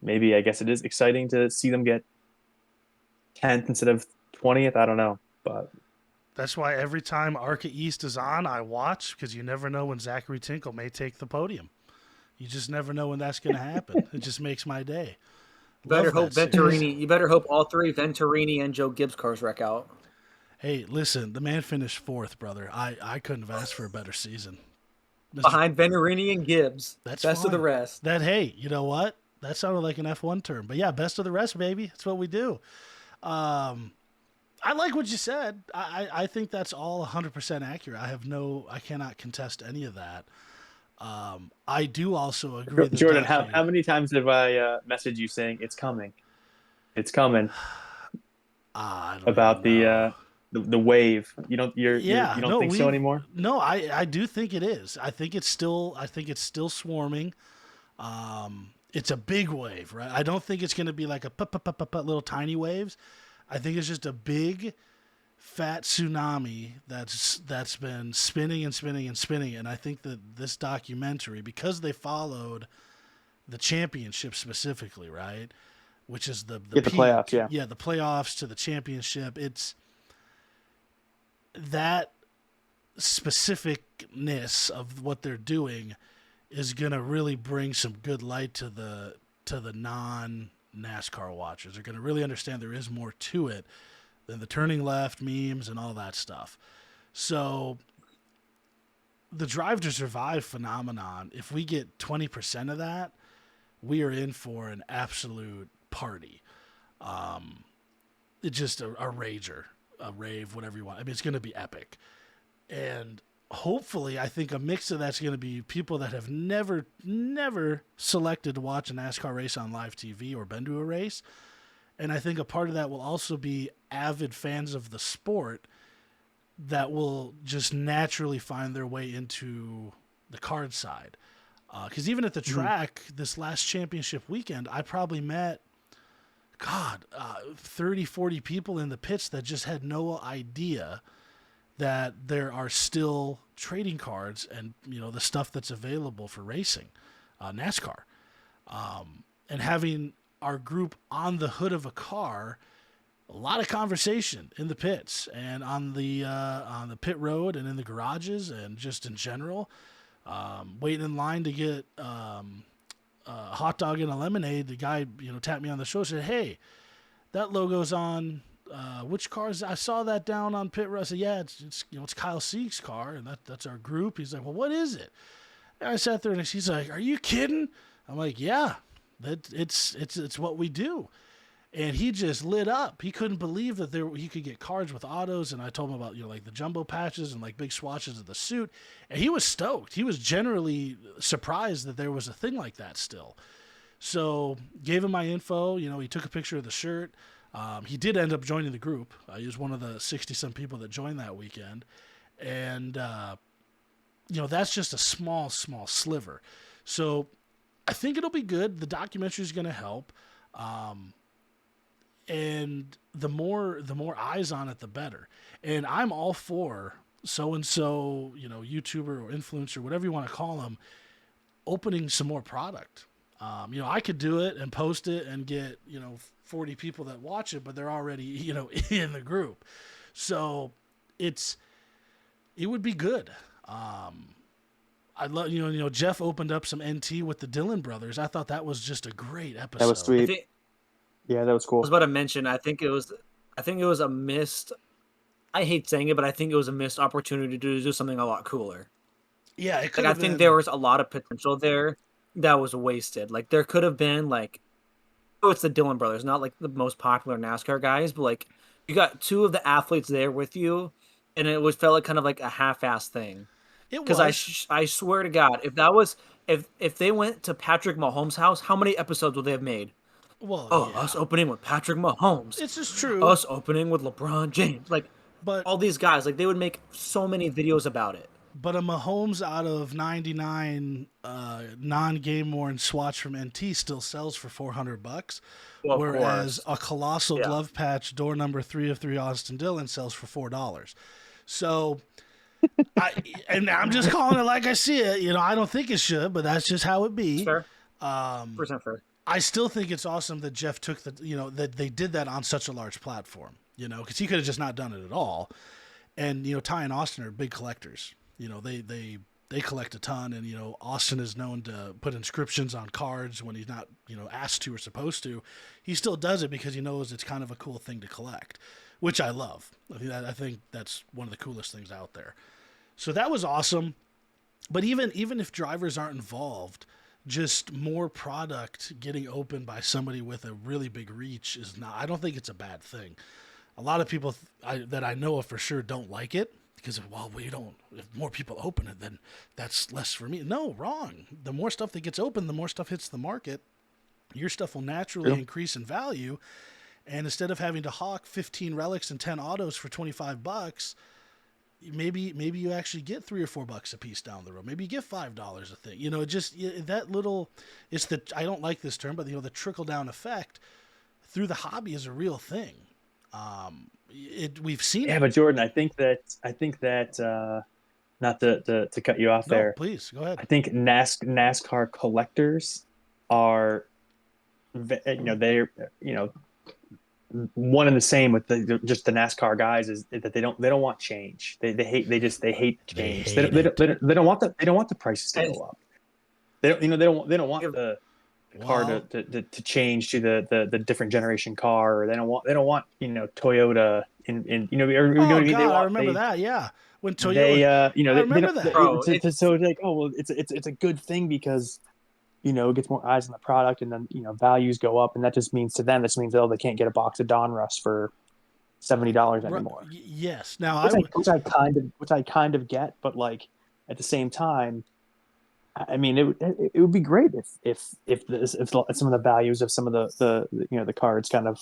Speaker 2: maybe I guess it is exciting to see them get 10th instead of 20th. I don't know, but
Speaker 1: That's why every time Arca East is on, I watch, because you never know when Zachary Tinkle may take the podium. You just never know when that's going to happen. It just makes my day.
Speaker 3: Better
Speaker 1: Love
Speaker 3: hope
Speaker 1: that series.
Speaker 3: Venturini. You better hope all three Venturini and Joe Gibbs cars wreck out.
Speaker 1: Hey, listen, the man finished fourth, brother. I couldn't have asked for a better season.
Speaker 3: Behind Venturini and Gibbs.
Speaker 1: That's
Speaker 3: best
Speaker 1: fine.
Speaker 3: of the rest.
Speaker 1: That, hey, you know what? That sounded like an F1 term. But yeah, best of the rest, baby. That's what we do. I like what you said. I think that's all 100% accurate. I cannot contest any of that. I do also agree.
Speaker 2: Jordan, how many times have I messaged you saying it's coming? It's coming.
Speaker 1: I don't
Speaker 2: About the wave. You don't think so anymore?
Speaker 1: No, I do think it is. I think it's still swarming. It's a big wave, right? I don't think it's going to be like a little tiny waves. I think it's just a big fat tsunami that's been spinning and spinning and spinning. And I think that this documentary, because they followed the championship specifically, right, which is the
Speaker 2: playoffs,
Speaker 1: the playoffs to the championship, it's that specificness of what they're doing is gonna really bring some good light to the non NASCAR watchers. They're gonna really understand there is more to it than the turning left memes and all that stuff. So the Drive to Survive phenomenon, if we get 20% of that, we are in for an absolute party. It's just a rager, a rave, whatever you want. I mean, it's going to be epic. And hopefully, I think a mix of that's going to be people that have never selected to watch a NASCAR race on live TV or been to a race. And I think a part of that will also be avid fans of the sport that will just naturally find their way into the card side. Because even at the track, this last championship weekend, I probably met, 30, 40 people in the pits that just had no idea that there are still trading cards and, the stuff that's available for racing, NASCAR. And having our group on the hood of a car, a lot of conversation in the pits and on the pit road and in the garages and just in general, waiting in line to get a hot dog and a lemonade. The guy, tapped me on the shoulder and said, "Hey, that logo's on which cars? I saw that down on pit road." I said, "Yeah, it's Kyle Sieg's car, and that's our group." He's like, "Well, what is it?" And I sat there and he's like, "Are you kidding?" I'm like, "Yeah, it's what we do." And he just lit up. He couldn't believe that he could get cards with autos. And I told him about, like the jumbo patches and like big swatches of the suit. And he was stoked. He was generally surprised that there was a thing like that still. So gave him my info. He took a picture of the shirt. He did end up joining the group. He was one of the 60-some people that joined that weekend. And, that's just a small, small sliver. So I think it'll be good. The documentary is going to help. And the more eyes on it, the better. And I'm all for so-and-so, YouTuber or influencer, whatever you want to call them, opening some more product. I could do it and post it and get, 40 people that watch it, but they're already, in the group. So it would be good. I love, Jeff opened up some NT with the Dillon brothers. I thought that was just a great episode.
Speaker 2: That was sweet. Yeah, that was cool.
Speaker 3: I was about to mention, I think it was a missed, I hate saying it, but I think it was a missed opportunity to do something a lot cooler.
Speaker 1: Yeah, it could have been.
Speaker 3: I think there was a lot of potential there that was wasted. Like, there could have been, it's the Dillon brothers, not like the most popular NASCAR guys, but you got two of the athletes there with you, and it felt like kind of like a half-assed thing.
Speaker 1: It was.
Speaker 3: Because I swear to God, if they went to Patrick Mahomes' house, how many episodes would they have made?
Speaker 1: Well,
Speaker 3: us opening with Patrick Mahomes.
Speaker 1: It's just true.
Speaker 3: Us opening with LeBron James. But all these guys, they would make so many videos about it.
Speaker 1: But a Mahomes out of 99 non-game worn swatch from NT still sells for $400, whereas a colossal glove patch door number 3 of 3 Austin Dillon sells for $4. So, I'm just calling it like I see it. I don't think it should, but that's just how it be.
Speaker 3: Fair. Percent fair.
Speaker 1: I still think it's awesome that Jeff took that they did that on such a large platform, because he could have just not done it at all. And Ty and Austin are big collectors. They collect a ton, and Austin is known to put inscriptions on cards when he's not asked to or supposed to. He still does it because he knows it's kind of a cool thing to collect, which I love. I think that's one of the coolest things out there. So that was awesome. But even if drivers aren't involved, just more product getting opened by somebody with a really big reach is not. I don't think it's a bad thing. A lot of people that I know of for sure don't like it because we don't. If more people open it, then that's less for me. No, wrong. The more stuff that gets open, the more stuff hits the market. Your stuff will naturally increase in value, and instead of having to hawk 15 relics and 10 autos for $25, maybe you actually get $3 or $4 a piece down the road. Maybe you get $5 a thing. That little. It's the I don't like this term, but the trickle down effect through the hobby is a real thing. We've seen.
Speaker 2: Yeah, but Jordan, I think that not to cut you off there.
Speaker 1: Please go ahead.
Speaker 2: I think NASCAR collectors are, they're one and the same with just the NASCAR guys is that they don't want change. They hate change. They don't want the prices to go up. They don't want the car to change to the different generation car, or they don't want Toyota in
Speaker 1: I remember that. Yeah, when Toyota, I remember that.
Speaker 2: So it's like, oh well, it's a good thing because it gets more eyes on the product, and then values go up, and that just means to them, this means they can't get a box of Donruss for $70 anymore.
Speaker 1: Yes, now
Speaker 2: which I kind of get, but like at the same time, I mean, it would be great if some of the values of some of the cards kind of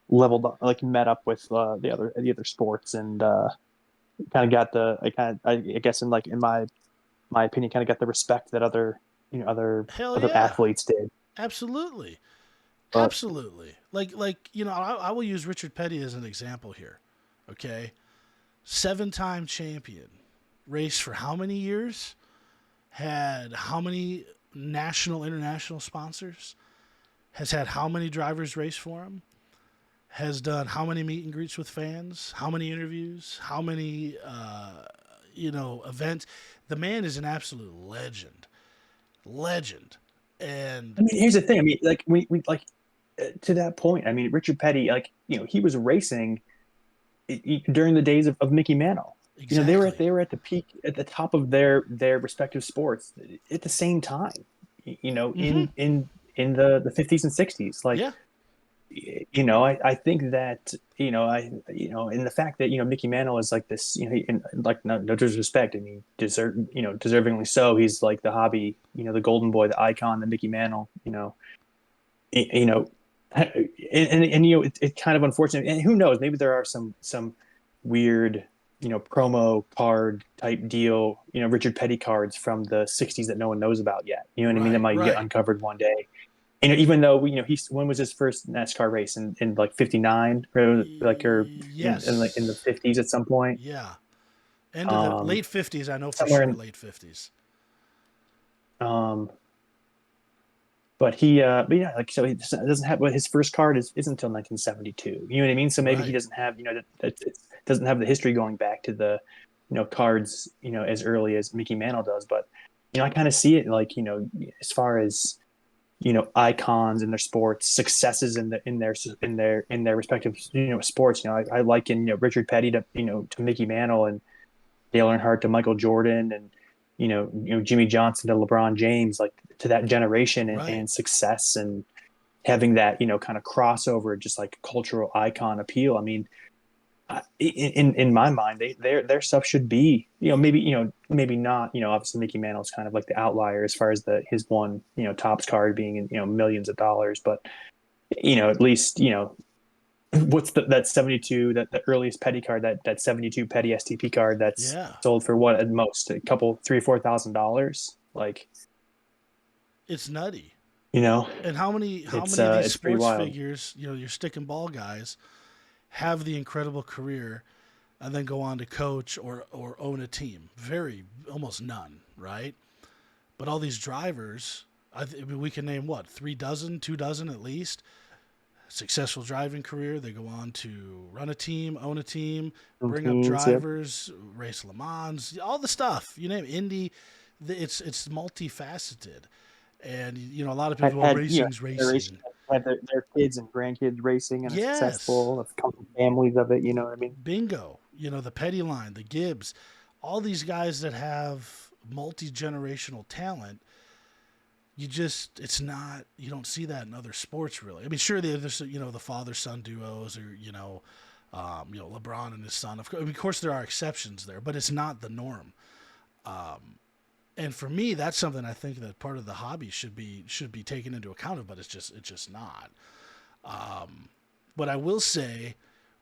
Speaker 2: leveled up, like met up with the other sports, and kind of got I guess in my opinion, kind of got the respect that other athletes did.
Speaker 1: Absolutely. Absolutely. Like I will use Richard Petty as an example here. Okay, 7-time champion, raced for how many years? Had how many national, international sponsors? Has had how many drivers race for him? Has done how many meet and greets with fans? How many interviews? How many events? The man is an absolute legend. And
Speaker 2: I mean, here's the thing. I mean, like we like to that point. I mean, Richard Petty, like he was racing during the days of Mickey Mantle.
Speaker 1: Exactly.
Speaker 2: They were at the peak, at the top of their respective sports at the same time. In the 50s and 60s. Like, I think that in the fact that Mickey Mantle is like this, like no disrespect. I mean, deservingly so. He's like the hobby, the golden boy, the icon, the Mickey Mantle. It's kind of unfortunate. And who knows? Maybe there are some weird promo card type deal, Richard Petty cards from the 60s that no one knows about yet. You know what I mean? That might get uncovered one day. Even though when was his first NASCAR race in like 59, like
Speaker 1: yes,
Speaker 2: in the 50s at some point.
Speaker 1: Yeah, end of the late 50s. I know for sure late 50s.
Speaker 2: But he so he doesn't have. His first card isn't until 1972. You know what I mean? So maybe he doesn't have that doesn't have the history going back to the cards as early as Mickey Mantle does. But I kind of see it like as far as icons in their sports, successes in their respective sports. I liken Richard Petty to Mickey Mantle, and Dale Earnhardt to Michael Jordan, and Jimmy Johnson to LeBron James, like to that generation and success, and having that kind of crossover, just like cultural icon appeal. I mean, in my mind, their stuff should be maybe not obviously Mickey Mantle's kind of like the outlier as far as his one Topps card being in millions of dollars, but at least what's that 72 that the earliest Petty card, that 72 Petty STP card that's sold for what at most a couple $3,000-$4,000, like
Speaker 1: it's nutty.
Speaker 2: And
Speaker 1: how many of these sports figures, your stick and ball guys, have the incredible career and then go on to coach or own a team? Almost none, right? But all these drivers, we can name 3 dozen, 2 dozen at least, successful driving career. They go on to run a team, own a team,
Speaker 2: Some
Speaker 1: bring up
Speaker 2: teams, yep.
Speaker 1: drivers, race Le Mans, all the stuff. You name it, Indy. It's multifaceted, and you know a lot of people. Well,
Speaker 2: Had
Speaker 1: racing's
Speaker 2: generation
Speaker 1: racing.
Speaker 2: had their kids and grandkids racing and are
Speaker 1: Yes,
Speaker 2: successful. Have come from families of it. You know what I mean?
Speaker 1: bingo. You know the Petty line, the Gibbs, all these guys that have multi generational talent. It's not, you don't see that in other sports really. I mean, sure, there's the father son duos, or LeBron and his son. Of course, there are exceptions there, but it's not the norm. And for me, that's something I think that part of the hobby should be taken into account of, but it's just not. But I will say,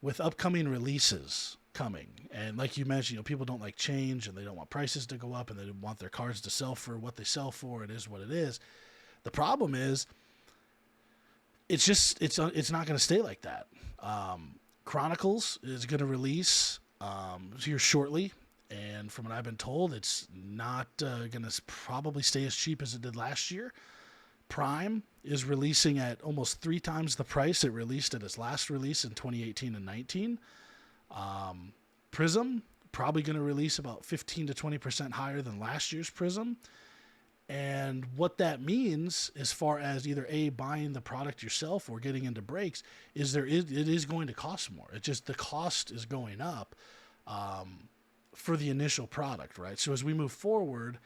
Speaker 1: with upcoming releases coming, and like you mentioned, people don't like change, and they don't want prices to go up, and they want their cards to sell for what they sell for. It is what it is. The problem is, it's not going to stay like that. Chronicles is going to release here shortly, and from what I've been told, it's not going to probably stay as cheap as it did last year. Prime is releasing at almost 3 times the price it released at its last release in 2018 and 19. Prizm probably going to release about 15 to 20% higher than last year's Prizm. And what that means, as far as either buying the product yourself or getting into breaks, is it is going to cost more. It's just the cost is going up for the initial product, right? So as we move forward,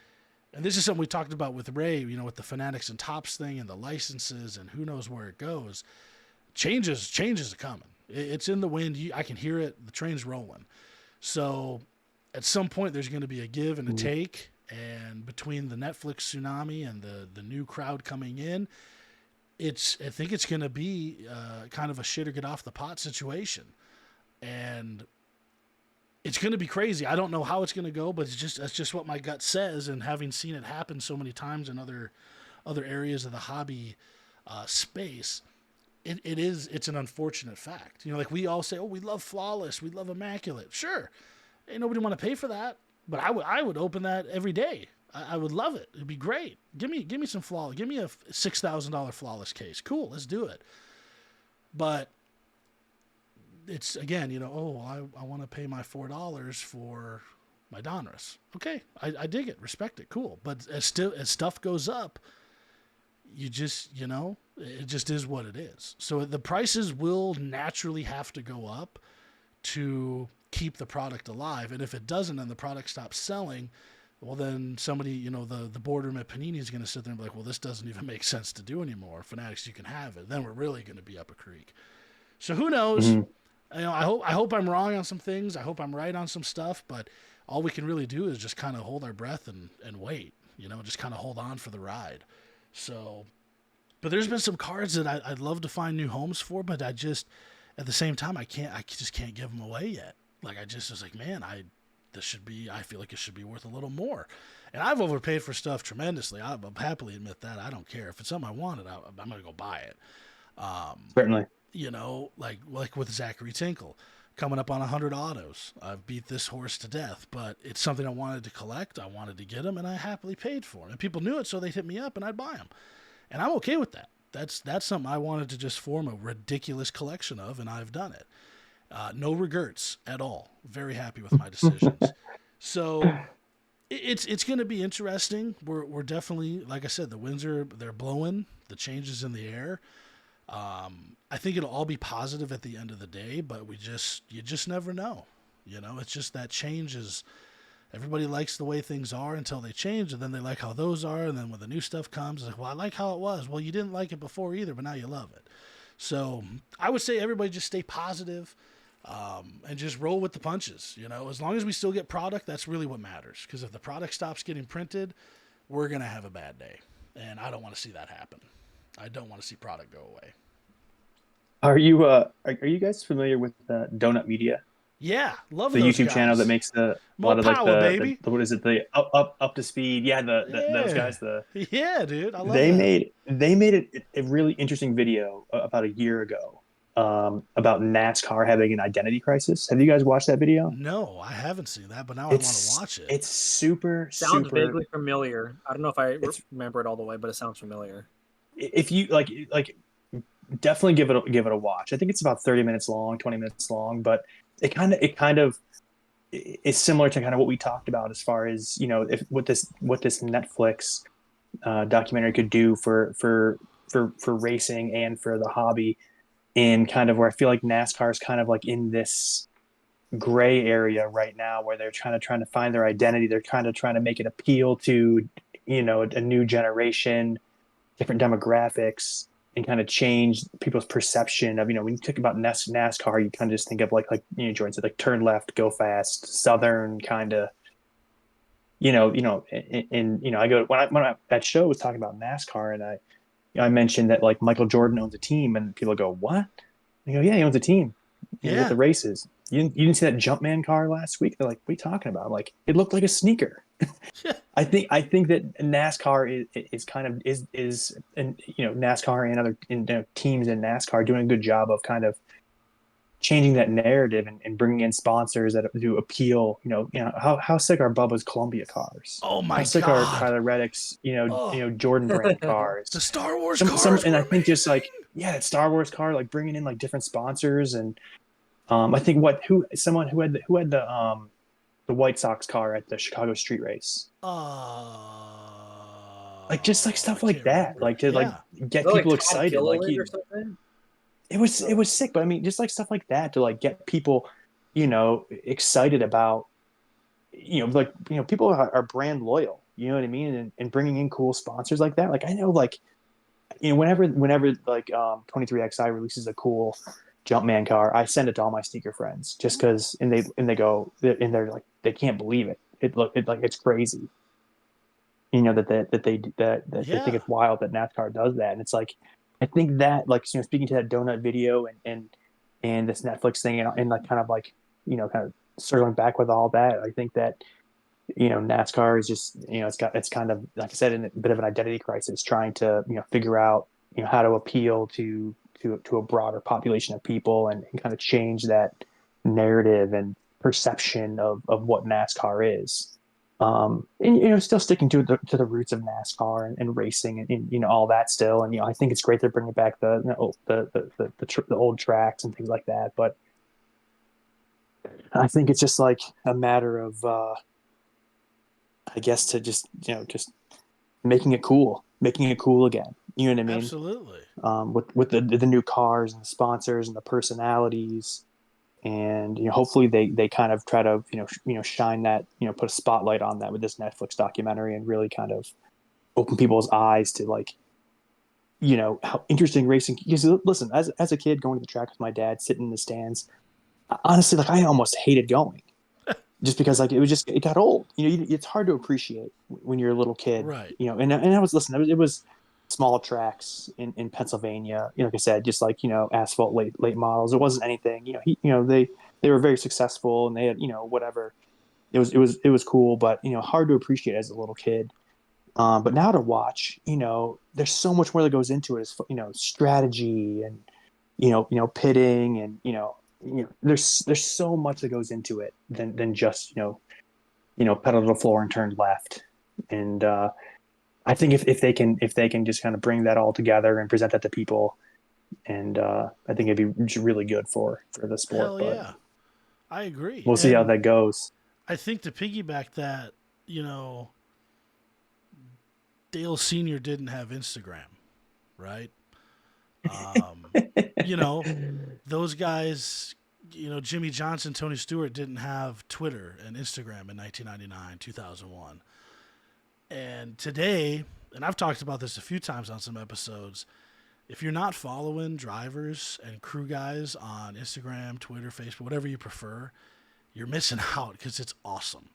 Speaker 1: and this is something we talked about with Ray, with the Fanatics and Tops thing and the licenses and who knows where it goes. Changes are coming. It's in the wind. I can hear it. The train's rolling. So at some point, there's going to be a give and a take. And between the Netflix tsunami and the new crowd coming in, I think it's going to be kind of a shit or get off the pot situation. And it's going to be crazy. I don't know how it's going to go, but that's just what my gut says. And having seen it happen so many times in other areas of the hobby space, it's an unfortunate fact. Like we all say, oh, we love flawless, we love immaculate. Sure, ain't nobody want to pay for that, but I would open that every day. I would love it. It'd be great. Give me some flawless. Give me a $6,000 flawless case. Cool, let's do it. But it's again, I want to pay my $4 for my Donruss. Okay, I dig it, respect it, cool. But as stuff goes up, it just is what it is. So the prices will naturally have to go up to keep the product alive. And if it doesn't and the product stops selling, well, then somebody, the boardroom at Panini is going to sit there and be like, well, this doesn't even make sense to do anymore. Fanatics, you can have it. Then we're really going to be up a creek. So who knows? Mm-hmm. I hope I'm wrong on some things. I hope I'm right on some stuff, but all we can really do is just kind of hold our breath and wait, just kind of hold on for the ride. So, but there's been some cards that I'd love to find new homes for, but at the same time, I just can't give them away yet. Like I just was like, man, I feel like it should be worth a little more. And I've overpaid for stuff tremendously. I'll happily admit that. I don't care. If it's something I wanted, I'm going to go buy it.
Speaker 2: Certainly.
Speaker 1: Like with Zachary Tinkle, coming up on 100 autos. I've beat this horse to death, but it's something I wanted to collect. I wanted to get him, and I happily paid for him. And people knew it, so they'd hit me up, and I'd buy them. And I'm okay with that. That's something I wanted to just form a ridiculous collection of, and I've done it. No regrets at all. Very happy with my decisions. So it's going to be interesting. We're definitely, like I said, the winds they're blowing. The changes in the air. I think it'll all be positive at the end of the day, but you just never know. It's just that change is. Everybody likes the way things are until they change, and then they like how those are, and then when the new stuff comes, it's like, well, I like how it was. Well, you didn't like it before either, but now you love it. So I would say everybody just stay positive, and just roll with the punches. As long as we still get product, that's really what matters. Because if the product stops getting printed, we're gonna have a bad day, and I don't want to see that happen. I don't want to see product go away.
Speaker 2: Are you guys familiar with Donut Media?
Speaker 1: Yeah, love
Speaker 2: the
Speaker 1: those
Speaker 2: YouTube
Speaker 1: guys.
Speaker 2: channel that makes a
Speaker 1: More
Speaker 2: lot of
Speaker 1: power,
Speaker 2: like
Speaker 1: baby.
Speaker 2: what is it? The up to speed. Yeah, those guys.
Speaker 1: Yeah, dude, I love
Speaker 2: they
Speaker 1: that.
Speaker 2: made a really interesting video about a year ago about NASCAR having an identity crisis. Have you guys watched that video?
Speaker 1: No, I haven't seen that, but now I want to watch it.
Speaker 2: It's super
Speaker 3: sounds vaguely familiar. I don't know if I remember it all the way, but it sounds familiar.
Speaker 2: If you like definitely give it a watch. I think it's about 30 minutes long, 20 minutes long, but it kind of is similar to kind of what we talked about as far as, if what this Netflix documentary could do for racing and for the hobby, in kind of where I feel like NASCAR is kind of like in this gray area right now where they're trying to find their identity. They're kind of trying to make it appeal to, a new generation, different demographics, and kind of change people's perception of, when you talk about NASCAR, you kind of just think of like Jordan said, like turn left, go fast, Southern kind of, and I go when that show was talking about NASCAR, and I mentioned that like Michael Jordan owns a team, and people go, what? I go, yeah, he owns a team. At
Speaker 1: Yeah.
Speaker 2: the races. You didn't see that Jumpman car last week? They're like, what are you talking about? I'm like, it looked like a sneaker. I think that NASCAR is kind of is and NASCAR and other teams in NASCAR doing a good job of kind of changing that narrative, and bringing in sponsors that do appeal. How sick are Bubba's Columbia cars?
Speaker 1: Oh
Speaker 2: How
Speaker 1: my
Speaker 2: sick are
Speaker 1: God.
Speaker 2: Tyler Reddick's
Speaker 1: Oh,
Speaker 2: Jordan brand
Speaker 1: the
Speaker 2: cars?
Speaker 1: Star Wars
Speaker 2: Some,
Speaker 1: cars
Speaker 2: and I
Speaker 1: were
Speaker 2: think just like,
Speaker 1: amazing.
Speaker 2: yeah, that Star Wars car, like bringing in like different sponsors. And I think someone who had the White Sox car at the Chicago Street Race. Like just like
Speaker 1: I
Speaker 2: stuff like
Speaker 1: can't
Speaker 2: that,
Speaker 1: remember.
Speaker 2: like to like
Speaker 1: Yeah.
Speaker 2: get
Speaker 3: Was that like
Speaker 2: people
Speaker 3: Todd
Speaker 2: excited. Like
Speaker 3: Gilliland or something?
Speaker 2: it was sick, but I mean, just like stuff like that to like get people, excited about, like people are brand loyal. You know what I mean? And bringing in cool sponsors like that. Like I know, like whenever like 23XI releases a cool Jumpman car, I send it to all my sneaker friends just because, and they go, and they're like, they can't believe it. It like it's crazy. That they think
Speaker 1: Yeah.
Speaker 2: it's wild that NASCAR does that, and it's like, I think that, like, speaking to that donut video, and this Netflix thing, and like kind of like, kind of circling back with all that, I think that, NASCAR is just, it's kind of, like I said, in a bit of an identity crisis, trying to, figure out, how to appeal to a broader population of people, and kind of change that narrative and perception of what NASCAR is. And still sticking to the roots of NASCAR, and racing, and all that still. And I think it's great they're bringing back the old tracks and things like that. But I think it's just like a matter of, I guess, to just making it cool again. You know what I mean?
Speaker 1: Absolutely.
Speaker 2: With the new cars and the sponsors and the personalities, and hopefully they kind of try to shine that, put a spotlight on that with this Netflix documentary, and really kind of open people's eyes to, like, how interesting racing. Because listen, as a kid going to the track with my dad, sitting in the stands, honestly, like, I almost hated going, just because, like, it got old. It's hard to appreciate when you're a little kid.
Speaker 1: Right.
Speaker 2: And I was listening. It was small tracks in Pennsylvania. Like I said, just like, asphalt late models. It wasn't anything. They were very successful, and they had, whatever. It was cool, but hard to appreciate as a little kid. But now to watch, there's so much more that goes into it, as strategy, and pitting, and there's so much that goes into it than just pedal to the floor and turn left. And I think if they can just kind of bring that all together and present that to people, and I think it'd be really good for the sport.
Speaker 1: Hell
Speaker 2: But
Speaker 1: yeah. I agree.
Speaker 2: we'll see how
Speaker 1: And
Speaker 2: that goes.
Speaker 1: I think to piggyback that, you know, Dale Sr. didn't have Instagram, right? Um, you know, those guys, Jimmy Johnson, Tony Stewart didn't have Twitter and Instagram in 1999, 2001. And today, and I've talked about this a few times on some episodes, if you're not following drivers and crew guys on Instagram, Twitter, Facebook, whatever you prefer, you're missing out because it's awesome.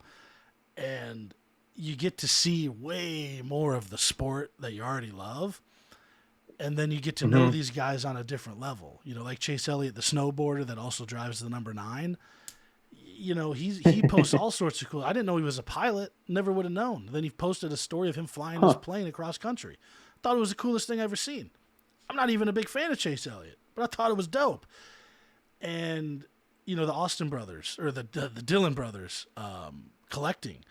Speaker 1: And you get to see way more of the sport that you already love. And then you get to know
Speaker 2: Mm-hmm.
Speaker 1: these guys on a different level. Like Chase Elliott, the snowboarder that also drives the number 9. He posts all sorts of cool. I didn't know he was a pilot. Never would have known. Then he posted a story of him flying his
Speaker 2: Huh.
Speaker 1: plane across country. Thought it was the coolest thing I ever seen. I'm not even a big fan of Chase Elliott, but I thought it was dope. And the Austin brothers, or the Dillon brothers, collecting.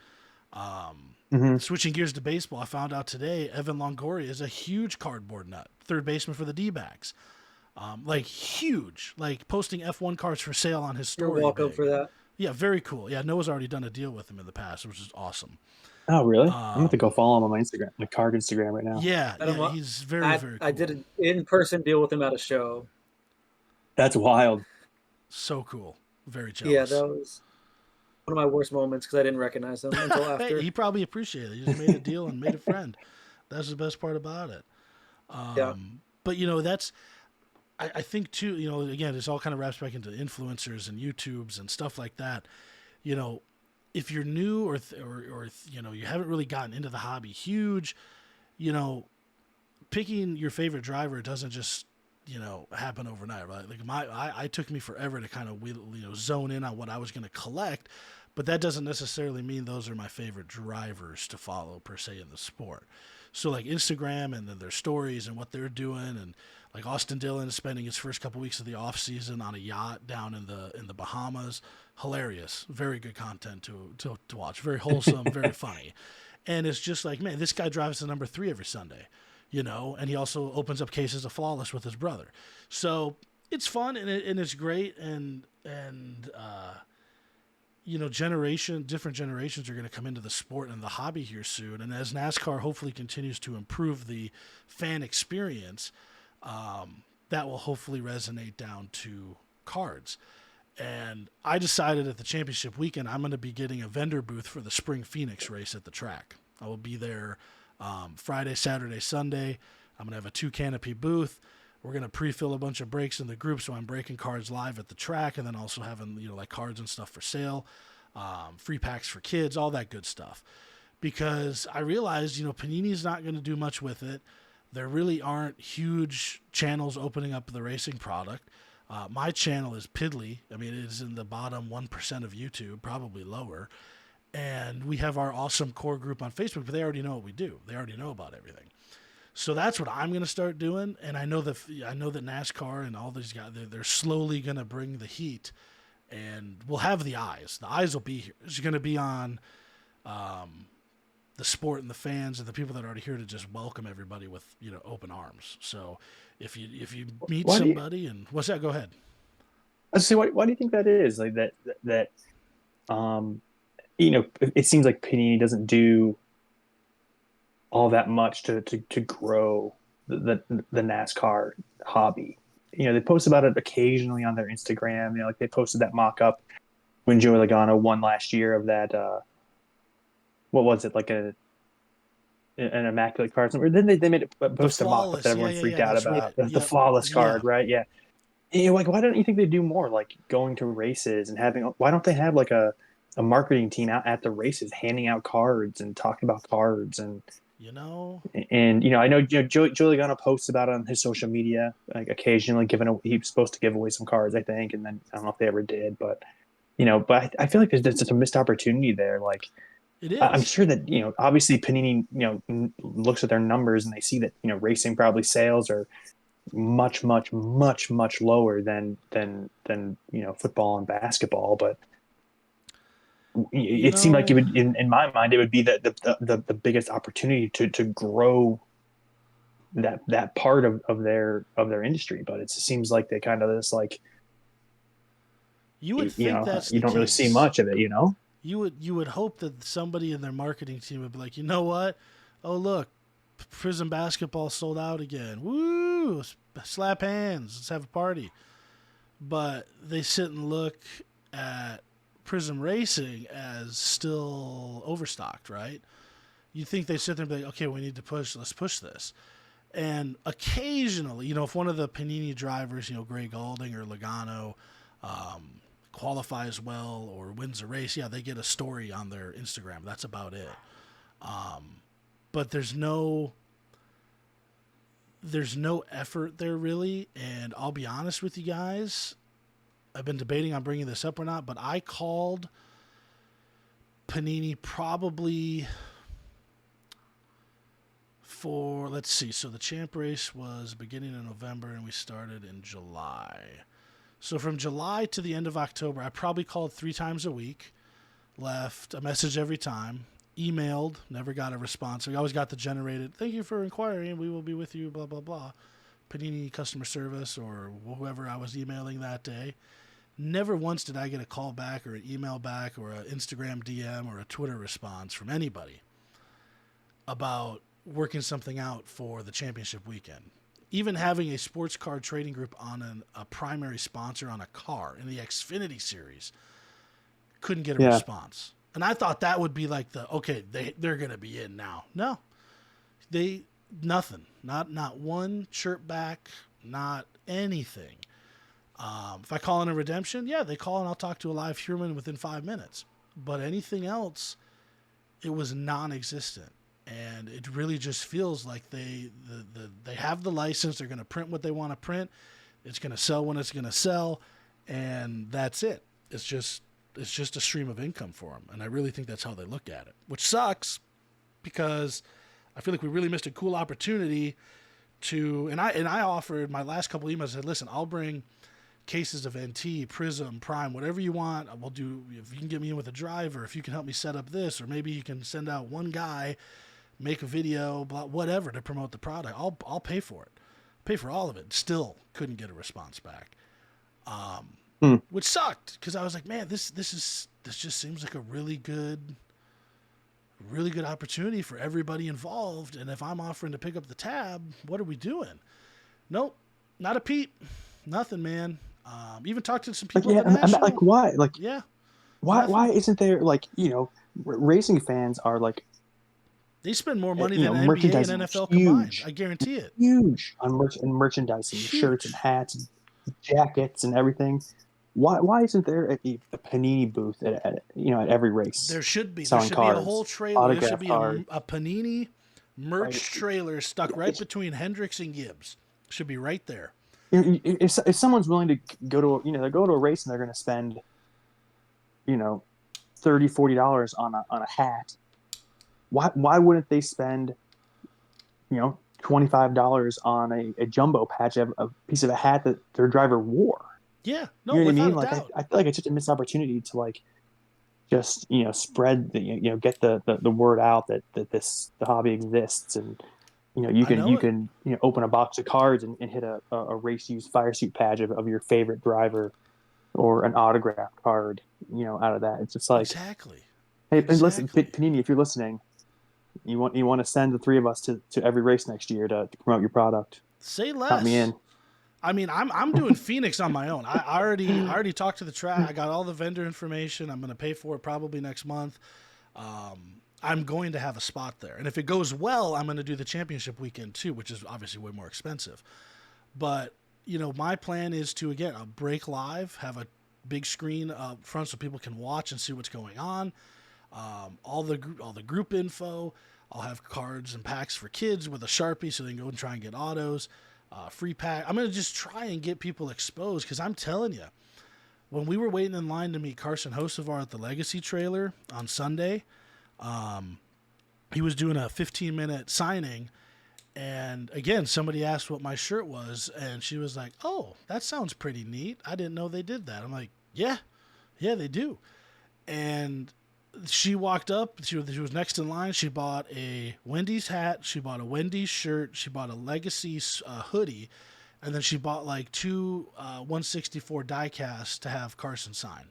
Speaker 2: Mm-hmm.
Speaker 1: Switching gears to baseball, I found out today Evan Longoria is a huge cardboard nut, third baseman for the D-backs. like huge, like posting F1 cars for sale on his
Speaker 3: You're
Speaker 1: story.
Speaker 3: welcome
Speaker 1: Big.
Speaker 3: for that.
Speaker 1: Yeah, very cool. Yeah, Noah's already done a deal with him in the past, which is awesome.
Speaker 2: Oh, really? I'm going to go follow him on my Instagram, my card Instagram right now.
Speaker 1: Yeah,
Speaker 3: And
Speaker 1: yeah, he's very, very
Speaker 3: I
Speaker 1: cool.
Speaker 3: did an in-person deal with him at a show.
Speaker 2: That's wild.
Speaker 1: So cool. Very
Speaker 3: Yeah,
Speaker 1: jealous.
Speaker 3: that was one of my worst moments because I didn't recognize him until after.
Speaker 1: He probably appreciated it. He just made a deal and made a friend. That's the best part about it.
Speaker 3: Yeah.
Speaker 1: But that's I think too. Again, this all kind of wraps back into influencers and YouTubes and stuff like that. If you're new or you haven't really gotten into the hobby huge, picking your favorite driver doesn't just happen overnight, right? Like I took me forever to kind of zone in on what I was going to collect, but that doesn't necessarily mean those are my favorite drivers to follow per se in the sport. So like Instagram and then their stories and what they're doing, and like Austin Dillon is spending his first couple weeks of the off season on a yacht down in the Bahamas. Hilarious, very good content to watch. Very wholesome, very funny, and it's just like, man, this guy drives the number 3 every Sunday, and he also opens up cases of Flawless with his brother. So it's fun and it's great, and different generations are going to come into the sport and the hobby here soon. And as NASCAR hopefully continues to improve the fan experience, that will hopefully resonate down to cards. And I decided at the championship weekend, I'm going to be getting a vendor booth for the Spring Phoenix race at the track. I will be there Friday, Saturday, Sunday. I'm going to have a 2 canopy booth. We're going to pre-fill a bunch of breaks in the group, so I'm breaking cards live at the track, and then also having like cards and stuff for sale, free packs for kids, all that good stuff. Because I realized, Panini's not going to do much with it. There really aren't huge channels opening up the racing product. My channel is piddly. I mean, it is in the bottom 1% of YouTube, probably lower. And we have our awesome core group on Facebook, but they already know what we do. They already know about everything. So that's what I'm going to start doing. And I know that NASCAR and all these guys, they're slowly going to bring the heat, and we'll have the eyes. The eyes will be here. It's going to be on the sport and the fans and the people that are already here to just welcome everybody with open arms. So if you meet somebody and what's that? Go ahead.
Speaker 2: I say, why do you think that is? Like that it seems like Panini doesn't do all that much to grow the NASCAR hobby. They post about it occasionally on their Instagram. Like they posted that mock up when Joey Logano won last year of that what was it, like an immaculate card? Or then they made it post a mock up that everyone freaked out about.
Speaker 1: Right.
Speaker 2: The flawless card, right? Yeah. And like, why don't you think they do more, like going to races and why don't they have like a marketing team out at the races handing out cards and talking about cards and I know Joey Logano posts about it on his social media, like occasionally he was supposed to give away some cards, I think, and then I don't know if they ever did, but I feel like there's just a missed opportunity there. Like
Speaker 1: it is.
Speaker 2: I'm sure that obviously Panini looks at their numbers and they see that racing probably sales are much lower than football and basketball, but it seemed like it would, in my mind, it would be the biggest opportunity to grow that part of their industry. But it seems like they kind of just like
Speaker 1: you would think that's
Speaker 2: you don't really see much of it.
Speaker 1: You would hope that somebody in their marketing team would be like, you know what? Oh look, Prizm basketball sold out again. Woo! Slap hands. Let's have a party. But they sit and look at Prizm Racing as still overstocked, right? You think they sit there and be like, okay, we need to push. Let's push this. And occasionally, if one of the Panini drivers, Gray Galding or Logano, qualifies well or wins a race, yeah, they get a story on their Instagram. That's about it. But there's no effort there really. And I'll be honest with you guys, I've been debating on bringing this up or not, but I called Panini probably for, let's see, so the champ race was beginning in November and we started in July. So from July to the end of October, I probably called 3 times a week, left a message every time, emailed, never got a response. I always got the generated, thank you for inquiring, we will be with you, blah, blah, blah. Panini customer service or whoever I was emailing that day. Never once did I get a call back or an email back or an Instagram DM or a Twitter response from anybody about working something out for the championship weekend. Even having a sports card trading group on a primary sponsor on a car in the Xfinity series, couldn't get a response. And I thought that would be like they're going to be in now. No, nothing. Not one chirp back, not anything. If I call in a redemption, yeah, they call and I'll talk to a live human within 5 minutes. But anything else, it was non-existent. And it really just feels like they have the license. They're going to print what they want to print. It's going to sell when it's going to sell, and that's it. It's just a stream of income for them. And I really think that's how they look at it, which sucks because I feel like we really missed a cool opportunity to. And I offered my last couple emails. I said, listen, I'll bring cases of NT, Prizm, Prime, whatever you want. We'll do. If you can get me in with a driver, if you can help me set up this, or maybe you can send out one guy, make a video, blah, whatever to promote the product. I'll pay for it. Pay for all of it. Still couldn't get a response back. Which sucked because I was like, man, this just seems like a really good opportunity for everybody involved. And if I'm offering to pick up the tab, what are we doing? Nope, not a peep, nothing, man. Even talked to some people.
Speaker 2: Like, I'm like, why? Like,
Speaker 1: yeah,
Speaker 2: why isn't there racing fans are like.
Speaker 1: They spend more money than NBA and NFL combined. I guarantee it.
Speaker 2: Huge on merchandising, shirts and hats, and jackets and everything. Why isn't there a Panini booth at every race?
Speaker 1: There should be. There should be a whole trailer. There should be a Panini merch trailer stuck right between Hendricks and Gibbs. Should be right there.
Speaker 2: If someone's willing to go to a race and they're going to spend $30-$40 on a hat, why wouldn't they spend $25 on a jumbo patch of a piece of a hat that their driver wore?
Speaker 1: Yeah, no,
Speaker 2: you know what I mean?
Speaker 1: Like
Speaker 2: I feel like it's such a missed opportunity to just spread get the word out that the hobby exists, and you can open a box of cards and hit a race used fire suit patch of your favorite driver or an autograph card out of that. It's just like
Speaker 1: exactly.
Speaker 2: Hey, and listen, Panini, if you're listening, you want to send the three of us to every race next year to promote your product.
Speaker 1: Say less.
Speaker 2: Count me in.
Speaker 1: I mean, I'm doing Phoenix on my own. I already talked to the track. I got all the vendor information. I'm going to pay for it probably next month. I'm going to have a spot there, and if it goes well, I'm going to do the championship weekend too, which is obviously way more expensive. But my plan is to I'll break live, have a big screen up front so people can watch and see what's going on. All the group info. I'll have cards and packs for kids with a Sharpie so they can go and try and get autos. Free pack. I'm going to just try and get people exposed because I'm telling you, when we were waiting in line to meet Carson Hocevar at the Legacy trailer on Sunday, he was doing a 15-minute signing. And again, somebody asked what my shirt was, and she was like, "Oh, that sounds pretty neat. I didn't know they did that." I'm like, yeah, they do. And she walked up. She was next in line. She bought a Wendy's hat. She bought a Wendy's shirt. She bought a Legacy hoodie. And then she bought like two 164 die casts to have Carson sign.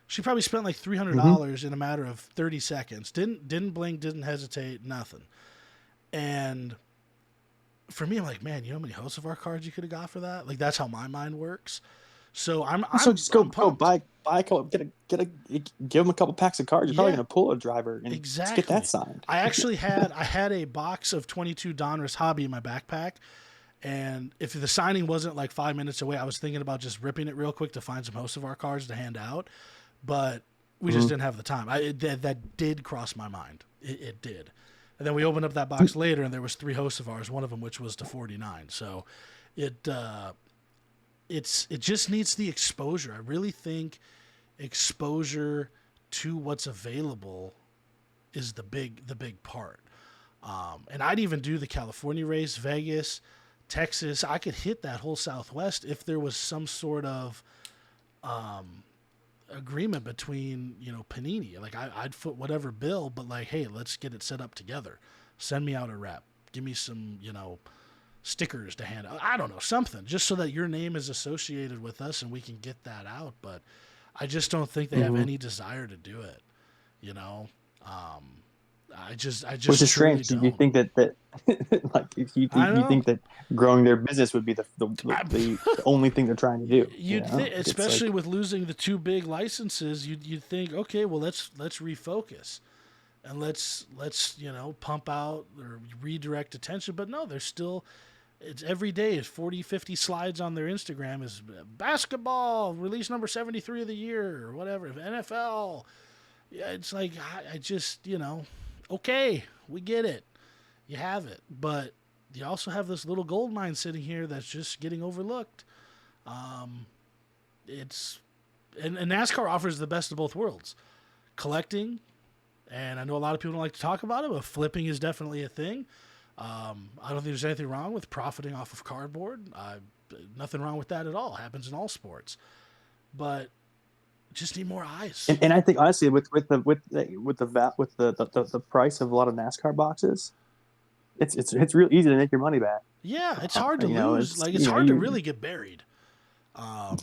Speaker 1: She probably spent like $300 in a matter of 30 seconds. Didn't blink, didn't hesitate, nothing. And for me, I'm like, man, you know how many Hocevar cards you could have got for that? Like, that's how my mind works. So just
Speaker 2: go buy a couple, give them a couple packs of cards. You're probably gonna pull a driver and get that signed.
Speaker 1: I actually had a box of 22 Donruss Hobby in my backpack, and if the signing wasn't like 5 minutes away, I was thinking about just ripping it real quick to find some Hocevar cards to hand out, but we just didn't have the time. That did cross my mind. It did, and then we opened up that box later, and there was 3 Hocevars, one of them which was to 49. So it just needs the exposure. I really think exposure to what's available is the big part. And I'd even do the California race, Vegas, Texas. I could hit that whole Southwest if there was some sort of agreement between Panini. Like I'd foot whatever bill, but like, hey, let's get it set up together. Send me out a rep. Give me some stickers to hand out. I don't know, something, just so that your name is associated with us and we can get that out. But I just don't think they have any desire to do it. You know, I just
Speaker 2: Which is
Speaker 1: truly
Speaker 2: strange. Do you
Speaker 1: don't.
Speaker 2: think that like if you
Speaker 1: I
Speaker 2: think you
Speaker 1: know.
Speaker 2: think that growing their business would be the only thing they're trying to do?
Speaker 1: You'd think,
Speaker 2: It's
Speaker 1: especially
Speaker 2: like,
Speaker 1: with losing the two big licenses, you'd think, okay, well let's refocus and let's pump out or redirect attention. But no, they're still. It's every day is 40, 50 slides on their Instagram is basketball release number 73 of the year or whatever, NFL. Yeah, it's like I just okay, we get it, you have it, but you also have this little gold mine sitting here that's just getting overlooked. It's and NASCAR offers the best of both worlds, collecting, and I know a lot of people don't like to talk about it, but flipping is definitely a thing. I don't think there's anything wrong with profiting off of cardboard. Nothing wrong with that at all. It happens in all sports, but just need more eyes.
Speaker 2: and I think honestly with the price of a lot of NASCAR boxes, it's real easy to make your money back.
Speaker 1: Yeah, it's hard to lose.
Speaker 2: It's
Speaker 1: Like it's hard to really get buried. I've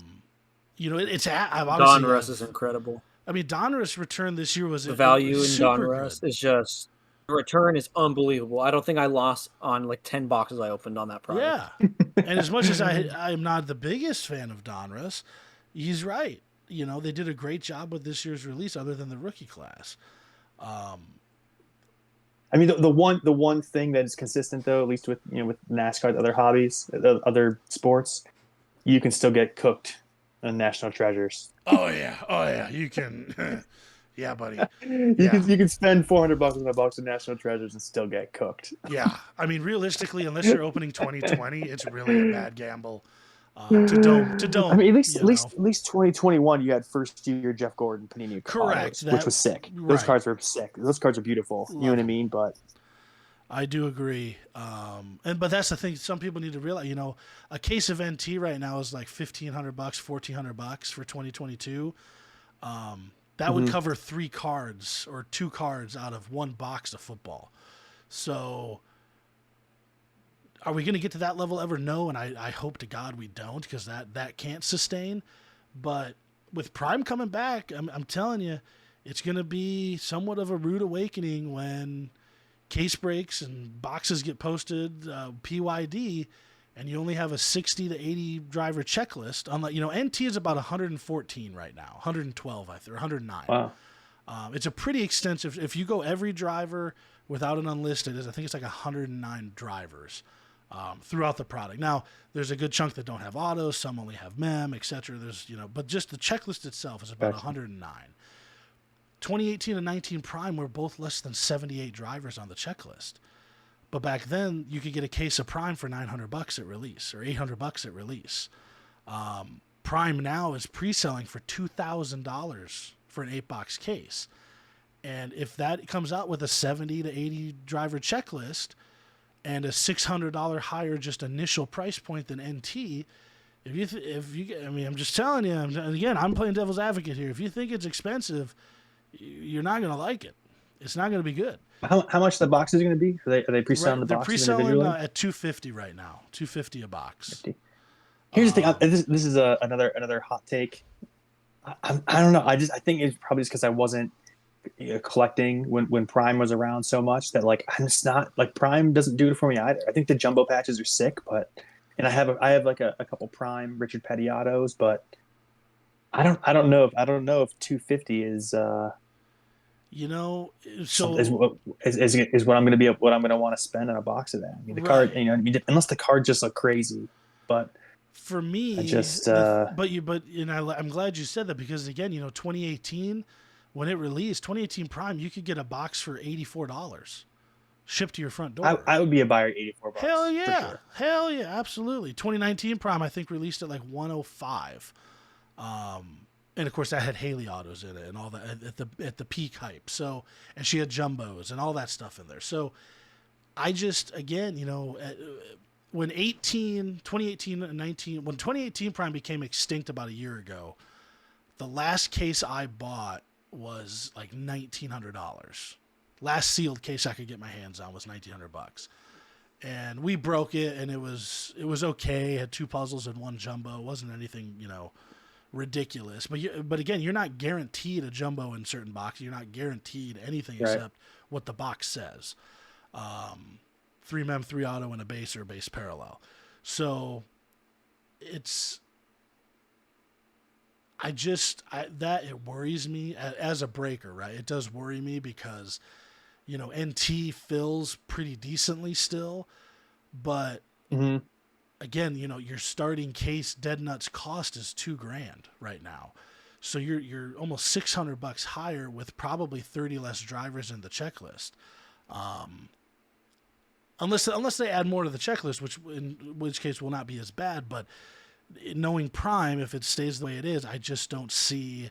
Speaker 1: obviously
Speaker 3: Donruss is incredible.
Speaker 1: I mean, Donruss return this year was
Speaker 3: The value in
Speaker 1: super
Speaker 3: Donruss
Speaker 1: good.
Speaker 3: is just the return is unbelievable. I don't think I lost on like 10 boxes I opened on that product.
Speaker 1: Yeah, and as much as I am not the biggest fan of Donruss, he's right. They did a great job with this year's release, other than the rookie class.
Speaker 2: I mean, the one thing that is consistent though, at least with with NASCAR, other hobbies, other sports, you can still get cooked on National Treasures.
Speaker 1: Oh yeah, you can. Yeah, buddy.
Speaker 2: You can spend $400 on a box of National Treasures and still get cooked.
Speaker 1: Yeah, I mean, realistically, unless you're opening 2020, it's really a bad gamble. To don't.
Speaker 2: I mean, at least 2021, you had first year Jeff Gordon Panini
Speaker 1: Correct.
Speaker 2: autos, which was sick.
Speaker 1: Right.
Speaker 2: Those cards were sick. Those cards are beautiful. You know what I mean? But
Speaker 1: I do agree. But that's the thing. Some people need to realize. A case of NT right now is like $1,500, $1,400 for 2022. That would cover 3 cards or 2 cards out of one box of football. So, are we going to get to that level ever? No, and I hope to God we don't, because that can't sustain. But with Prime coming back, I'm telling you, it's going to be somewhat of a rude awakening when case breaks and boxes get posted PYD, and you only have a 60 to 80 driver checklist. Unlike NT is about 114 right now, 112 or 109.
Speaker 2: wow.
Speaker 1: It's a pretty extensive. If you go every driver without an unlisted, I think it's like 109 drivers throughout the product. Now, there's a good chunk that don't have autos, some only have mem, etc. There's but just the checklist itself is about 109. 2018 and 19 Prime were both less than 78 drivers on the checklist. But back then, you could get a case of Prime for $900 at release or $800 at release. Prime now is pre-selling for $2,000 for an 8-box case. And if that comes out with a 70 to 80 driver checklist and a $600 higher just initial price point than NT, I'm just telling you, and again, I'm playing devil's advocate here. If you think it's expensive, you're not going to like it. It's not going to be good.
Speaker 2: How much the boxes are going to be? Are they pre-selling the
Speaker 1: They're
Speaker 2: boxes
Speaker 1: pre-selling
Speaker 2: individually?
Speaker 1: at $250 right now. $250 a box.
Speaker 2: 50. Here's the thing. This is another hot take. I don't know. I think it's probably just because I wasn't collecting when Prime was around so much that like I'm just not like Prime doesn't do it for me either. I think the jumbo patches are sick, and I have like a couple Prime Richard Petty autos, but I don't know if 250 is
Speaker 1: so
Speaker 2: is what I'm going to want to spend on a box of that. I mean, the card, unless the card just look crazy, but
Speaker 1: for me,
Speaker 2: I just
Speaker 1: I'm glad you said that, because again, 2018 when it released, 2018 Prime, you could get a box for $84 shipped to your front door.
Speaker 2: I would be a buyer at $84.
Speaker 1: Hell yeah.
Speaker 2: Sure.
Speaker 1: Hell yeah, absolutely. 2019 Prime, I think, released at like 105. And of course that had Haley autos in it and all that at the peak hype. So, and she had jumbos and all that stuff in there. So I just, again, when 2018 and 19, when 2018 Prime became extinct about a year ago, the last case I bought was like $1,900. Last sealed case I could get my hands on was $1,900. and we broke it, and it was okay. It had 2 puzzles and 1 jumbo. It wasn't anything, ridiculous. But again, you're not guaranteed a jumbo in certain boxes. You're not guaranteed anything
Speaker 2: Right.
Speaker 1: except what the box says. 3 mem, 3 auto, and a base or a base parallel. So it's that it worries me as a breaker, right? It does worry me because NT fills pretty decently still, but
Speaker 2: Mm-hmm.
Speaker 1: again, your starting case dead nuts cost is $2,000 right now. So you're almost $600 higher with probably 30 less drivers in the checklist. Unless they add more to the checklist, which case will not be as bad, but knowing Prime, if it stays the way it is, I just don't see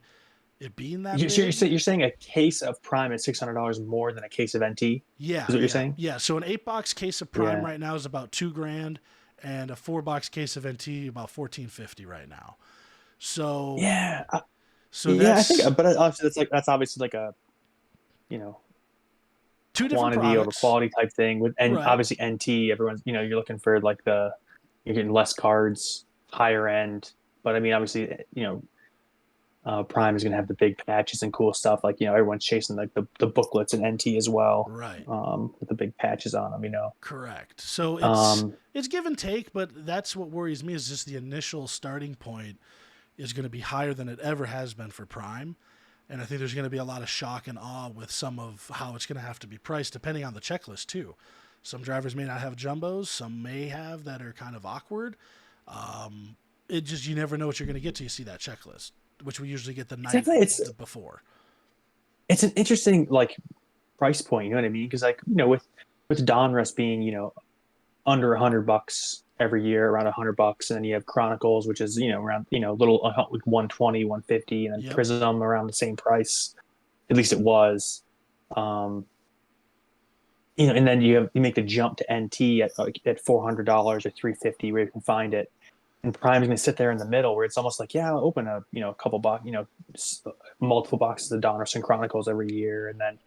Speaker 1: it being that big.
Speaker 2: You're saying a case of Prime is $600 more than a case of NT?
Speaker 1: Yeah,
Speaker 2: Is what you're
Speaker 1: yeah,
Speaker 2: saying?
Speaker 1: yeah. So an 8-box case of Prime
Speaker 2: Yeah.
Speaker 1: right now is about $2,000, and a 4-box case of NT about $1,450 right now. So
Speaker 2: Yeah.
Speaker 1: so
Speaker 2: Yeah, I think,
Speaker 1: that's
Speaker 2: but obviously that's obviously like a, you know,
Speaker 1: 2 different
Speaker 2: quantity over
Speaker 1: products,
Speaker 2: quality type thing. And
Speaker 1: right?
Speaker 2: obviously NT, everyone's, you're looking for like you're getting less cards, higher end. But I mean, obviously, Prime is going to have the big patches and cool stuff. Like, everyone's chasing like the booklets in NT as well,
Speaker 1: Right.
Speaker 2: with the big patches on them,
Speaker 1: Correct. So
Speaker 2: Um,
Speaker 1: it's give and take, but that's what worries me is just the initial starting point is going to be higher than it ever has been for Prime. And I think there's going to be a lot of shock and awe with some of how it's going to have to be priced, depending on the checklist, too. Some drivers may not have jumbos, some may have that are kind of awkward. You never know what you're going to get till you see that checklist, which we usually get the
Speaker 2: it's
Speaker 1: night
Speaker 2: definitely,
Speaker 1: before.
Speaker 2: it's an interesting like price point. You know what I mean? Because like, with Donruss being, under $100 every year, around $100, and then you have Chronicles, which is around little like 120, 150, and then
Speaker 1: Yep.
Speaker 2: Prizm around the same price. At least it was. And then you make the jump to NT at $400 or $350 where you can find it. And Prime is going to sit there in the middle where it's almost like, yeah, I'll open a couple multiple boxes of Donruss and Chronicles every year, and then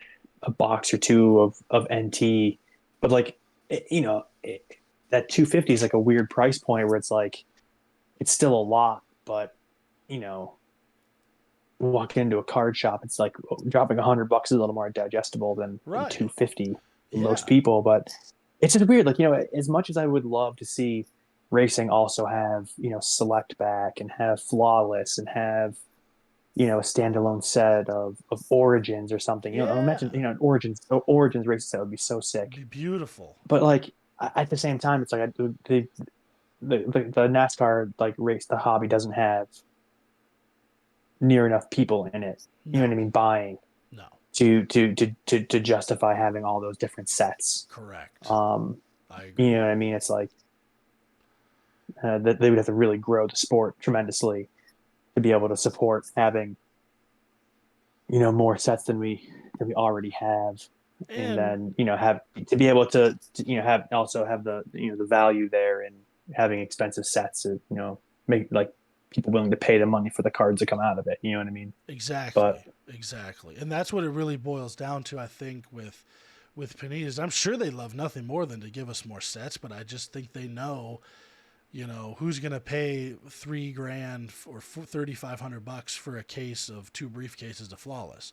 Speaker 2: a box or two of NT. But like, that 250 is like a weird price point where it's like, it's still a lot, but walking into a card shop, it's like dropping $100 is a little more digestible than
Speaker 1: Right.
Speaker 2: 250 for
Speaker 1: Yeah.
Speaker 2: most people. But it's just weird. Like, as much as I would love to see racing also have, select back and have flawless and have, a standalone set of origins or something. I imagine, an origins race set would be so sick.
Speaker 1: It'd be beautiful.
Speaker 2: But like at the same time, it's like the NASCAR like race, the hobby doesn't have near enough people in it.
Speaker 1: No.
Speaker 2: You know what I mean? Buying
Speaker 1: No.
Speaker 2: to justify having all those different sets.
Speaker 1: Correct. I agree.
Speaker 2: You know what I mean? It's like that they would have to really grow the sport tremendously to be able to support having more sets than we already have, and then have to be able to have also have the the value there in having expensive sets to make like people willing to pay the money for the cards that come out of it. You know what I mean?
Speaker 1: Exactly. Exactly. And that's what it really boils down to, I think, with Panitas. I'm sure they love nothing more than to give us more sets, but I just think they know, who's going to pay $3,000 or $3,500 for a case of 2 briefcases to Flawless.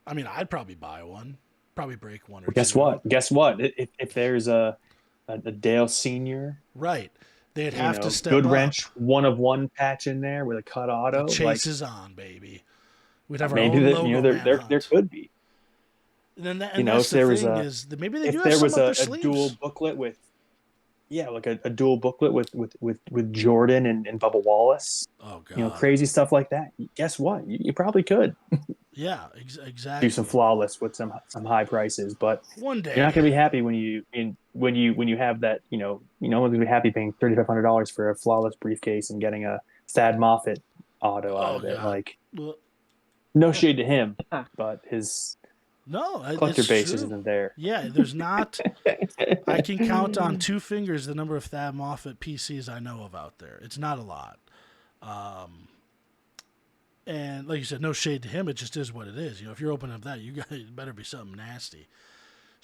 Speaker 1: I mean, I'd probably buy one, probably break one or
Speaker 2: Guess
Speaker 1: two.
Speaker 2: Guess what? If there's a Dale Senior,
Speaker 1: Right. They'd have to step
Speaker 2: good
Speaker 1: up.
Speaker 2: wrench, one of one patch in there with a cut auto,
Speaker 1: The chase
Speaker 2: like
Speaker 1: is on, baby. We'd have our
Speaker 2: maybe
Speaker 1: own
Speaker 2: that
Speaker 1: logo
Speaker 2: there
Speaker 1: manhunt.
Speaker 2: could be.
Speaker 1: And that's
Speaker 2: If
Speaker 1: the
Speaker 2: there was
Speaker 1: thing is that maybe they do
Speaker 2: if
Speaker 1: have
Speaker 2: there
Speaker 1: some
Speaker 2: was
Speaker 1: up their
Speaker 2: a dual
Speaker 1: sleeves.
Speaker 2: booklet with like a dual booklet with Jordan and Bubba Wallace,
Speaker 1: Oh God.
Speaker 2: crazy stuff like that. Guess what? You probably could
Speaker 1: Yeah,
Speaker 2: do some
Speaker 1: exactly.
Speaker 2: flawless with some high prices, but
Speaker 1: One
Speaker 2: you're not
Speaker 1: day.
Speaker 2: going to be happy when you have that. No one's going to be happy paying $3,500 for a flawless briefcase and getting a Thad Moffitt auto out
Speaker 1: Oh
Speaker 2: of it.
Speaker 1: God.
Speaker 2: Like,
Speaker 1: Well,
Speaker 2: no shade to him, but his
Speaker 1: no,
Speaker 2: collector
Speaker 1: it's
Speaker 2: base just
Speaker 1: true.
Speaker 2: isn't there.
Speaker 1: Yeah, there's not. I can count on 2 fingers the number of Thad Moffitt PCs I know of out there. It's not a lot. And like you said, no shade to him. It just is what it is. If you're opening up that, you guys better be something nasty.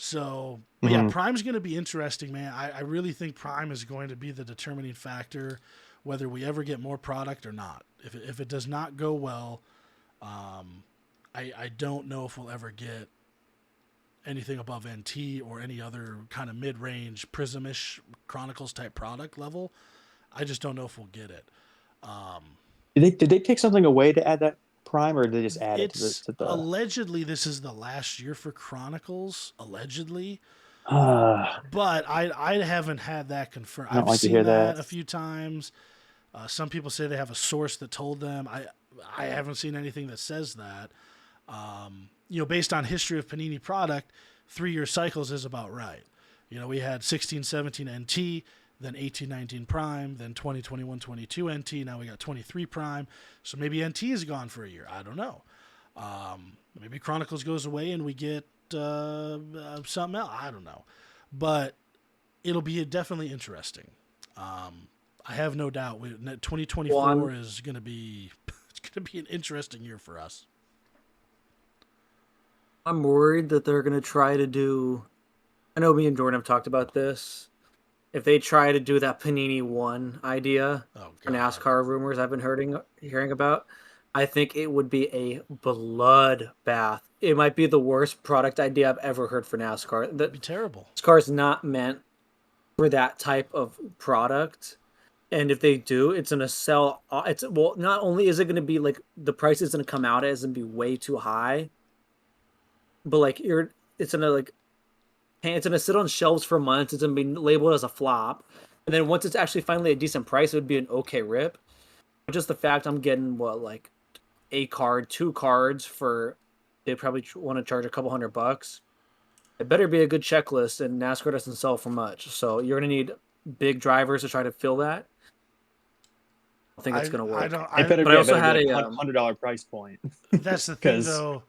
Speaker 1: So, but yeah, Prime's going to be interesting, man. I really think Prime is going to be the determining factor whether we ever get more product or not. If it does not go well, I don't know if we'll ever get anything above NT or any other kind of mid-range Prizm-ish Chronicles type product level. I just don't know if we'll get it.
Speaker 2: Did they take something away to add that Prime, or did they just add it
Speaker 1: It's
Speaker 2: to the?
Speaker 1: allegedly this is the last year for Chronicles, allegedly.
Speaker 2: I
Speaker 1: But I haven't had that confirmed.
Speaker 2: don't
Speaker 1: I've
Speaker 2: like to
Speaker 1: seen
Speaker 2: hear that.
Speaker 1: that a few times. Some people say they have a source that told them. I haven't seen anything that says that. Based on history of Panini product, 3-year cycles is about right. We had 16, 17 NT, then 18, 19 Prime, then 20, 21, 22 NT. Now we got 23 Prime. So maybe NT is gone for a year. I don't know. Maybe Chronicles goes away and we get something else. I don't know. But it'll be definitely interesting. I have no doubt 2024 is going to be it's going to be an interesting year for us.
Speaker 3: I'm worried that they're going to try to do. I know me and Jordan have talked about this. If they try to do that Panini 1 idea for NASCAR rumors I've been hearing about, I think it would be a bloodbath. It might be the worst product idea I've ever heard for NASCAR. That'd
Speaker 1: be terrible.
Speaker 3: NASCAR is not meant for that type of product. And if they do, it's going to sell. Not only is it going to be like the price is going to come out as and be way too high, but like it's going to sit on shelves for months. It's going to be labeled as a flop. And then once it's actually finally a decent price, it would be an okay rip. But just the fact I'm getting a card, 2 cards for, they probably want to charge a couple $100. It better be a good checklist, and NASCAR doesn't sell for much. So you're going to need big drivers to try to fill that. I think it's going to work.
Speaker 2: I also had a $100 price point.
Speaker 1: That's the thing, though.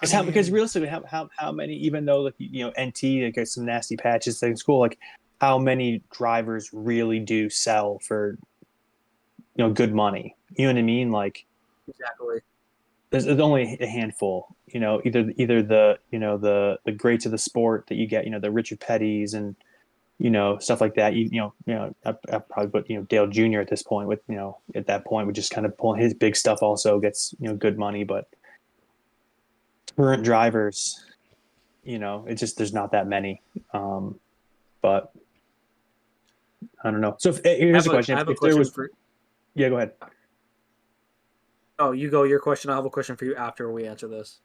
Speaker 2: Because realistically, how many? Even though NT like some nasty patches in school, like how many drivers really do sell for good money? You know what I mean? Like
Speaker 3: exactly.
Speaker 2: There's only a handful. Either the greats of the sport that you get. The Richard Petty's and stuff like that. I probably put Dale Jr. at this point with at that point would just kind of pulling his big stuff also gets good money, but current drivers, it's just there's not that many. But I don't know. So here's a question. If there was, yeah, go ahead.
Speaker 3: Oh, you go. Your question. I'll have a question for you after we answer this.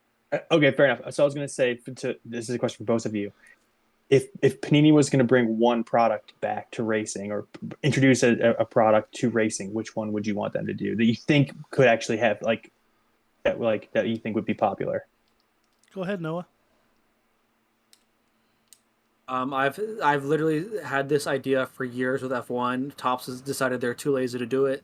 Speaker 2: Okay, fair enough. So I was going to say, this is a question for both of you. If Panini was going to bring one product back to racing or introduce a product to racing, which one would you want them to do that you think could actually have that you think would be popular?
Speaker 1: Go ahead, Noah.
Speaker 3: I've literally had this idea for years with F1. Topps has decided they're too lazy to do it.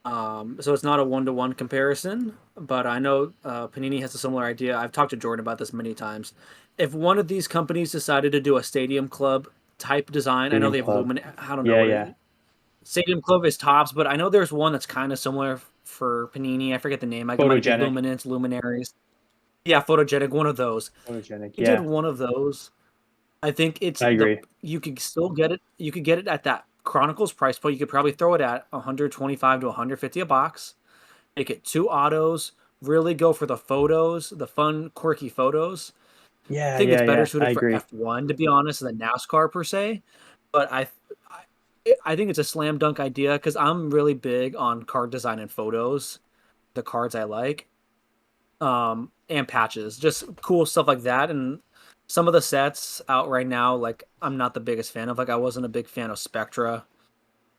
Speaker 3: So it's not a 1-to-1 comparison, but I know Panini has a similar idea. I've talked to Jordan about this many times. If one of these companies decided to do a Stadium Club type design, I know they have I don't know.
Speaker 2: Yeah.
Speaker 3: Stadium Club is Topps, but I know there's one that's kind of similar for Panini. I forget the name.
Speaker 2: Photogenic.
Speaker 3: Luminaries. Yeah, Photogenic, one of those.
Speaker 2: Photogenic,
Speaker 3: you did one of those. I think
Speaker 2: I agree.
Speaker 3: You could still get it. You could get it at that Chronicles price point. You could probably throw it at $125 to $150 a box. Make it 2 autos. Really go for the photos, the fun, quirky photos.
Speaker 2: Yeah,
Speaker 3: I think it's better suited for
Speaker 2: agree.
Speaker 3: F1, to be honest, than NASCAR per se. But I think it's a slam dunk idea because I'm really big on card design and photos, the cards I like, and patches, just cool stuff like that. And some of the sets out right now, like I'm not the biggest fan of. Like I wasn't a big fan of Spectra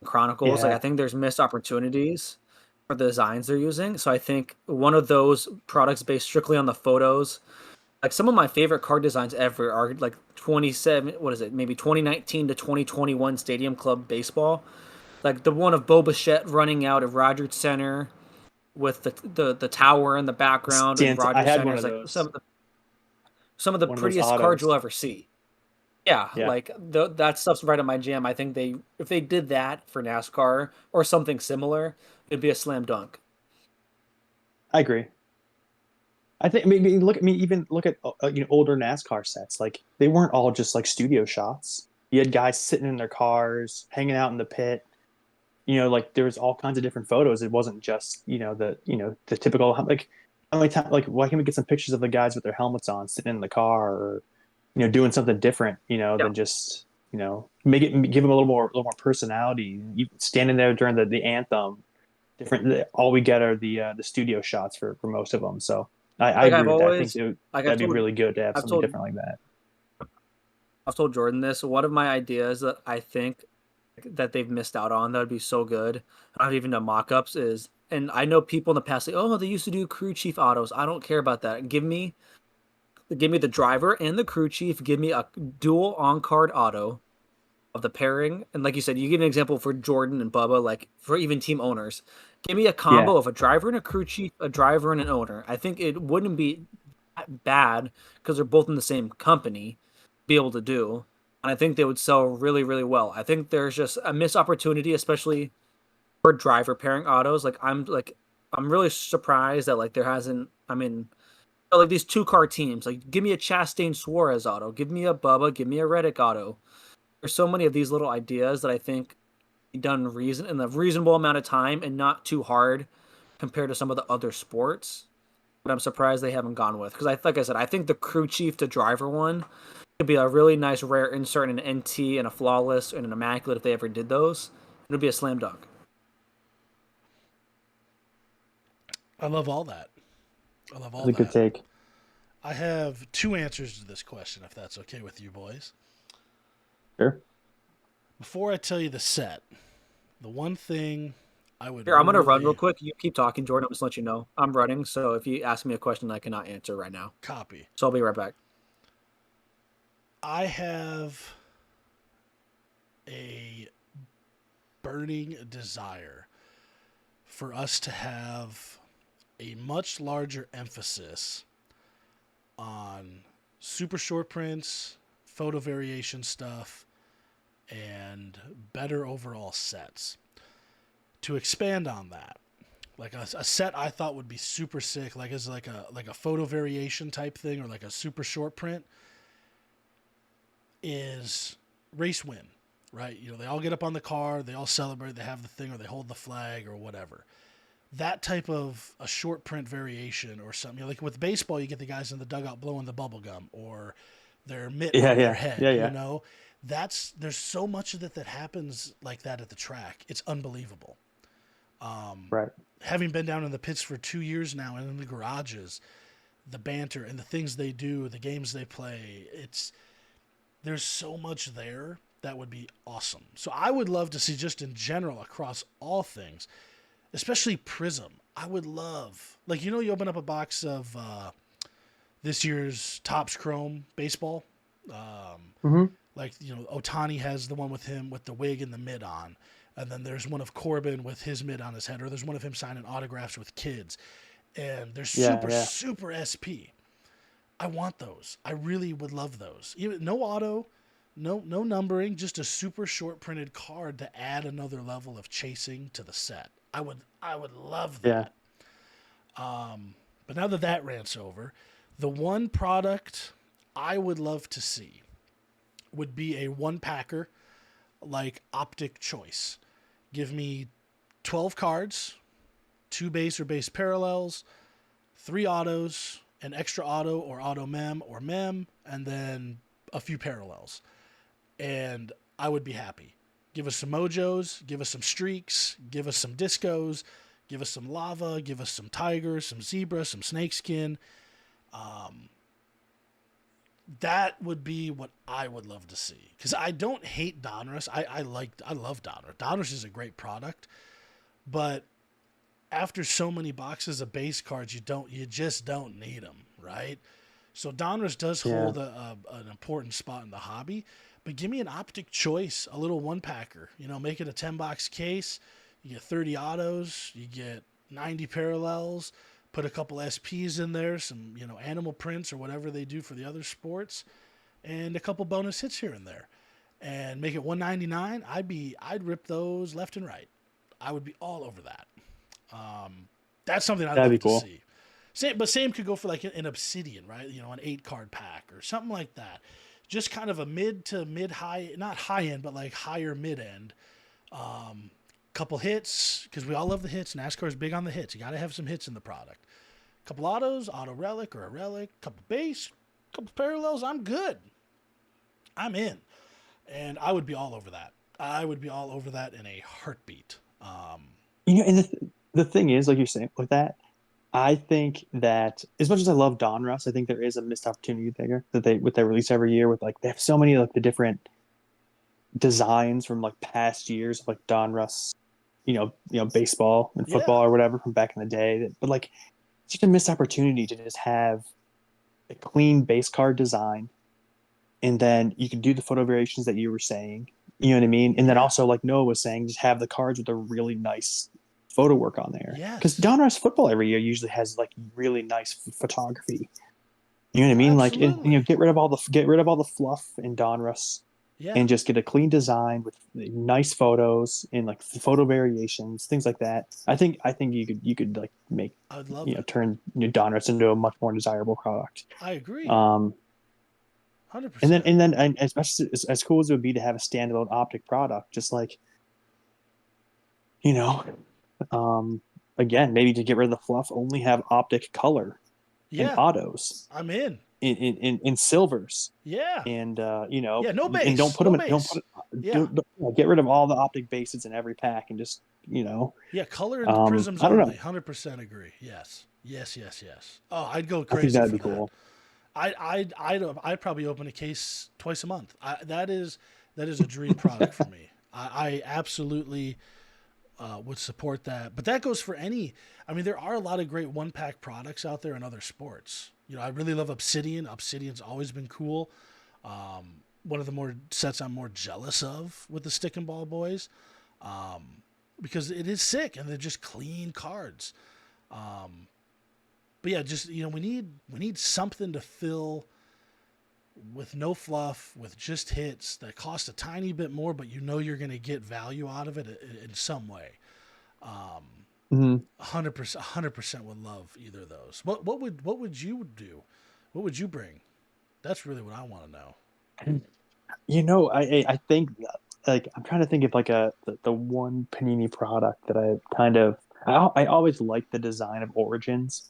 Speaker 3: Chronicles.
Speaker 2: Yeah.
Speaker 3: Like I think there's missed opportunities for the designs they're using. So I think one of those products based strictly on the photos. Like some of my favorite card designs ever are like 2019 to 2021 Stadium Club baseball. Like the one of Bo Bichette running out of Rogers Center with the tower in the background and Rogers Center is like some of the prettiest cards you'll ever see. Yeah. Like that stuff's right on my jam. I think if they did that for NASCAR or something similar, it'd be a slam dunk.
Speaker 2: I agree. I think maybe even look at older NASCAR sets. Like they weren't all just like studio shots. You had guys sitting in their cars, hanging out in the pit. Like there was all kinds of different photos. It wasn't just the typical like how many times like why can't we get some pictures of the guys with their helmets on sitting in the car or doing something different
Speaker 3: Yeah.
Speaker 2: than just make it give them a little more personality. You standing there during the anthem. Different. All we get are the studio shots for most of them. So I
Speaker 3: Like
Speaker 2: agree with that. I think
Speaker 3: like
Speaker 2: that'd be really good to have
Speaker 3: I've
Speaker 2: something
Speaker 3: told
Speaker 2: different like that.
Speaker 3: I've told Jordan this. One of my ideas that I think that they've missed out on that would be so good. I don't even know mock-ups is, and I know people in the past say, "Oh, they used to do crew chief autos." I don't care about that. Give me the driver and the crew chief. Give me a dual on-card auto of the pairing. And like you said, you give an example for Jordan and Bubba, like for even team owners. Give me a
Speaker 2: Yeah,
Speaker 3: combo of a driver and a crew chief, a driver and an owner. I think it wouldn't be bad because they're both in the same company, be able to do. And I think they would sell really, really well. I think there's just a missed opportunity, especially for driver pairing autos. I'm really surprised that like there hasn't. I mean, like these two car teams. Like, give me a Chastain Suarez auto. Give me a Bubba. Give me a Reddick auto. There's so many of these little ideas that I think done in a reasonable amount of time and not too hard compared to some of the other sports. But I'm surprised they haven't gone with because like I said, I think the crew chief to driver one could be a really nice rare insert in an NT and a flawless and an immaculate if they ever did those. It would be a slam dunk.
Speaker 1: I love all that. I love
Speaker 2: that's
Speaker 1: all
Speaker 2: a good
Speaker 1: that.
Speaker 2: take.
Speaker 1: I have two answers to this question, if that's okay with you boys.
Speaker 2: Sure.
Speaker 1: Before I tell you the set, the one thing I would
Speaker 3: Here, I'm gonna run real
Speaker 1: really
Speaker 3: quick. You keep talking, Jordan. I'm just let you know I'm running. So if you ask me a question, I cannot answer right now.
Speaker 1: copy.
Speaker 3: So I'll be right back.
Speaker 1: I have a burning desire for us to have a much larger emphasis on super short prints, photo variation stuff, and better overall sets. To expand on that, like a set I thought would be super sick, like as like a photo variation type thing or like a super short print, is race win, right? They all get up on the car, they all celebrate, they have the thing, or they hold the flag or whatever. That type of a short print variation or something. Like with baseball, you get the guys in the dugout blowing the bubble gum or their mitt
Speaker 2: Yeah,
Speaker 1: on their
Speaker 2: yeah,
Speaker 1: head.
Speaker 2: yeah, yeah.
Speaker 1: There's so much of it that happens like that at the track. It's unbelievable.
Speaker 2: Right.
Speaker 1: Having been down in the pits for 2 years now and in the garages, the banter and the things they do, the games they play, there's so much there that would be awesome. So I would love to see just in general across all things, especially Prizm. I would love, like, you open up a box of this year's Topps Chrome baseball.
Speaker 2: Hmm.
Speaker 1: Like, Otani has the one with him with the wig and the mitt on. And then there's one of Corbin with his mitt on his head, or there's one of him signing autographs with kids. And they're
Speaker 2: Yeah,
Speaker 1: super,
Speaker 2: yeah,
Speaker 1: super SP. I want those. I really would love those. Even no auto, no numbering, just a super short printed card to add another level of chasing to the set. I would love
Speaker 2: yeah.
Speaker 1: that. But now that that rant's over, the one product I would love to see would be a one packer like Optic Choice. Give me 12 cards, two base or base parallels, three autos, an extra auto or auto mem or mem, and then a few parallels. And I would be happy. Give us some mojos, give us some streaks, give us some discos, give us some lava, give us some tiger, some zebra, some snakeskin. That would be what I would love to see. Because I don't hate Donruss. I love Donruss. Donruss is a great product, but after so many boxes of base cards, you just don't need them, right? So Donruss does
Speaker 2: Yeah.
Speaker 1: hold an important spot in the hobby, but give me an Optic Choice, a little one packer. Make it a 10-box case. You get 30 autos, you get 90 parallels. Put a couple SPs in there, some animal prints or whatever they do for the other sports, and a couple bonus hits here and there, and make it 199. I'd rip those left and right. I would be all over that. That's something I'd
Speaker 2: That'd
Speaker 1: love
Speaker 2: be
Speaker 1: to
Speaker 2: cool.
Speaker 1: see. Same could go for like an obsidian, right? You know, an 8 card pack or something like that. Just kind of a mid to mid high, not high end, but like higher mid end. Couple hits, because we all love the hits. NASCAR is big on the hits. You got to have some hits in the product. Couple autos, auto relic or a relic, couple base, couple parallels. I'm good. I'm in. And I would be all over that. I would be all over that in a heartbeat.
Speaker 2: And the thing is, like you're saying with that, I think that as much as I love Donruss, I think there is a missed opportunity there that they release every year with like they have so many like the different designs from like past years of like Donruss, baseball and
Speaker 1: Yeah.
Speaker 2: football or whatever from back in the day. But like it's just a missed opportunity to just have a clean base card design, and then you can do the photo variations that you were saying. You know what I mean? And then
Speaker 1: Yeah.
Speaker 2: also, like Noah was saying, just have the cards with a really nice photo work on there. Because
Speaker 1: Yes.
Speaker 2: Donruss football every year usually has like really nice photography. You know what I
Speaker 1: Oh,
Speaker 2: mean? Like,
Speaker 1: absolutely.
Speaker 2: get rid of all the fluff in Donruss,
Speaker 1: Yeah.
Speaker 2: and just get a clean design with nice photos and like photo variations, things like that. I think you could like make
Speaker 1: I would love it.
Speaker 2: turn Donruss into a much more desirable product.
Speaker 1: I agree.
Speaker 2: Um, and then
Speaker 1: 100%.
Speaker 2: and especially as cool as it would be to have a standalone optic product, just like you know, um, again, maybe to get rid of the fluff, only have optic color and
Speaker 1: Yeah.
Speaker 2: autos
Speaker 1: I'm in.
Speaker 2: in silvers,
Speaker 1: Yeah.
Speaker 2: and
Speaker 1: Yeah. No
Speaker 2: and don't
Speaker 1: base.
Speaker 2: put
Speaker 1: No
Speaker 2: them, don't
Speaker 1: base.
Speaker 2: put
Speaker 1: Yeah.
Speaker 2: get rid of all the optic bases in every pack, and just
Speaker 1: Yeah. Color and prisms
Speaker 2: I don't
Speaker 1: only.
Speaker 2: know.
Speaker 1: 100% agree. Yes. Yes. Yes. Yes. Oh, I'd go
Speaker 2: I think
Speaker 1: crazy
Speaker 2: that'd
Speaker 1: for
Speaker 2: be
Speaker 1: that.
Speaker 2: cool.
Speaker 1: I'd probably open a case twice a month. That is a dream product for me. I absolutely would support that. But that goes for any. I mean, there are a lot of great one pack products out there in other sports. You know, I really love Obsidian. Obsidian's always been cool. One of the more sets I'm more jealous of with the Stick and Ball Boys, because it is sick and they're just clean cards. But yeah, just we need something to fill with no fluff, with just hits that cost a tiny bit more, but you're going to get value out of it in some way. 100%, 100% would love either of those. What would you do? What would you bring? That's really what I want to know.
Speaker 2: I think like I'm trying to think of like the one Panini product that I always like the design of Origins.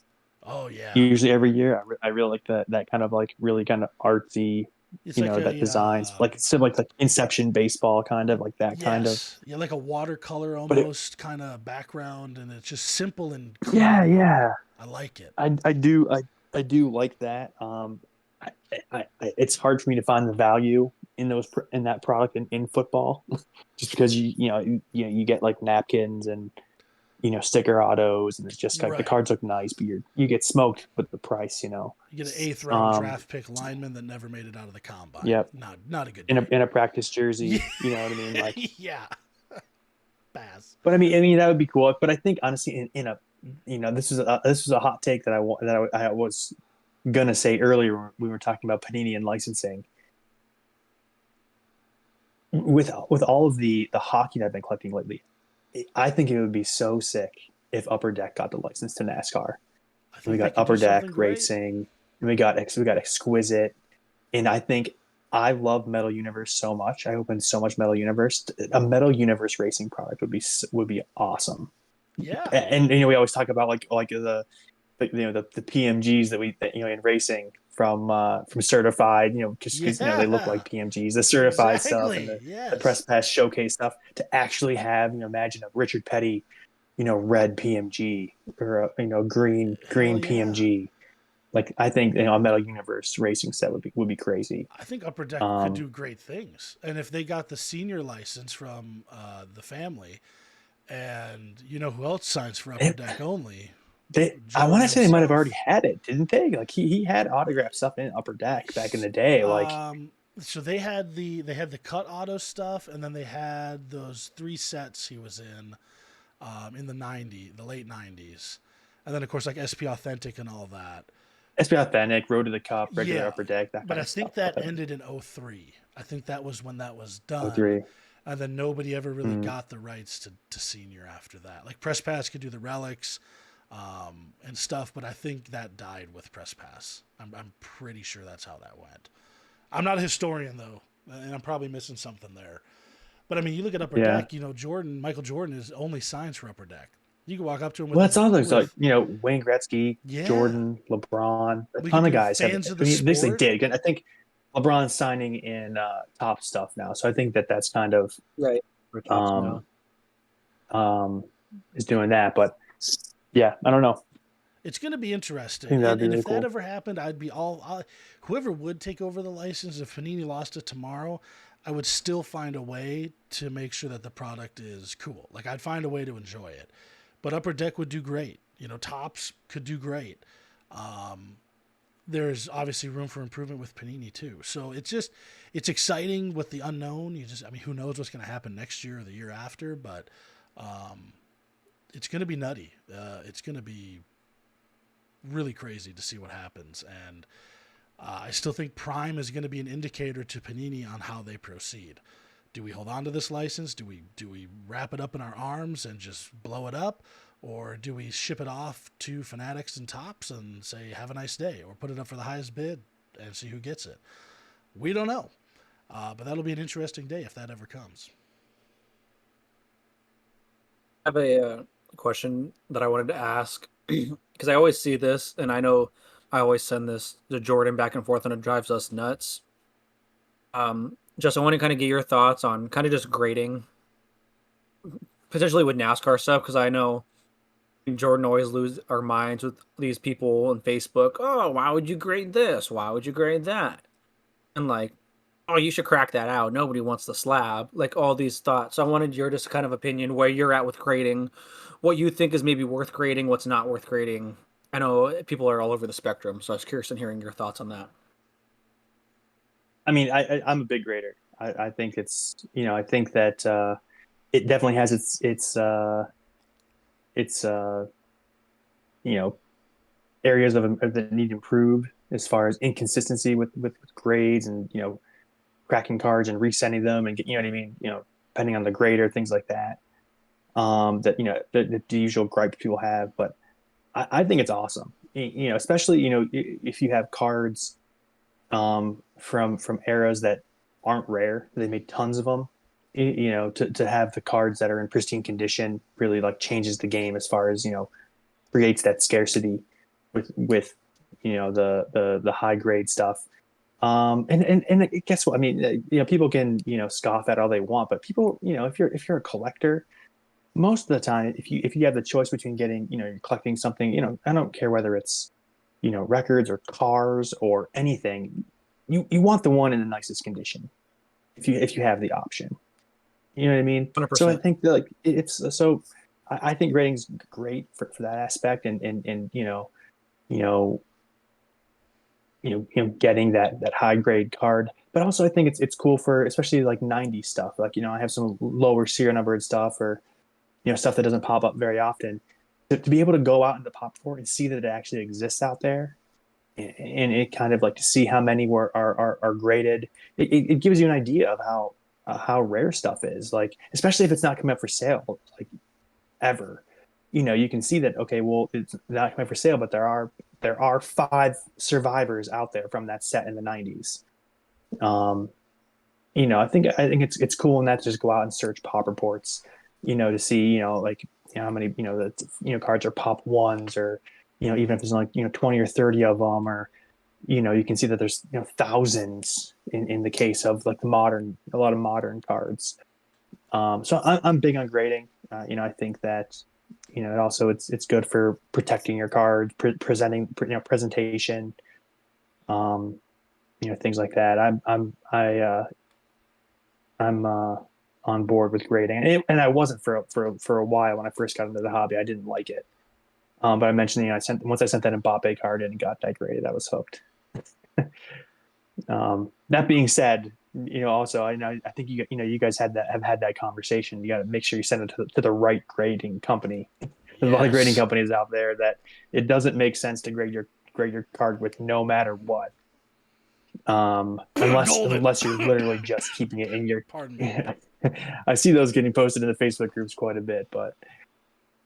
Speaker 1: Oh yeah,
Speaker 2: Usually every year, I really like that kind of like really kind of artsy,
Speaker 1: it's like
Speaker 2: that
Speaker 1: a
Speaker 2: designs like it's sort of like Inception baseball kind of like that kind of.
Speaker 1: yes, yeah, like a watercolor
Speaker 2: But it,
Speaker 1: almost kind of background, and it's just simple and
Speaker 2: yeah,
Speaker 1: clean.
Speaker 2: yeah,
Speaker 1: I like it.
Speaker 2: I do like that. It's hard for me to find the value in that product in football, just because you get like napkins and sticker autos, and it's just like the
Speaker 1: Right.
Speaker 2: cards look nice, but you get smoked with the price.
Speaker 1: You get an eighth round
Speaker 2: Um,
Speaker 1: draft pick lineman that never made it out of the combine.
Speaker 2: yep,
Speaker 1: Not a good
Speaker 2: in a
Speaker 1: day.
Speaker 2: in a practice
Speaker 1: Yeah,
Speaker 2: jersey, you know what I mean? Like,
Speaker 1: yeah. Pass.
Speaker 2: but I mean that would be cool. But I think honestly, in a this was a hot take that I was gonna say earlier when we were talking about Panini and licensing. With all of the hockey that I've been collecting lately, I think it would be so sick if Upper Deck got the license to NASCAR.
Speaker 1: I
Speaker 2: And we
Speaker 1: think they
Speaker 2: got
Speaker 1: could do
Speaker 2: Upper Deck
Speaker 1: something great.
Speaker 2: Racing, and we got Exquisite, and I think I love Metal Universe so much. I opened so much Metal Universe. A Metal Universe racing product would be awesome.
Speaker 1: Yeah.
Speaker 2: And we always talk about like the PMGs that in racing from certified, because they look
Speaker 1: Yeah.
Speaker 2: like PMGs, the certified stuff and
Speaker 1: Exactly.
Speaker 2: the press
Speaker 1: Yes.
Speaker 2: pass showcase stuff, to actually have imagine a Richard Petty red PMG, or a
Speaker 1: Hell
Speaker 2: green
Speaker 1: yeah.
Speaker 2: PMG. Like, I think a Metal Universe racing set would be crazy.
Speaker 1: I think Upper Deck could
Speaker 2: Um,
Speaker 1: do great things. And if they got the senior license from the family, and you know who else signs for Upper
Speaker 2: it,
Speaker 1: Deck only?
Speaker 2: I want
Speaker 1: Joey
Speaker 2: to say they might have already
Speaker 1: himself.
Speaker 2: had it, didn't they? Like he had autographed stuff in Upper Deck back in the day. Like,
Speaker 1: So they had the cut auto stuff, and then they had those 3 sets he was in the late '90s, and then of course like SP Authentic and all that.
Speaker 2: SB Authentic, Road to the Cup, regular
Speaker 1: Yeah,
Speaker 2: Upper Deck, that
Speaker 1: but
Speaker 2: kind
Speaker 1: I
Speaker 2: of stuff.
Speaker 1: think that
Speaker 2: But
Speaker 1: ended in '03. I think that was when that was done,
Speaker 2: 03.
Speaker 1: and then nobody ever really
Speaker 2: Mm.
Speaker 1: got the rights to senior after that. Like Press Pass could do the relics. and stuff. But I think that died with Press Pass. I'm pretty sure that's how that went. I'm not a historian though, and I'm probably missing something there. But I mean, you look at Upper
Speaker 2: Yeah.
Speaker 1: Deck. You know, Michael Jordan is only signs for Upper Deck. You can walk up to him
Speaker 2: Well, that's all those like
Speaker 1: with
Speaker 2: Wayne Gretzky,
Speaker 1: yeah.
Speaker 2: Jordan, LeBron, a
Speaker 1: We
Speaker 2: ton
Speaker 1: could
Speaker 2: of
Speaker 1: do
Speaker 2: guys have.
Speaker 1: fans of
Speaker 2: I
Speaker 1: the
Speaker 2: mean, at least they
Speaker 1: sport.
Speaker 2: did. And I think LeBron's signing in top stuff now, so I think that's kind of
Speaker 3: Right. For tops
Speaker 2: um
Speaker 3: now.
Speaker 2: is doing that. But yeah, I don't know.
Speaker 1: It's going to be
Speaker 2: I
Speaker 1: interesting,
Speaker 2: think that'd be
Speaker 1: and
Speaker 2: really
Speaker 1: if that
Speaker 2: cool.
Speaker 1: ever happened, I'd be whoever would take over the license if Panini lost it tomorrow. I would still find a way to make sure that the product is cool. Like I'd find a way to enjoy it, but Upper Deck would do great. You know, Tops could do great. Um, there's obviously room for improvement with Panini too. So it's exciting with the unknown. I mean, who knows what's going to happen next year or the year after, but um, it's going to be nutty. It's going to be really crazy to see what happens. And I still think Prime is going to be an indicator to Panini on how they proceed. Do we hold on to this license? Do we wrap it up in our arms and just blow it up, or do we ship it off to Fanatics and Tops and say have a nice day, or put it up for the highest bid and see who gets it? We don't know, but that'll be an interesting day if that ever comes.
Speaker 3: I have a question that I wanted to ask because I always see this, and I know I always send this to Jordan back and forth, and it drives us nuts. Just I want to kind of get your thoughts on kind of just grading, potentially with NASCAR stuff, because I know Jordan always lose our minds with these people on Facebook. Oh, why would you grade this? Why would you grade that? And like, oh, you should crack that out. Nobody wants the slab. Like all these thoughts. So I wanted your just kind of opinion where you're at with grading, what you think is maybe worth grading, what's not worth grading. I know people are all over the spectrum, so I was curious in hearing your thoughts on that.
Speaker 2: I mean, I'm a big grader. I think I think that it definitely has its you know areas that need improved as far as inconsistency with grades and cracking cards and resending them and what I mean, depending on the grader, things like that. That the usual gripes people have, but I think it's awesome. Especially if you have cards from eras that aren't rare, they made tons of them. To have the cards that are in pristine condition really like changes the game as far as creates that scarcity with the high grade stuff. And guess what? I mean, people can scoff at all they want, but people, if you're a collector, most of the time, if you have the choice between getting, you're collecting something, I don't care whether it's records or cars or anything, you want the one in the nicest condition if you have the option. You know what I mean? So I
Speaker 3: 100%.
Speaker 2: think that, like it's so I think grading's great for that aspect and you know getting that high grade card. But also I think it's cool for especially like 90s stuff. Like, I have some lower serial numbered stuff or stuff that doesn't pop up very often. To be able to go out in the pop for and see that it actually exists out there and it kind of like to see how many are graded. It gives you an idea of how rare stuff is, like especially if it's not coming up for sale like ever. You can see that, okay, well, it's not coming up for sale, but there are five survivors out there from that set in the 90s. um I think it's cool in that to just go out and search pop reports, to see, like, how many, the cards are pop ones, or, even if there's like, 20 or 30 of them, or, you can see that there's, thousands in the case of like a lot of modern cards. So I'm big on grading. I think that, it also it's good for protecting your cards, presenting, presentation, um, things like that. I'm on board with grading, and I wasn't for a while when I first got into the hobby. I didn't like it, but I mentioned, once I sent that Mbappe card in and got that graded, I was hooked. That being said, also I know I think you guys have had that conversation. You got to make sure you send it to the right grading company. There's a lot of grading
Speaker 1: Yes.
Speaker 2: companies out there that it doesn't make sense to grade your card with no matter what. unless
Speaker 1: Golden.
Speaker 2: unless you're literally just keeping it in your.
Speaker 1: Pardon me.
Speaker 2: I see those getting posted in the Facebook groups quite a bit, but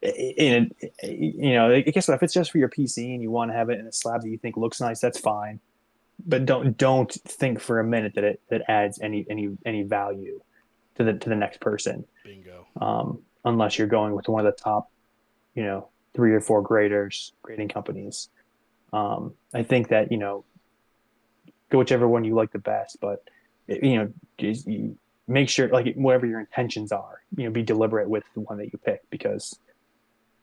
Speaker 2: in I guess if it's just for your PC and you want to have it in a slab that you think looks nice, that's fine. But don't think for a minute that that adds any value to the next person.
Speaker 1: Bingo.
Speaker 2: Unless you're going with one of the top, 3 or 4 grading companies. I think that go whichever one you like the best, but just make sure, like, whatever your intentions are, be deliberate with the one that you pick, because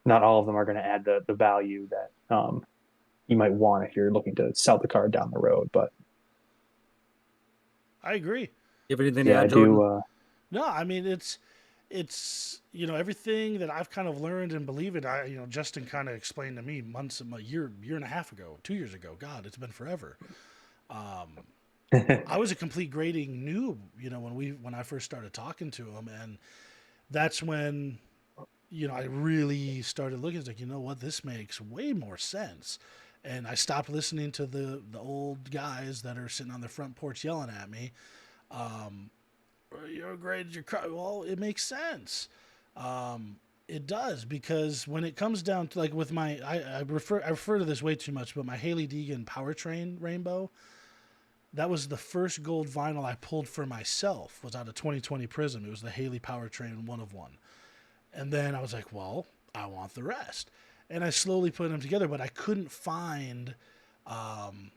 Speaker 2: not all of them are going to add the value that you might want if you're looking to sell the card down the road. But
Speaker 1: I agree.
Speaker 3: You have anything to
Speaker 2: yeah, I
Speaker 3: add, Jordan?
Speaker 2: do.
Speaker 1: No, I mean it's everything that I've kind of learned and believe it. Justin kind of explained to me months, a year and a half ago, 2 years ago. God, it's been forever. Um, I was a complete grading noob, when I first started talking to him, and that's when I really started looking. It's like, you know what, this makes way more sense. And I stopped listening to the old guys that are sitting on their front porch yelling at me. Um, your grades, well, it makes sense. It does, because when it comes down to, like, with my, I refer to this way too much, but my Haley Deegan Powertrain Rainbow, that was the first gold vinyl I pulled for myself. Was out of 2020 Prizm. It was the Haley Powertrain 1 of 1. And then I was like, well, I want the rest. And I slowly put them together, but I couldn't find um,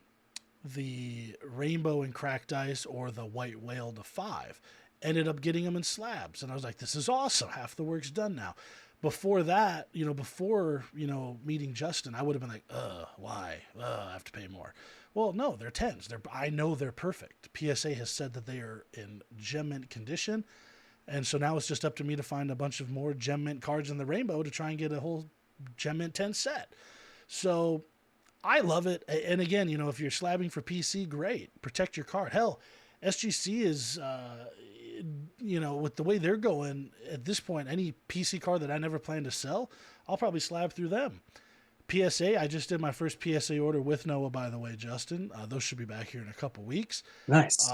Speaker 1: the rainbow and cracked ice or the white whale to 5. Ended up getting them in slabs. And I was like, this is awesome. Half the work's done now. Before that, before, meeting Justin, I would have been like, why? I have to pay more. Well, no, they're 10s. I know they're perfect. PSA has said that they are in gem mint condition. And so now it's just up to me to find a bunch of more gem mint cards in the rainbow to try and get a whole gem mint 10 set. So I love it. And again, if you're slabbing for PC, great. Protect your card. Hell, SGC is, with the way they're going at this point, any PC card that I never plan to sell, I'll probably slab through them. PSA, I just did my first PSA order with Noah, by the way, Justin. Those should be back here in a couple weeks.
Speaker 2: Nice.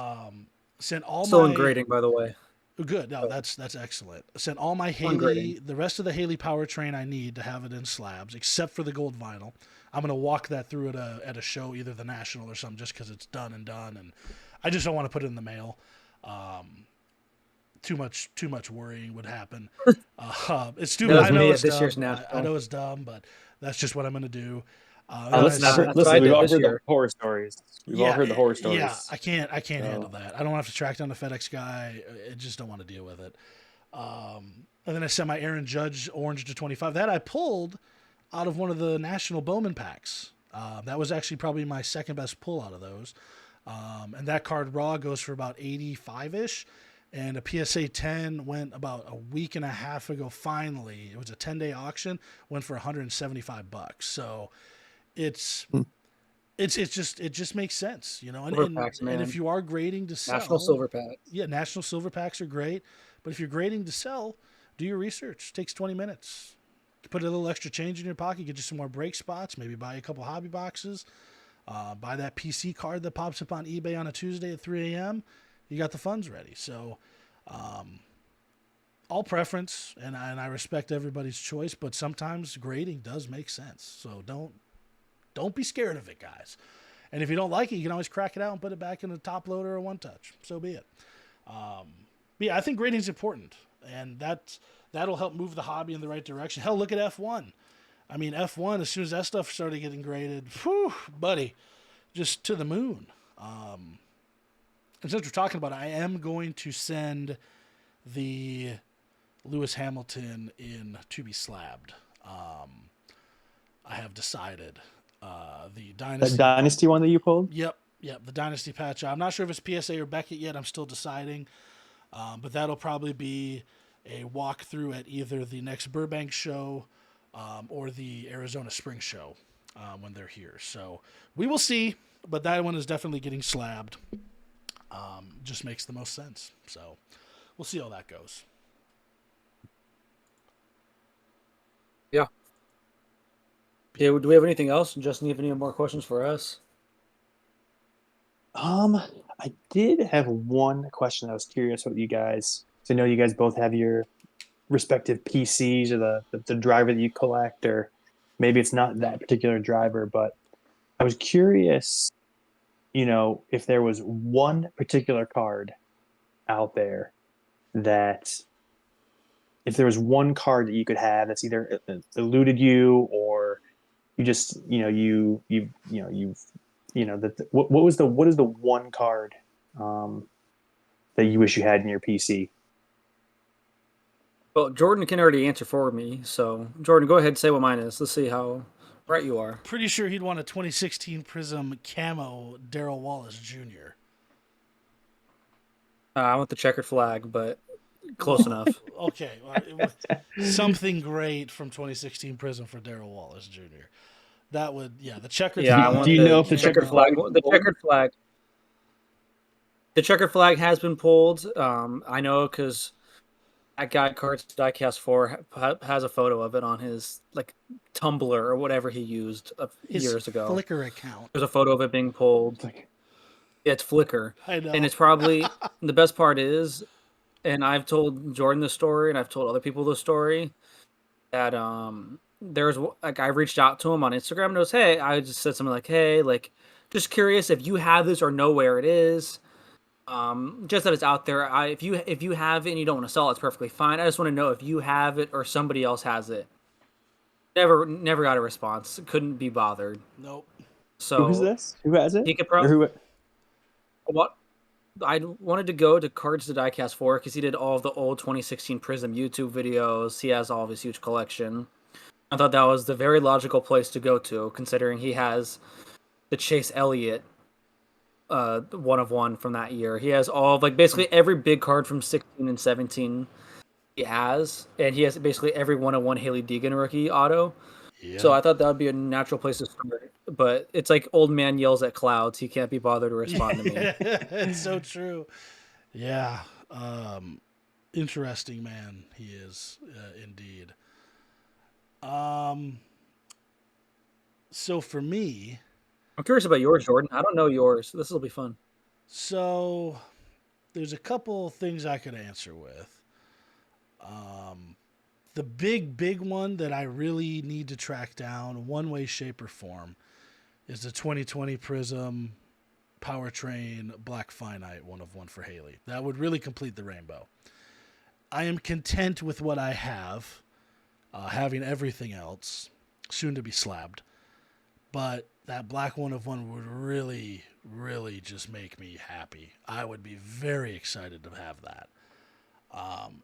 Speaker 1: Sent all
Speaker 3: Still in
Speaker 1: my
Speaker 3: grading, by the way.
Speaker 1: Good. No, that's excellent. Sent all my
Speaker 3: Still in grading.
Speaker 1: Haley, the rest of the Haley powertrain I need to have it in slabs, except for the gold vinyl. I'm gonna walk that through at a show, either the National or something, just because it's done, and I just don't want to put it in the mail. Too much worrying would happen. It's stupid.
Speaker 3: That was
Speaker 1: I know
Speaker 3: me
Speaker 1: it's
Speaker 3: at this
Speaker 1: dumb.
Speaker 3: year's
Speaker 1: I
Speaker 3: national.
Speaker 1: know it's dumb, but that's just what I'm gonna do.
Speaker 2: Listen,
Speaker 3: That's what I
Speaker 2: listen. We've
Speaker 3: did
Speaker 2: all
Speaker 3: this
Speaker 2: heard the
Speaker 3: year.
Speaker 2: horror stories. We've all
Speaker 1: Yeah,
Speaker 2: heard the horror
Speaker 1: yeah.
Speaker 2: stories.
Speaker 1: I can't
Speaker 2: So,
Speaker 1: handle that. I don't have to track down the FedEx guy. I just don't want to deal with it. And then I sent my Aaron Judge orange to 25. That I pulled out of one of the National Bowman packs. That was actually probably my second best pull out of those. And that card raw goes for about 85 ish. And a PSA 10 went about a week and a half ago. Finally, it was a 10-day auction. Went for $175. So it's
Speaker 2: hmm.
Speaker 1: it just makes sense, And
Speaker 3: Silver packs, man.
Speaker 1: if you are grading to
Speaker 3: National
Speaker 1: sell,
Speaker 3: silver packs.
Speaker 1: yeah, national silver packs are great. But if you're grading to sell, do your research. It takes 20 minutes. Put a little extra change in your pocket, get you some more break spots, maybe buy a couple hobby boxes, buy that PC card that pops up on eBay on a Tuesday at 3 a.m. You got the funds ready. So, all preference, and I respect everybody's choice, but sometimes grading does make sense. So don't be scared of it, guys. And if you don't like it, you can always crack it out and put it back in a top loader or one touch. So be it. Yeah, I think grading is important, and that'll help move the hobby in the right direction. Hell, look at F1. I mean, F1, as soon as that stuff started getting graded, whew, buddy, just to the moon. And since we're talking about it, I am going to send the Lewis Hamilton in to be slabbed. I have decided. The
Speaker 2: That
Speaker 1: Dynasty.
Speaker 2: Dynasty one that you pulled?
Speaker 1: Yep, the Dynasty patch. I'm not sure if it's PSA or Beckett yet. I'm still deciding. But that'll probably be a walkthrough at either the next Burbank show or the Arizona Spring show when they're here. So we will see. But that one is definitely getting slabbed. Just makes the most sense. So we'll see how that goes.
Speaker 3: Yeah. Yeah. Do we have anything else? Justin, you have any more questions for us?
Speaker 2: I did have one question. I was curious what you guys. So I know you guys both have your respective PCs or the driver that you collect, or maybe it's not that particular driver. But I was curious, if there was one particular card out there that if there was one card that you could have that's either eluded you or you just that what is the one card um, that you wish you had in your PC?
Speaker 3: Well, Jordan can already answer for me. So, Jordan, go ahead and say what mine is. Let's see how right you are.
Speaker 1: Pretty sure he'd want a 2016 Prism camo Darrell Wallace Jr.
Speaker 3: I want the checkered flag, but close
Speaker 1: Well,
Speaker 3: enough.
Speaker 1: okay. Something great from 2016 Prism for Darrell Wallace Jr. That would, yeah, the checkered
Speaker 3: Yeah, I
Speaker 2: Do
Speaker 3: want
Speaker 1: flag,
Speaker 2: you know
Speaker 3: the
Speaker 2: if the
Speaker 3: checkered
Speaker 2: checkered
Speaker 1: camo.
Speaker 3: flag.
Speaker 2: flag has been
Speaker 3: The
Speaker 2: pulled?
Speaker 3: checkered flag. The checkered flag has been pulled. I know because that guy Cards Diecast 4 has a photo of it on his like Tumblr or whatever he used
Speaker 1: His
Speaker 3: years ago.
Speaker 1: Flickr account.
Speaker 3: There's a photo of it being pulled.
Speaker 2: It's like,
Speaker 3: Yeah, it's Flickr,
Speaker 1: I
Speaker 3: and
Speaker 1: know.
Speaker 3: it's probably the best part is, and I've told Jordan the story, and I've told other people the story that there's like I reached out to him on Instagram and it was, hey, I just said something like, hey, like just curious if you have this or know where it is. Just that it's out there. If you have it and you don't want to sell it, it's perfectly fine. I just want to know if you have it or somebody else has it. Never got a response. Couldn't be bothered.
Speaker 1: Nope.
Speaker 2: who is
Speaker 3: So
Speaker 2: this? Who has it?
Speaker 3: he could
Speaker 2: Or
Speaker 3: probably
Speaker 2: who?
Speaker 3: what I wanted to go to Cards to Diecast 4 because he did all of the old 2016 Prism YouTube videos. He has all of his huge collection. I thought that was the very logical place to go to, considering he has the Chase Elliott one of one from that year. He has all of, like basically every big card from 16 and 17 he has, and he has basically every one of one Haley Deegan rookie auto. So
Speaker 1: Yep.
Speaker 3: I thought that would be a natural place to start. But it's like old man yells at clouds. He can't be bothered to respond to me.
Speaker 1: Yeah, it's so true. Yeah. Interesting man he is, indeed. Um, so for me,
Speaker 3: I'm curious about yours, Jordan. I don't know yours. This will be fun.
Speaker 1: so there's a couple things I could answer with. Um, the big one that I really need to track down, one way, shape, or form, is the 2020 Prism Powertrain Black Finite one of one for Haley. That would really complete the rainbow. I am content with what I have, having everything else, soon to be slabbed. But that black one of one would really, really just make me happy. I would be very excited to have that.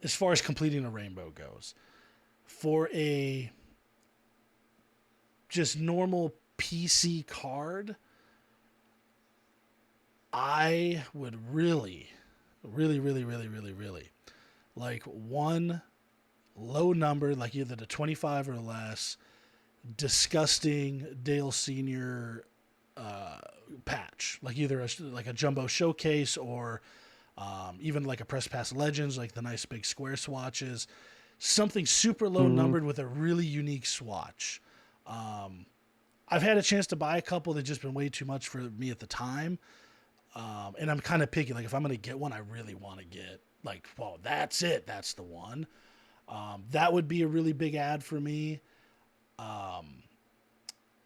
Speaker 1: As far as completing a rainbow goes, for a just normal PC card, I would really, really, really, really, really, really like one low number, like either the 25 or less, disgusting Dale Senior patch, like either like a jumbo showcase or even like a press pass legends, like the nice big square swatches, something super low
Speaker 2: Mm-hmm.
Speaker 1: numbered with a really unique swatch. I've had a chance to buy a couple that just been way too much for me at the time. And I'm kind of picky. Like if I'm going to get one, I really want to get like, well, that's it. That's the one. That would be a really big ad for me. Um,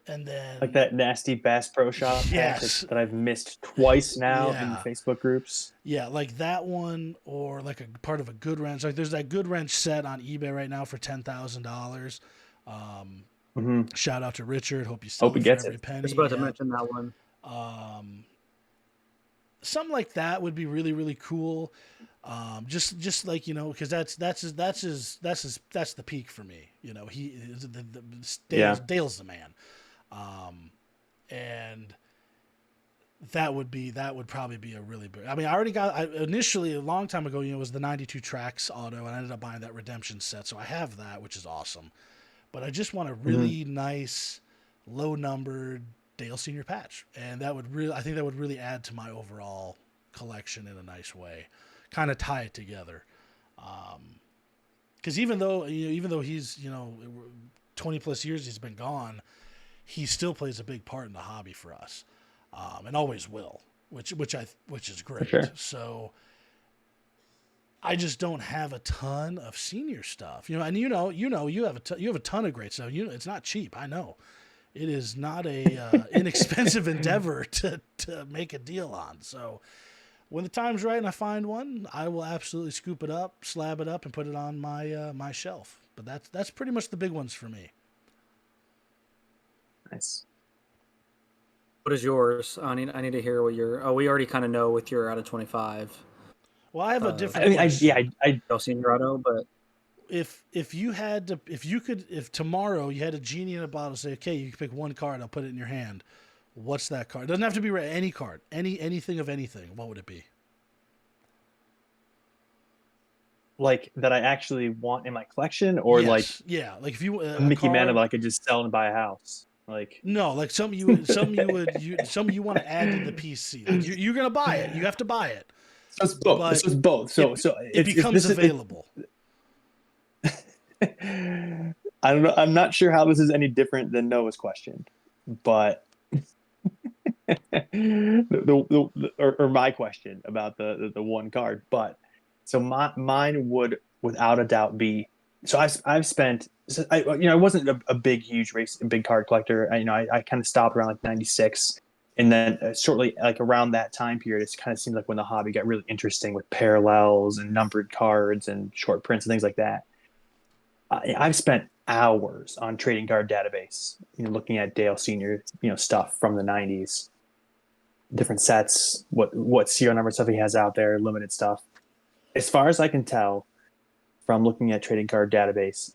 Speaker 1: and
Speaker 2: Like
Speaker 1: then
Speaker 2: that nasty Bass Pro Shop patch
Speaker 1: yes,
Speaker 2: that I've missed twice now in
Speaker 1: yeah,
Speaker 2: Facebook groups.
Speaker 1: yeah, like that one, or like a part of a good wrench. Like there's that good wrench set on eBay right now for $10,000. Um,
Speaker 2: Mm-hmm.
Speaker 1: Shout out to Richard. Hope you sell
Speaker 2: Hope he
Speaker 1: it for
Speaker 2: gets
Speaker 1: every
Speaker 2: it.
Speaker 3: I was
Speaker 1: penny.
Speaker 3: about to
Speaker 1: Yep.
Speaker 3: mention that one.
Speaker 1: Um, Something like that would be really really cool. Just like because that's the peak for me.
Speaker 2: Yeah.
Speaker 1: Dale's the man. Um, and that would probably be a really big. I mean, initially a long time ago, it was the 92 tracks auto, and I ended up buying that redemption set, so I have that, which is awesome. But I just want a
Speaker 2: Mm-hmm.
Speaker 1: really nice, low numbered Dale Senior patch, and I think that would really add to my overall collection in a nice way, kind of tie it together. Because even though he's 20 plus years he's been gone, he still plays a big part in the hobby for us, and always will, which is
Speaker 2: For
Speaker 1: great.
Speaker 2: sure.
Speaker 1: So I just don't have a ton of senior stuff, and you have a ton of great stuff. It's not cheap. I know it is not a inexpensive endeavor to make a deal on. So when the time's right and I find one, I will absolutely scoop it up, slab it up, and put it on my shelf. But that's pretty much the big ones for me.
Speaker 2: Nice.
Speaker 3: What is yours? I need to hear what your. Oh, we already kind of know with your out of 25.
Speaker 1: Well, I have a different
Speaker 2: I mean,
Speaker 1: question.
Speaker 2: I
Speaker 3: El Senior Auto, but
Speaker 1: If you had to, if tomorrow you had a genie in a bottle, say, okay, you can pick one card, I'll put it in your hand. What's that card? It doesn't have to be any card, anything of anything. What would it be?
Speaker 2: like that I actually want in my collection, or like
Speaker 1: Yes, yeah. Like if you
Speaker 2: a
Speaker 1: a
Speaker 2: Mickey Mantle
Speaker 1: card.
Speaker 2: I could just sell and buy a house. Like
Speaker 1: No, like something you want to add to the PC. Like you're gonna buy it. You have to buy it,
Speaker 2: so it's both.
Speaker 1: but
Speaker 2: So it's both.
Speaker 1: it it
Speaker 2: It's
Speaker 1: becomes
Speaker 2: this is
Speaker 1: available.
Speaker 2: I don't know. I'm not sure how this is any different than Noah's question, but or my question about the one card. But so mine would without a doubt be. So I've spent. So I wasn't a big huge big card collector. I kind of stopped around like '96, and then shortly like around that time period, it kind of seemed like when the hobby got really interesting with parallels and numbered cards and short prints and things like that. I've spent hours on trading card database, looking at Dale Senior, stuff from the '90s, different sets, what serial number stuff he has out there, limited stuff. As far as I can tell from looking at trading card database,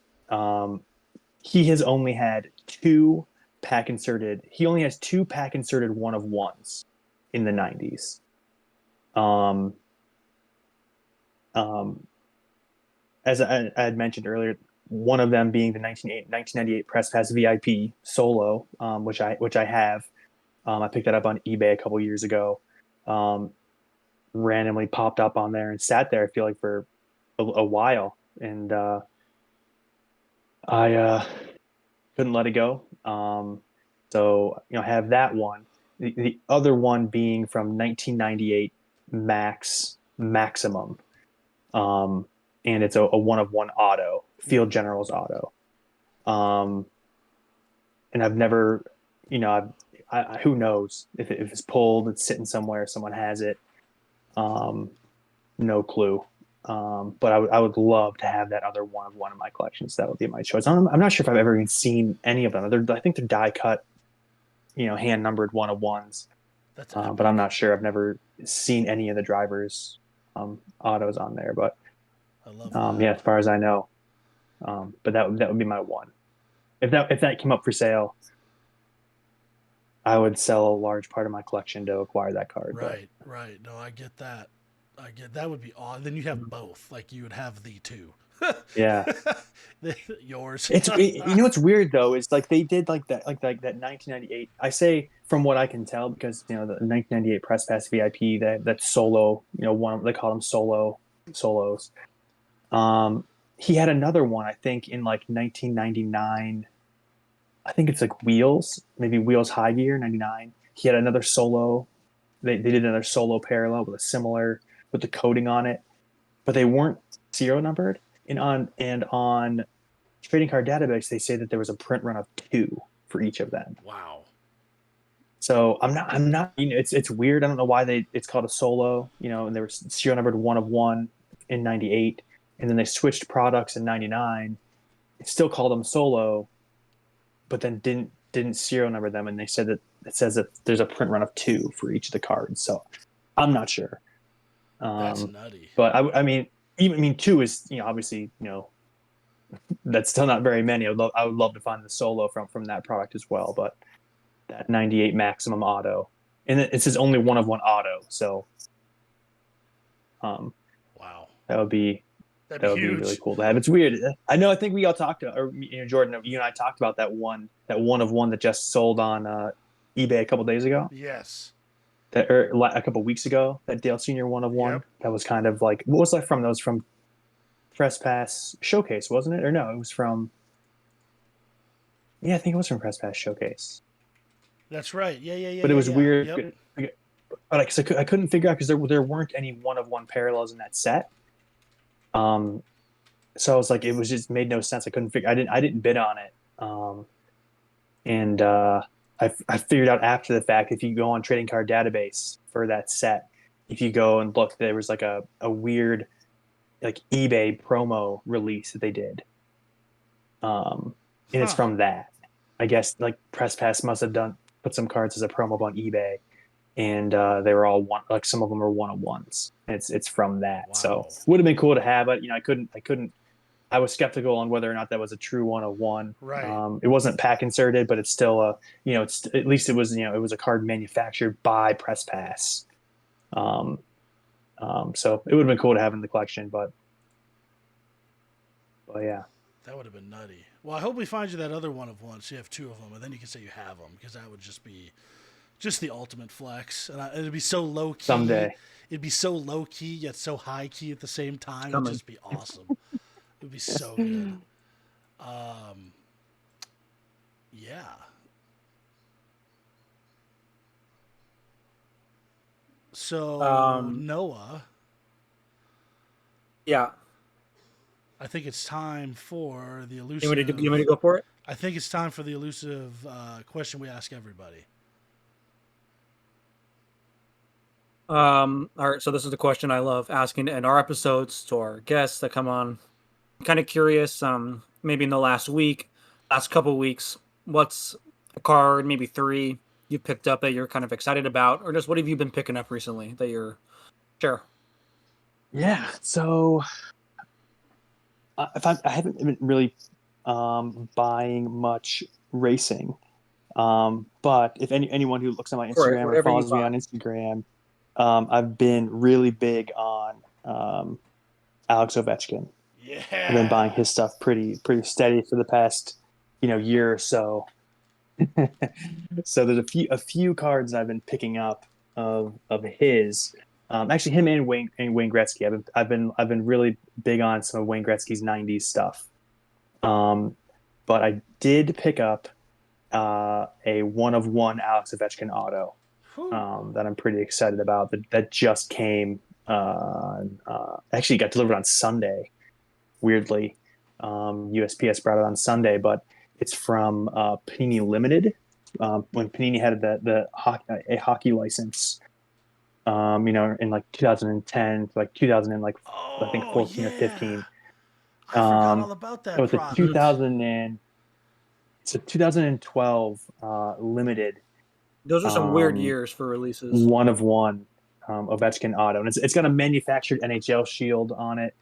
Speaker 2: he has only had two pack inserted. He only has two pack inserted one of ones in the '90s. Um, um, as I had mentioned earlier, one of them being the 1998 Press Pass VIP Solo, which I have. I picked that up on eBay a couple years ago. Randomly popped up on there and sat there, I feel like, for a while. And I couldn't let it go. So, I have that one. The other one being from 1998 Maximum. And it's a one of one auto, Field Generals auto. And I've never, who knows if it's pulled, it's sitting somewhere, someone has it. No clue. But I would love to have that other one of one in my collection. So that would be my choice. I'm not sure if I've ever even seen any of them. I think they're die cut, hand numbered one of ones.
Speaker 1: That's
Speaker 2: But I'm
Speaker 1: epic.
Speaker 2: not sure. I've never seen any of the drivers autos on there. But
Speaker 1: I love that.
Speaker 2: yeah, as far as I know. But that would be my one. If that came up for sale, I would sell a large part of my collection to acquire that card. But
Speaker 1: Right, right. No, I get that. I get that would be odd. Then you have both. Like you would have the two.
Speaker 2: yeah,
Speaker 1: Yours.
Speaker 2: what's weird though is like they did like that 1998. I say from what I can tell because the 1998 Press Pass VIP that solo one they call them solos. He had another one I think in like 1999. I think it's like maybe Wheels High Gear '99. He had another solo. They did another solo parallel with the coating on it, but they weren't serial numbered. And on trading card database, they say that there was a print run of two for each of them.
Speaker 1: Wow.
Speaker 2: So I'm not. It's weird. I don't know why it's called a solo. And they were serial numbered one of one in '98, and then they switched products in '99. It still called them solo, but then didn't serial number them, and they said that it says that there's a print run of two for each of the cards. So I'm not sure.
Speaker 1: That's nutty.
Speaker 2: But even two is obviously that's still not very many. I would love to find the solo from that product as well. But that '98 Maximum auto, and it says only one of one auto, so um,
Speaker 1: Wow.
Speaker 2: that would be
Speaker 1: That'd be
Speaker 2: that would be really
Speaker 1: huge.
Speaker 2: cool to have. It's weird. I know. I think we all talked to, or Jordan, you and I talked about that one of one that just sold on eBay a couple days ago.
Speaker 1: Yes.
Speaker 2: That or a couple weeks ago, that Dale Senior one of one.
Speaker 1: Yep.
Speaker 2: That was kind of like what was that from? That was from Press Pass Showcase, wasn't it? Or no, it was from. Yeah, I think it was from Press Pass Showcase.
Speaker 1: That's right. Yeah, yeah, yeah,
Speaker 2: But it
Speaker 1: yeah,
Speaker 2: was
Speaker 1: yeah.
Speaker 2: weird.
Speaker 1: Yep.
Speaker 2: But I couldn't figure out because there weren't any one of one parallels in that set. So I was like, it was just made no sense. I didn't bid on it. And I figured out after the fact, if you go on trading card database for that set, if you go and look, there was like a weird like eBay promo release that they did. And it's
Speaker 1: Huh.
Speaker 2: from that. I guess like Press Pass must have put some cards as a promo on eBay, and they were all like some of them are 1-of-1s. It's from that. So
Speaker 1: Wow.
Speaker 2: would have been cool to have, but I couldn't. I was skeptical on whether or not that was a true 1-of-1.
Speaker 1: Right.
Speaker 2: It wasn't pack inserted, but it's still it's at least it was it was a card manufactured by Press Pass. Um, so it would have been cool to have in the collection, but yeah,
Speaker 1: That would have been nutty. Well, I hope we find you that other one of one, so you have two of them, and then you can say you have them, because that would just be just the ultimate flex. And it'd be so low key.
Speaker 2: someday.
Speaker 1: It'd be so low key yet so high key at the same time. It'd
Speaker 3: Coming.
Speaker 1: just be awesome. It would be so good. Um, yeah. So
Speaker 3: Um,
Speaker 1: Noah,
Speaker 3: yeah.
Speaker 1: I think it's time for the
Speaker 3: You want me to
Speaker 1: elusive.
Speaker 3: go for it?
Speaker 1: I think it's time for the elusive question we ask everybody.
Speaker 3: All right. So this is the question I love asking in our episodes to our guests that come on. I'm kind of curious. Maybe in the last couple weeks, what's a card, maybe three you picked up that you're kind of excited about, or just what have you been picking up recently that you're sure?
Speaker 2: Yeah. So if I haven't been really buying much racing, but if anyone who looks at my
Speaker 3: For it,
Speaker 2: Instagram or
Speaker 3: whatever you
Speaker 2: follows me
Speaker 3: buy.
Speaker 2: on Instagram, I've been really big on Alex Ovechkin. I've been buying
Speaker 1: Yeah.
Speaker 2: his stuff pretty steady for the past year or so. So there's a few cards I've been picking up of his. Actually, him and Wayne Gretzky. I've been really big on some of Wayne Gretzky's '90s stuff. Um, but I did pick up a 1-of-1 Alex Ovechkin auto
Speaker 1: Whew.
Speaker 2: that I'm pretty excited about. That just came. Actually got delivered on Sunday. Weirdly, USPS brought it on Sunday, but it's from Panini Limited. When Panini had a hockey license, in like 2010, like 2000 and like I think
Speaker 1: Oh
Speaker 2: 14 or
Speaker 1: yeah.
Speaker 2: 15.
Speaker 1: I forgot
Speaker 2: Um,
Speaker 1: all about
Speaker 2: it
Speaker 1: that
Speaker 2: was a
Speaker 1: product.
Speaker 2: 2000 and it's a 2012 limited
Speaker 3: Those are some weird
Speaker 2: um,
Speaker 3: years for releases.
Speaker 2: 1-of-1 Ovechkin auto, and it's got a manufactured NHL shield on it.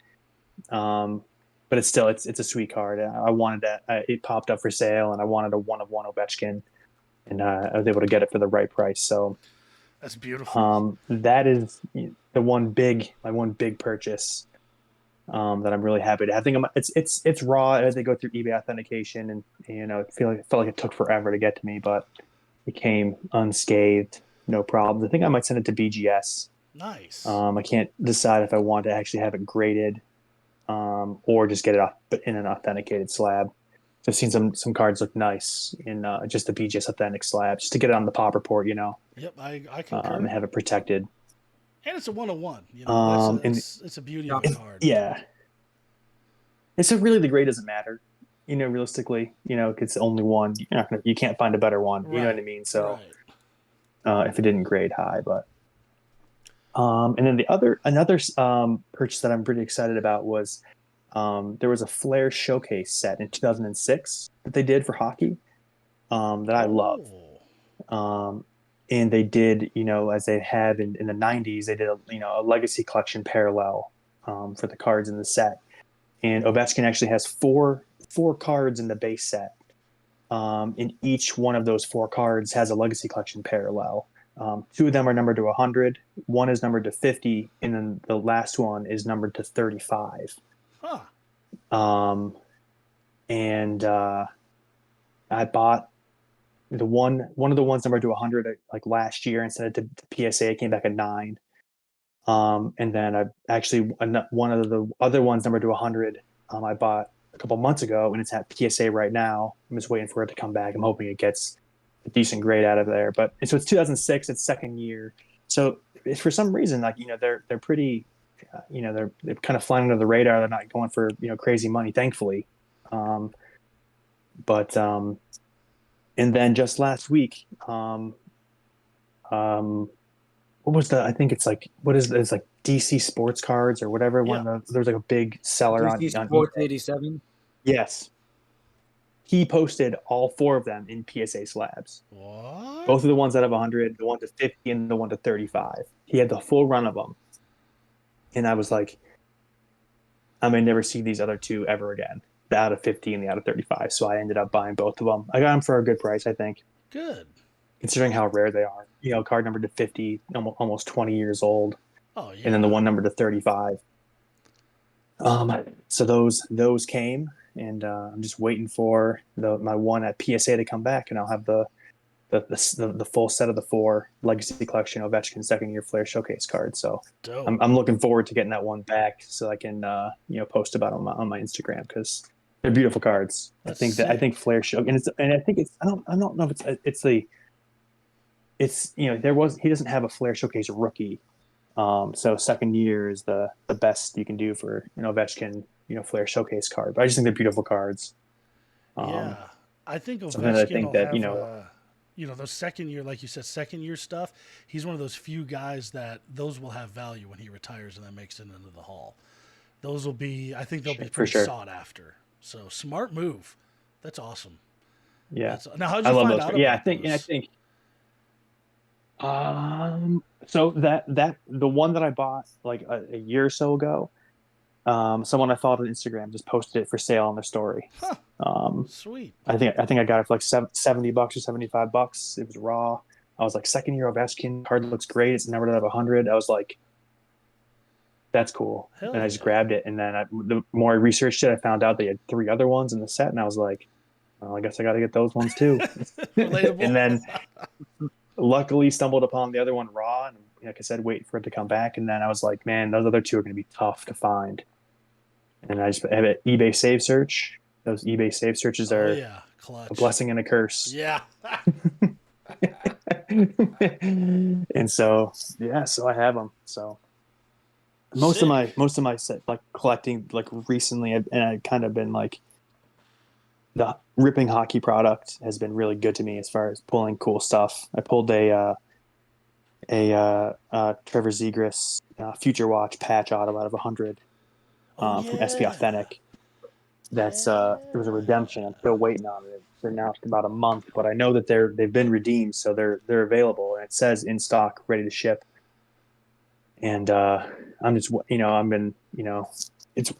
Speaker 2: Um, but it's a sweet card. I wanted that. It popped up for sale, and I wanted a 1-of-1 Ovechkin, and I was able to get it for the right price. So
Speaker 1: That's beautiful.
Speaker 2: that is my one big purchase that I'm really happy to have. I think it's raw as they go through eBay authentication, and it felt like it took forever to get to me, but it came unscathed, no problems. I think I might send it to BGS.
Speaker 1: Nice.
Speaker 2: I can't decide if I want to actually have it graded or just get it off in an authenticated slab. I've seen some cards look nice in just the BGS authentic slab, just to get it on the pop report,
Speaker 1: Yep, I
Speaker 2: and
Speaker 1: concur.
Speaker 2: have it protected.
Speaker 1: And it's a 101.
Speaker 2: And
Speaker 1: It's a beauty
Speaker 3: Yeah.
Speaker 1: of a card.
Speaker 2: yeah, and so really the grade doesn't matter, realistically, it's only one. You can't find a better one. You know what I
Speaker 1: Right.
Speaker 2: mean? So
Speaker 1: Right.
Speaker 2: if it didn't grade high, but and then another purchase that I'm pretty excited about was there was a Flair showcase set in 2006 that they did for hockey that I love.
Speaker 1: Oh.
Speaker 2: Um, and they did, as they have in the '90s, they did a legacy collection parallel for the cards in the set. And Ovechkin actually has four cards in the base set. And each one of those four cards has a legacy collection parallel. Two of them are numbered to 100, one is numbered to 50, and then the last one is numbered to 35.
Speaker 1: Huh.
Speaker 2: Um, and I bought one of the ones numbered to 100 like last year and sent it to PSA. It came back at 9. And then I actually one of the other ones numbered to 100. I bought a couple months ago, and it's at PSA right now. I'm just waiting for it to come back. I'm hoping it gets a decent grade out of there. But so it's 2006. It's second year. So for some reason, like they're pretty they're kind of flying under the radar. They're not going for crazy money, thankfully. But and then just last week, what was the? I think it's like what is it's like DC Sports Cards or whatever.
Speaker 1: Yeah.
Speaker 2: There's like a big seller on
Speaker 3: DC Sports
Speaker 2: eBay.
Speaker 3: 87.
Speaker 2: Yes, he posted all four of them in PSA slabs.
Speaker 1: What?
Speaker 2: Both of the ones out of 100, the one to 50, and the one to 35. He had the full run of them, and I was like, I may never see these other two ever again. The out of 50 and the out of 35. So I ended up buying both of them. I got them for a good price, I think,
Speaker 1: Good.
Speaker 2: considering how rare they are. Card number to 50, almost 20 years old,
Speaker 1: Oh yeah.
Speaker 2: and then the one number to 35. So those came, and I'm just waiting for my one at PSA to come back, and I'll have the full set of the 4 Legacy Collection Ovechkin second year Flair Showcase cards. So
Speaker 1: Dope.
Speaker 2: I'm looking forward to getting that one back so I can post about them on my Instagram because they're beautiful cards.
Speaker 1: That's
Speaker 2: I think Flair Show and I think it's I don't know if he doesn't have a Flair Showcase rookie. So second year is the best you can do for Ovechkin Flair Showcase card. But I just think they're beautiful cards.
Speaker 1: Yeah, I think
Speaker 2: Something that I
Speaker 1: Ovechkin
Speaker 2: think
Speaker 1: will
Speaker 2: that
Speaker 1: have those second year, like you said, second year stuff. He's one of those few guys that those will have value when he retires and then makes it into the Hall. Those will be, I think they'll be pretty sought after. So smart move. That's awesome.
Speaker 2: Yeah.
Speaker 1: Now, how did you
Speaker 2: I love
Speaker 1: find
Speaker 2: those.
Speaker 1: out
Speaker 2: Yeah,
Speaker 1: about those?
Speaker 2: I think. So that the one that I bought like a year or so ago, someone I followed on Instagram just posted it for sale on their story.
Speaker 1: Huh.
Speaker 2: Um,
Speaker 1: Sweet.
Speaker 2: I think I got it for like $70 or $75. It was raw. I was like, second year Ovechkin card looks great. It's numbered out of 100. I was like, that's cool.
Speaker 1: Hell
Speaker 2: And I just
Speaker 1: yeah.
Speaker 2: grabbed it. And then the more I researched it, I found out they had 3 other ones in the set. And I was like, well, I guess I got to get those ones too.
Speaker 1: Relatable.
Speaker 2: And then luckily stumbled upon the other one raw. And like I said, wait for it to come back. And then I was like, man, those other 2 are going to be tough to find. And I just have an eBay save search. Those eBay save searches are
Speaker 1: clutch.
Speaker 2: a blessing and a curse.
Speaker 1: Yeah.
Speaker 2: And so I have them. So most of my set like collecting like recently, and I've kind of been like the ripping hockey product has been really good to me as far as pulling cool stuff. I pulled a Trevor Zegras Future Watch patch auto out of 100 from SP Authentic. That's it was a redemption. I'm still waiting on it. It's announced about a month, but I know that they've been redeemed, so they're available, and it says in stock, ready to ship. And I'm just it's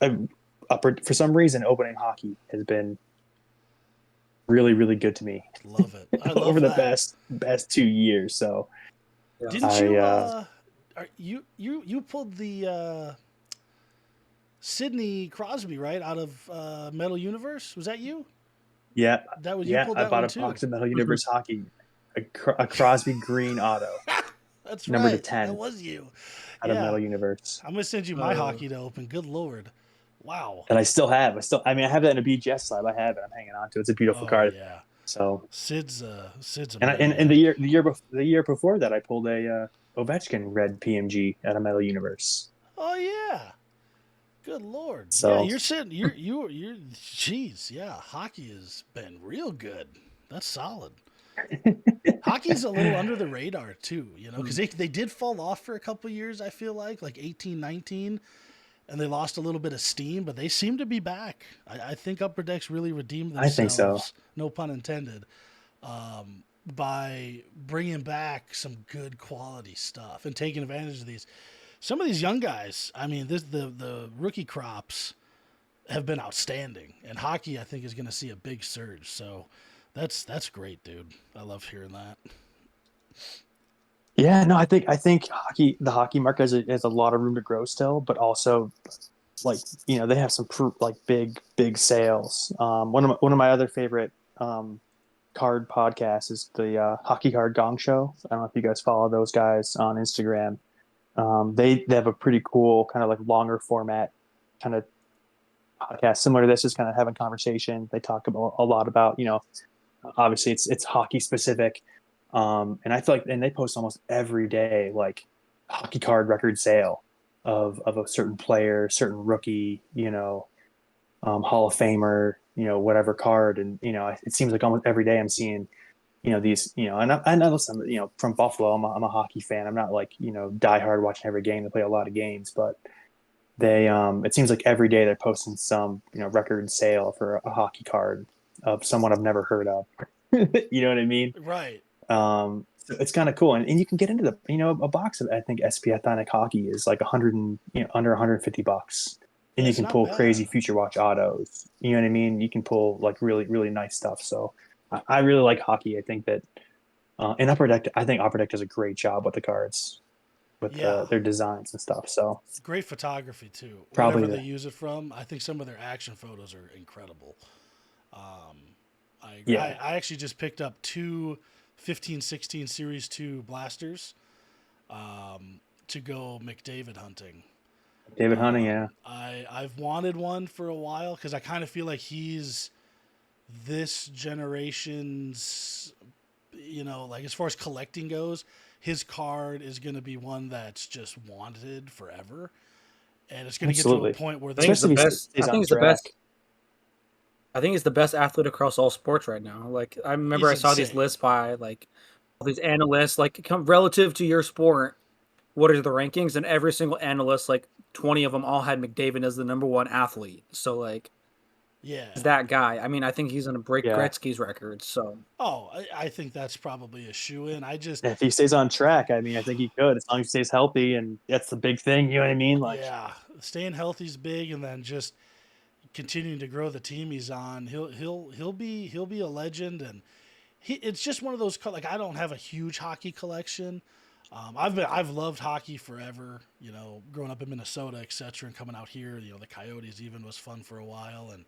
Speaker 2: for some reason opening hockey has been really, really good to me.
Speaker 1: Love it. I love
Speaker 2: over the
Speaker 1: that.
Speaker 2: best 2 years. So
Speaker 1: didn't you pulled the Sidney Crosby right out of Metal Universe? Was that you?
Speaker 2: Yeah,
Speaker 1: that was you pulled that
Speaker 2: I bought
Speaker 1: one
Speaker 2: a
Speaker 1: too.
Speaker 2: box of Metal Universe hockey, a Crosby green auto.
Speaker 1: That's
Speaker 2: number
Speaker 1: right.
Speaker 2: to 10.
Speaker 1: That was you.
Speaker 2: Out of Metal Universe.
Speaker 1: I'm gonna send you my hockey to open. Good Lord. Wow.
Speaker 2: That I still have. I have that in a BGS slab. I have it. I'm hanging on to it. It's a beautiful card.
Speaker 1: Yeah.
Speaker 2: So
Speaker 1: Sid's
Speaker 2: and the year before that, I pulled a Ovechkin red PMG out of Metal Universe.
Speaker 1: Oh yeah. Good Lord.
Speaker 2: So,
Speaker 1: yeah, you're sitting. You're. Jeez. Yeah, hockey has been real good. That's solid. Hockey's a little under the radar too, because they did fall off for a couple years. I feel like 18, 19, and they lost a little bit of steam, but they seem to be back. I think Upper Decks really redeemed themselves.
Speaker 2: I think so.
Speaker 1: No pun intended. By bringing back some good quality stuff and taking advantage of these. Some of these young guys, I mean, the rookie crops have been outstanding, and hockey I think is going to see a big surge. So that's great, dude. I love hearing that.
Speaker 2: Yeah, no, I think the hockey market has a lot of room to grow still, but also they have some big sales. One of my other favorite card podcasts is the Hockey Card Gong Show. I don't know if you guys follow those guys on Instagram. They have a pretty cool kind of like longer format kind of podcast similar to this, just kind of having conversation. They talk about a lot about obviously it's hockey specific, and I feel like, and they post almost every day like hockey card record sale, of a certain player, certain rookie, Hall of Famer, whatever card. And, it seems like almost every day I'm seeing, these, and I know some, from Buffalo, I'm a hockey fan. I'm not like, diehard watching every game. They play a lot of games, but it seems like every day they're posting some, record sale for a hockey card of someone I've never heard of. You know what I mean?
Speaker 1: Right.
Speaker 2: So it's kind of cool, and you can get into a box of, I think, SP Athletic Hockey is like 100 and under $150,
Speaker 1: Yeah,
Speaker 2: and you
Speaker 1: it's
Speaker 2: can
Speaker 1: not
Speaker 2: pull crazy
Speaker 1: bad.
Speaker 2: Future Watch autos. You know what I mean? You can pull like really really nice stuff. So I really like hockey. I think that in Upper Deck, I think Upper Deck does a great job with the cards, with
Speaker 1: Yeah.
Speaker 2: their designs and stuff. So
Speaker 1: Great photography too.
Speaker 2: probably
Speaker 1: Whatever they
Speaker 2: the
Speaker 1: use it from, I think some of their action photos are incredible. Um, I agree.
Speaker 2: yeah,
Speaker 1: I actually just picked up two 15-16 Series 2 blasters to go McDavid hunting.
Speaker 2: David Hunting. Yeah,
Speaker 1: I've wanted one for a while because I kind of feel like he's this generation's, like as far as collecting goes, his card is going to be one that's just wanted forever. And it's going to get to a
Speaker 2: absolutely.
Speaker 1: point where
Speaker 3: I think he's
Speaker 1: there's,
Speaker 3: the
Speaker 2: Especially if he
Speaker 3: best. I
Speaker 2: stays
Speaker 3: think
Speaker 2: on
Speaker 3: he's the
Speaker 2: track.
Speaker 3: best. I think he's the best athlete across all sports right now. Like I remember
Speaker 1: he's
Speaker 3: I saw these
Speaker 1: insane.
Speaker 3: lists by like all these analysts, like relative to your sport, what are the rankings? And every single analyst, like 20 of them, all had McDavid as the number one athlete. So like,
Speaker 1: Yeah.
Speaker 3: is that guy? I mean, I think he's gonna break
Speaker 2: Yeah,
Speaker 3: Gretzky's record. So
Speaker 1: Oh, I think that's probably a shoe in.
Speaker 2: if he stays on track, I mean, I think he could as long as he stays healthy, and that's the big thing. You know what I mean? Like,
Speaker 1: Yeah, staying healthy is big, and then just continuing to grow the team he's on. He'll be a legend, and it's just one of those like I don't have a huge hockey collection. I've loved hockey forever. Growing up in Minnesota, etc., and coming out here, the Coyotes even was fun for a while, and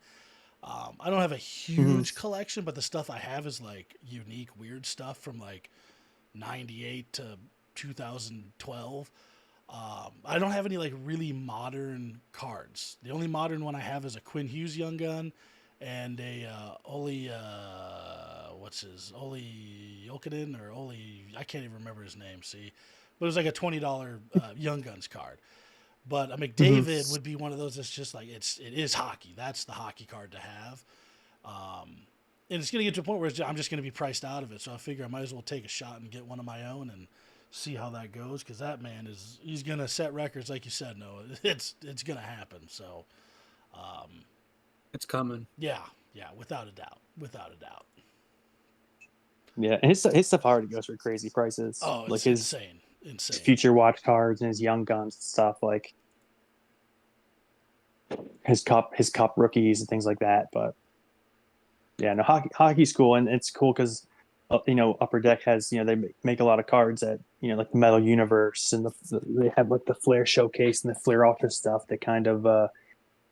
Speaker 1: I don't have a
Speaker 2: mhm.
Speaker 1: huge collection, but the stuff I have is like unique, weird stuff from like '98 to 2012. I don't have any like really modern cards. The only modern one I have is a Quinn Hughes Young Gun and a Oli what's his Oli Jokinen or Oli, I can't even remember his name. See, but it was like a $20 Young Guns card. But a
Speaker 2: Mhm.
Speaker 1: McDavid would be one of those that's just like it is hockey. That's the hockey card to have. Um, and it's going to get to a point where I'm just going to be priced out of it. So I figure I might as well take a shot and get one of my own and see how that goes. Because that man he's going to set records, like you said. No, it's going to happen. So, um,
Speaker 3: it's coming.
Speaker 1: yeah, without a doubt, without a doubt.
Speaker 2: Yeah, and his stuff already goes for crazy prices.
Speaker 1: Oh,
Speaker 2: Like
Speaker 1: it's insane,
Speaker 2: his
Speaker 1: insane.
Speaker 2: future watch cards and his young guns and stuff, like his cup rookies and things like that. But yeah, no, hockey's cool, and it's cool because Upper Deck has they make a lot of cards that like the Metal Universe, and they have like the Flair Showcase and the Flair Ultra stuff that kind of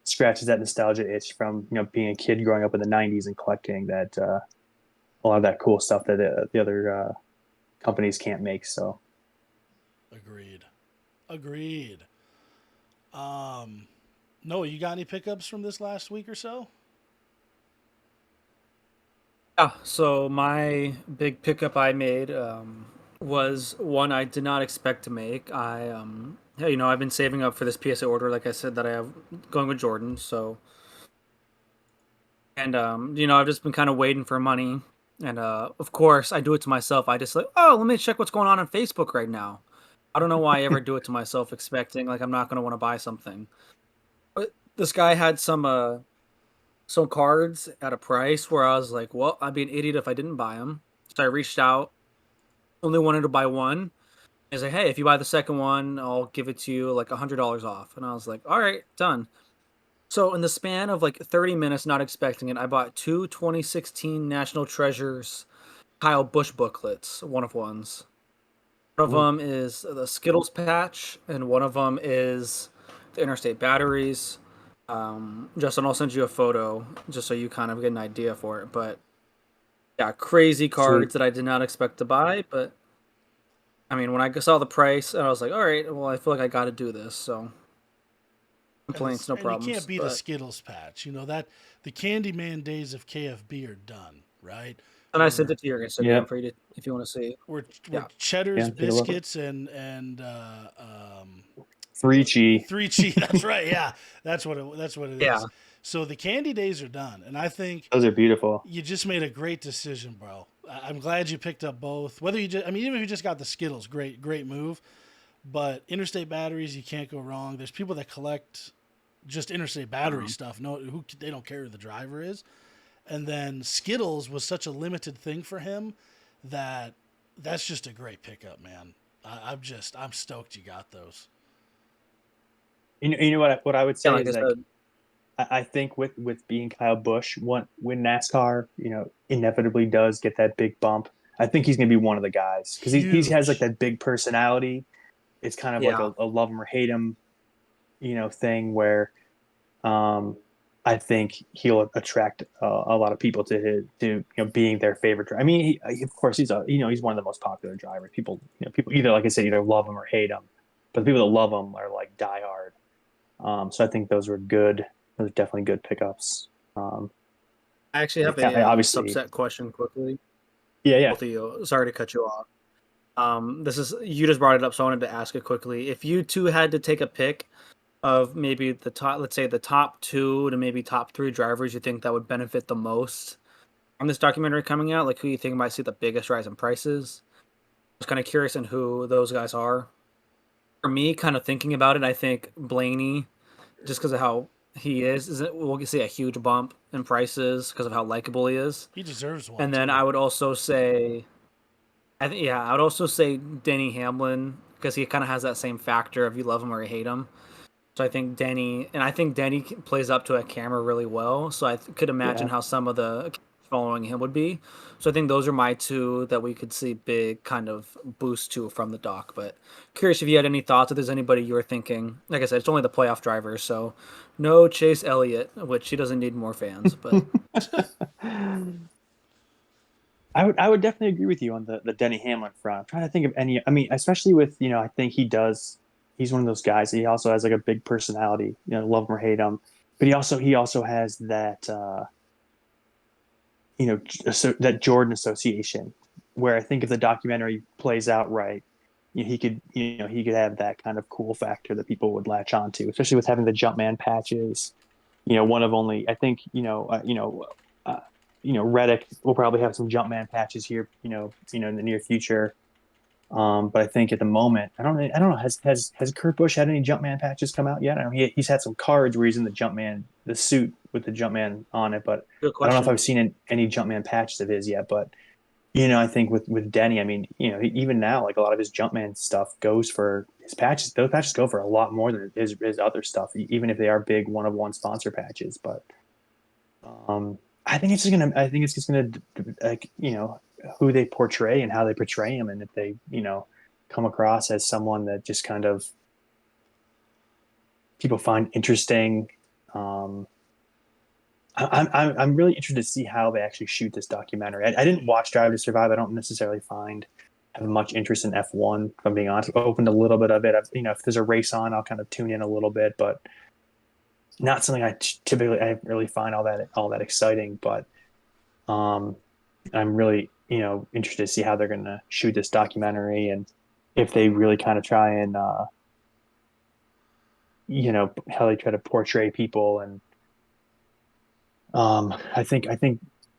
Speaker 2: scratches that nostalgia itch from being a kid growing up in the '90s and collecting that a lot of that cool stuff that the other companies can't make. So
Speaker 1: Agreed, agreed. Um, Noah, you got any pickups from this last week or so?
Speaker 3: Yeah. So my big pickup I made was one I did not expect to make. Yeah, I've been saving up for this PSA order, like I said, that I have going with Jordan. So, and I've just been kind of waiting for money. And of course, I do it to myself. I just like, oh, let me check what's going on Facebook right now. I don't know why I ever do it to myself, expecting like I'm not going to want to buy something. But this guy had some cards at a price where I was like, well, I'd be an idiot if I didn't buy them. So I reached out, only wanted to buy one. He's like, hey, if you buy the second one, I'll give it to you like $100 off. And I was like, all right, done. So in the span of like 30 minutes, not expecting it, I bought two 2016 National Treasures Kyle Busch booklets, one of ones. One of
Speaker 2: ooh,
Speaker 3: them is the Skittles patch, and one of them is the Interstate batteries. Justin, I'll send you a photo just so you kind of get an idea for it. But yeah, crazy
Speaker 2: sweet.
Speaker 3: cards that I did not expect to buy. But I mean, when I saw the price, I was like, all right, well, I feel like I got to do this. So complaints, no
Speaker 1: And you can't
Speaker 3: problems.
Speaker 1: beat a
Speaker 3: But
Speaker 1: Skittles patch. That the Candyman days of KFB are done, right?
Speaker 3: and I sent
Speaker 1: We're
Speaker 3: it to your Instagram
Speaker 2: Yep.
Speaker 3: for you to, if you want to see.
Speaker 1: we're
Speaker 3: Yeah,
Speaker 1: Cheddar's
Speaker 2: Yeah, take a look.
Speaker 1: biscuits and
Speaker 2: Three chi.
Speaker 1: 3G. That's right. Yeah, that's what it
Speaker 3: Yeah.
Speaker 1: is. So the candy days are done, and I think
Speaker 2: Those are beautiful.
Speaker 1: you just made a great decision, bro. I'm glad you picked up both. Whether you just, I mean, even if you just got the Skittles, great move. But interstate batteries, you can't go wrong. There's people that collect just interstate battery
Speaker 2: Um,
Speaker 1: stuff. No, they don't care who the driver is. And then Skittles was such a limited thing for him that that's just a great pickup, man. I'm stoked you got those.
Speaker 2: you know what I would
Speaker 3: Yeah,
Speaker 2: say
Speaker 3: like I
Speaker 2: is like
Speaker 3: said,
Speaker 2: I think with being Kyle Busch, when NASCAR inevitably does get that big bump, I think he's going to be one of the guys because he has like
Speaker 1: Huge.
Speaker 2: that big personality. It's kind of like
Speaker 3: yeah.
Speaker 2: a love him or hate him, thing where um, I think he'll attract a lot of people to being their favorite driver. I mean, of course he's one of the most popular drivers. People either like I said either love him or hate him, but the people that love him are like diehard. So I think those were good. Those are definitely good pickups. Um,
Speaker 3: I actually have a
Speaker 2: Obviously,
Speaker 3: subset question quickly.
Speaker 2: yeah, yeah.
Speaker 3: Both of you. Sorry to cut you off. This is you just brought it up, so I wanted to ask it quickly. If you two had to take a pick of maybe the top, let's say the top two to maybe top three drivers you think that would benefit the most from this documentary coming out, like who you think might see the biggest rise in prices? I was kind of curious on who those guys are. For me, kind of thinking about it, I think Blaney, just because of how he is it, we'll see a huge bump in prices because of how likable he is.
Speaker 1: He deserves one
Speaker 3: And then
Speaker 1: too.
Speaker 3: I would also say, I would also say Denny Hamlin because he kind of has that same factor of you love him or you hate him. So I think Denny plays up to a camera really well. So I could imagine
Speaker 2: Yeah.
Speaker 3: how some of the following him would be. So I think those are my two that we could see big kind of boost to from the doc. But curious if you had any thoughts, if there's anybody you were thinking. Like I said, it's only the playoff drivers, so no Chase Elliott, which he doesn't need more fans. But
Speaker 2: I would definitely agree with you on the Denny Hamlin front. I'm trying to think of any. I mean, especially with I think he does. He's one of those guys. He also has like a big personality. Love him or hate him, but he also has that so that Jordan association, where I think if the documentary plays out right, he could have that kind of cool factor that people would latch onto, especially with having the Jumpman patches. One of only I think uh, Reddick will probably have some Jumpman patches here, in the near future. But I think at the moment, I don't know, has Kurt Busch had any Jumpman patches come out yet? I know he's had some cards where he's in the Jumpman, the suit with the Jumpman on it, but
Speaker 3: good
Speaker 2: I don't know if
Speaker 3: question.
Speaker 2: I've seen any Jumpman patches of his yet. But I think with Denny, I mean, even now, like a lot of his Jumpman stuff goes for his patches. Those patches go for a lot more than his other stuff, even if they are big one of one sponsor patches. But I think it's just gonna like who they portray and how they portray him, and if they come across as someone that just kind of people find interesting. Um, I'm really interested to see how they actually shoot this documentary. I didn't watch Drive to Survive. I don't necessarily have much interest in F1. If I'm being honest, I've opened a little bit of it. If there's a race on, I'll kind of tune in a little bit, but not something I really find all that exciting. But um, I'm really interested to see how they're going to shoot this documentary and if they really kind of try and how they try to portray people. And I think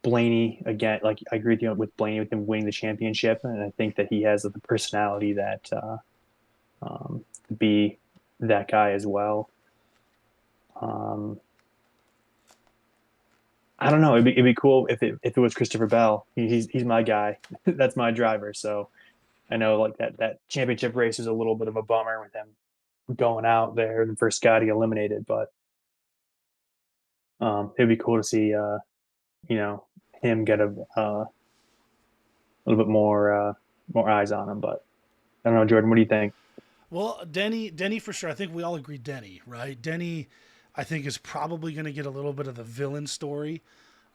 Speaker 2: Blaney again, like I agree with with Blaney with him winning the championship, and I think that he has the personality that to be that guy as well. Um, I don't know. It'd be cool if it was Christopher Bell. He's my guy. That's my driver. So I know like that championship race was a little bit of a bummer with him going out there, the first guy to get eliminated. But it'd be cool to see you know him get a little bit more eyes on him. But I don't know, Jordan. What do you think?
Speaker 1: Well, Denny for sure. I think we all agree Denny, right? Denny, I think is probably going to get a little bit of the villain story,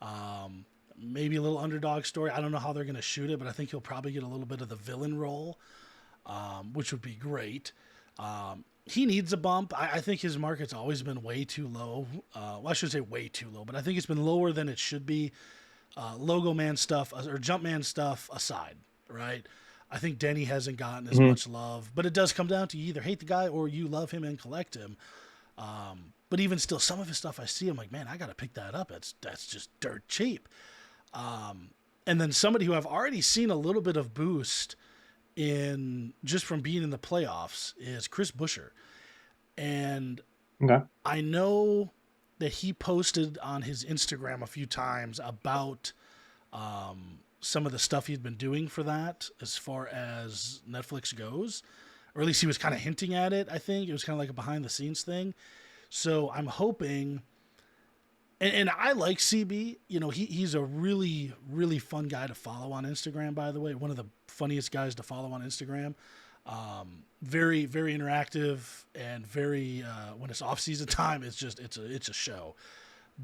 Speaker 1: um, maybe a little underdog story. I don't know how they're going to shoot it, but I think he'll probably get a little bit of the villain role, which would be great. He needs a bump. I think his market's always been way too low. Well, I should say way too low, but I think it's been lower than it should be. Logo man stuff or jump man stuff aside, right? I think Denny hasn't gotten as much love, but it does come down to you either hate the guy or you love him and collect him. But even still, some of his stuff I see, I'm like, man, I got to pick that up. That's just dirt cheap. And then somebody who I've already seen a little bit of boost in just from being in the playoffs is Chris Buescher. And I know that he posted on his Instagram a few times about some of the stuff he'd been doing for that as far as Netflix goes, or at least he was kind of hinting at it. I think it was kind of like a behind the scenes thing. So I'm hoping, and I like CB, you know, he's a really, really fun guy to follow on Instagram, by the way, one of the funniest guys to follow on Instagram. Very, very interactive and very, when it's off season time, it's a show.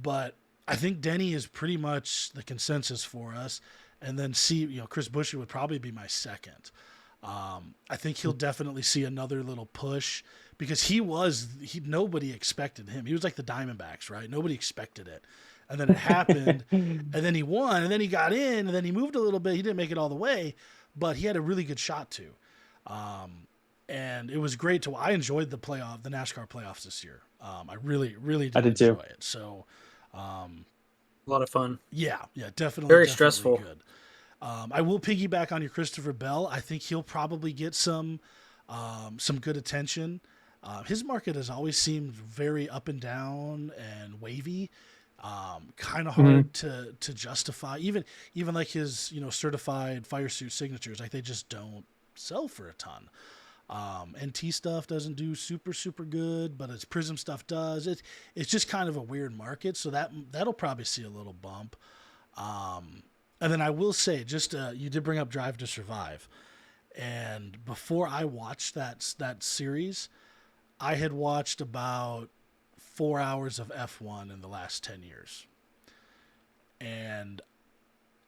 Speaker 1: But I think Denny is pretty much the consensus for us. And then Chris Buescher would probably be my second. I think he'll definitely see another little push because nobody expected him. He was like the Diamondbacks, right? Nobody expected it. And then it happened and then he won and then he got in and then he moved a little bit. He didn't make it all the way, but he had a really good shot too. And it was great I enjoyed the NASCAR playoffs this year. I really, really did enjoy it. So,
Speaker 3: a lot of fun.
Speaker 1: Yeah, definitely.
Speaker 3: Very stressful.
Speaker 1: Good. I will piggyback on your Christopher Bell. I think he'll probably get some good attention. His market has always seemed very up and down and wavy. Kind of hard to justify. Even like his certified fire suit signatures, like they just don't sell for a ton. NT stuff doesn't do super good, but its Prizm stuff does. It's just kind of a weird market, so that'll probably see a little bump. And then I will say, just you did bring up Drive to Survive, and before I watched that series, I had watched about 4 hours of F1 in the last 10 years, and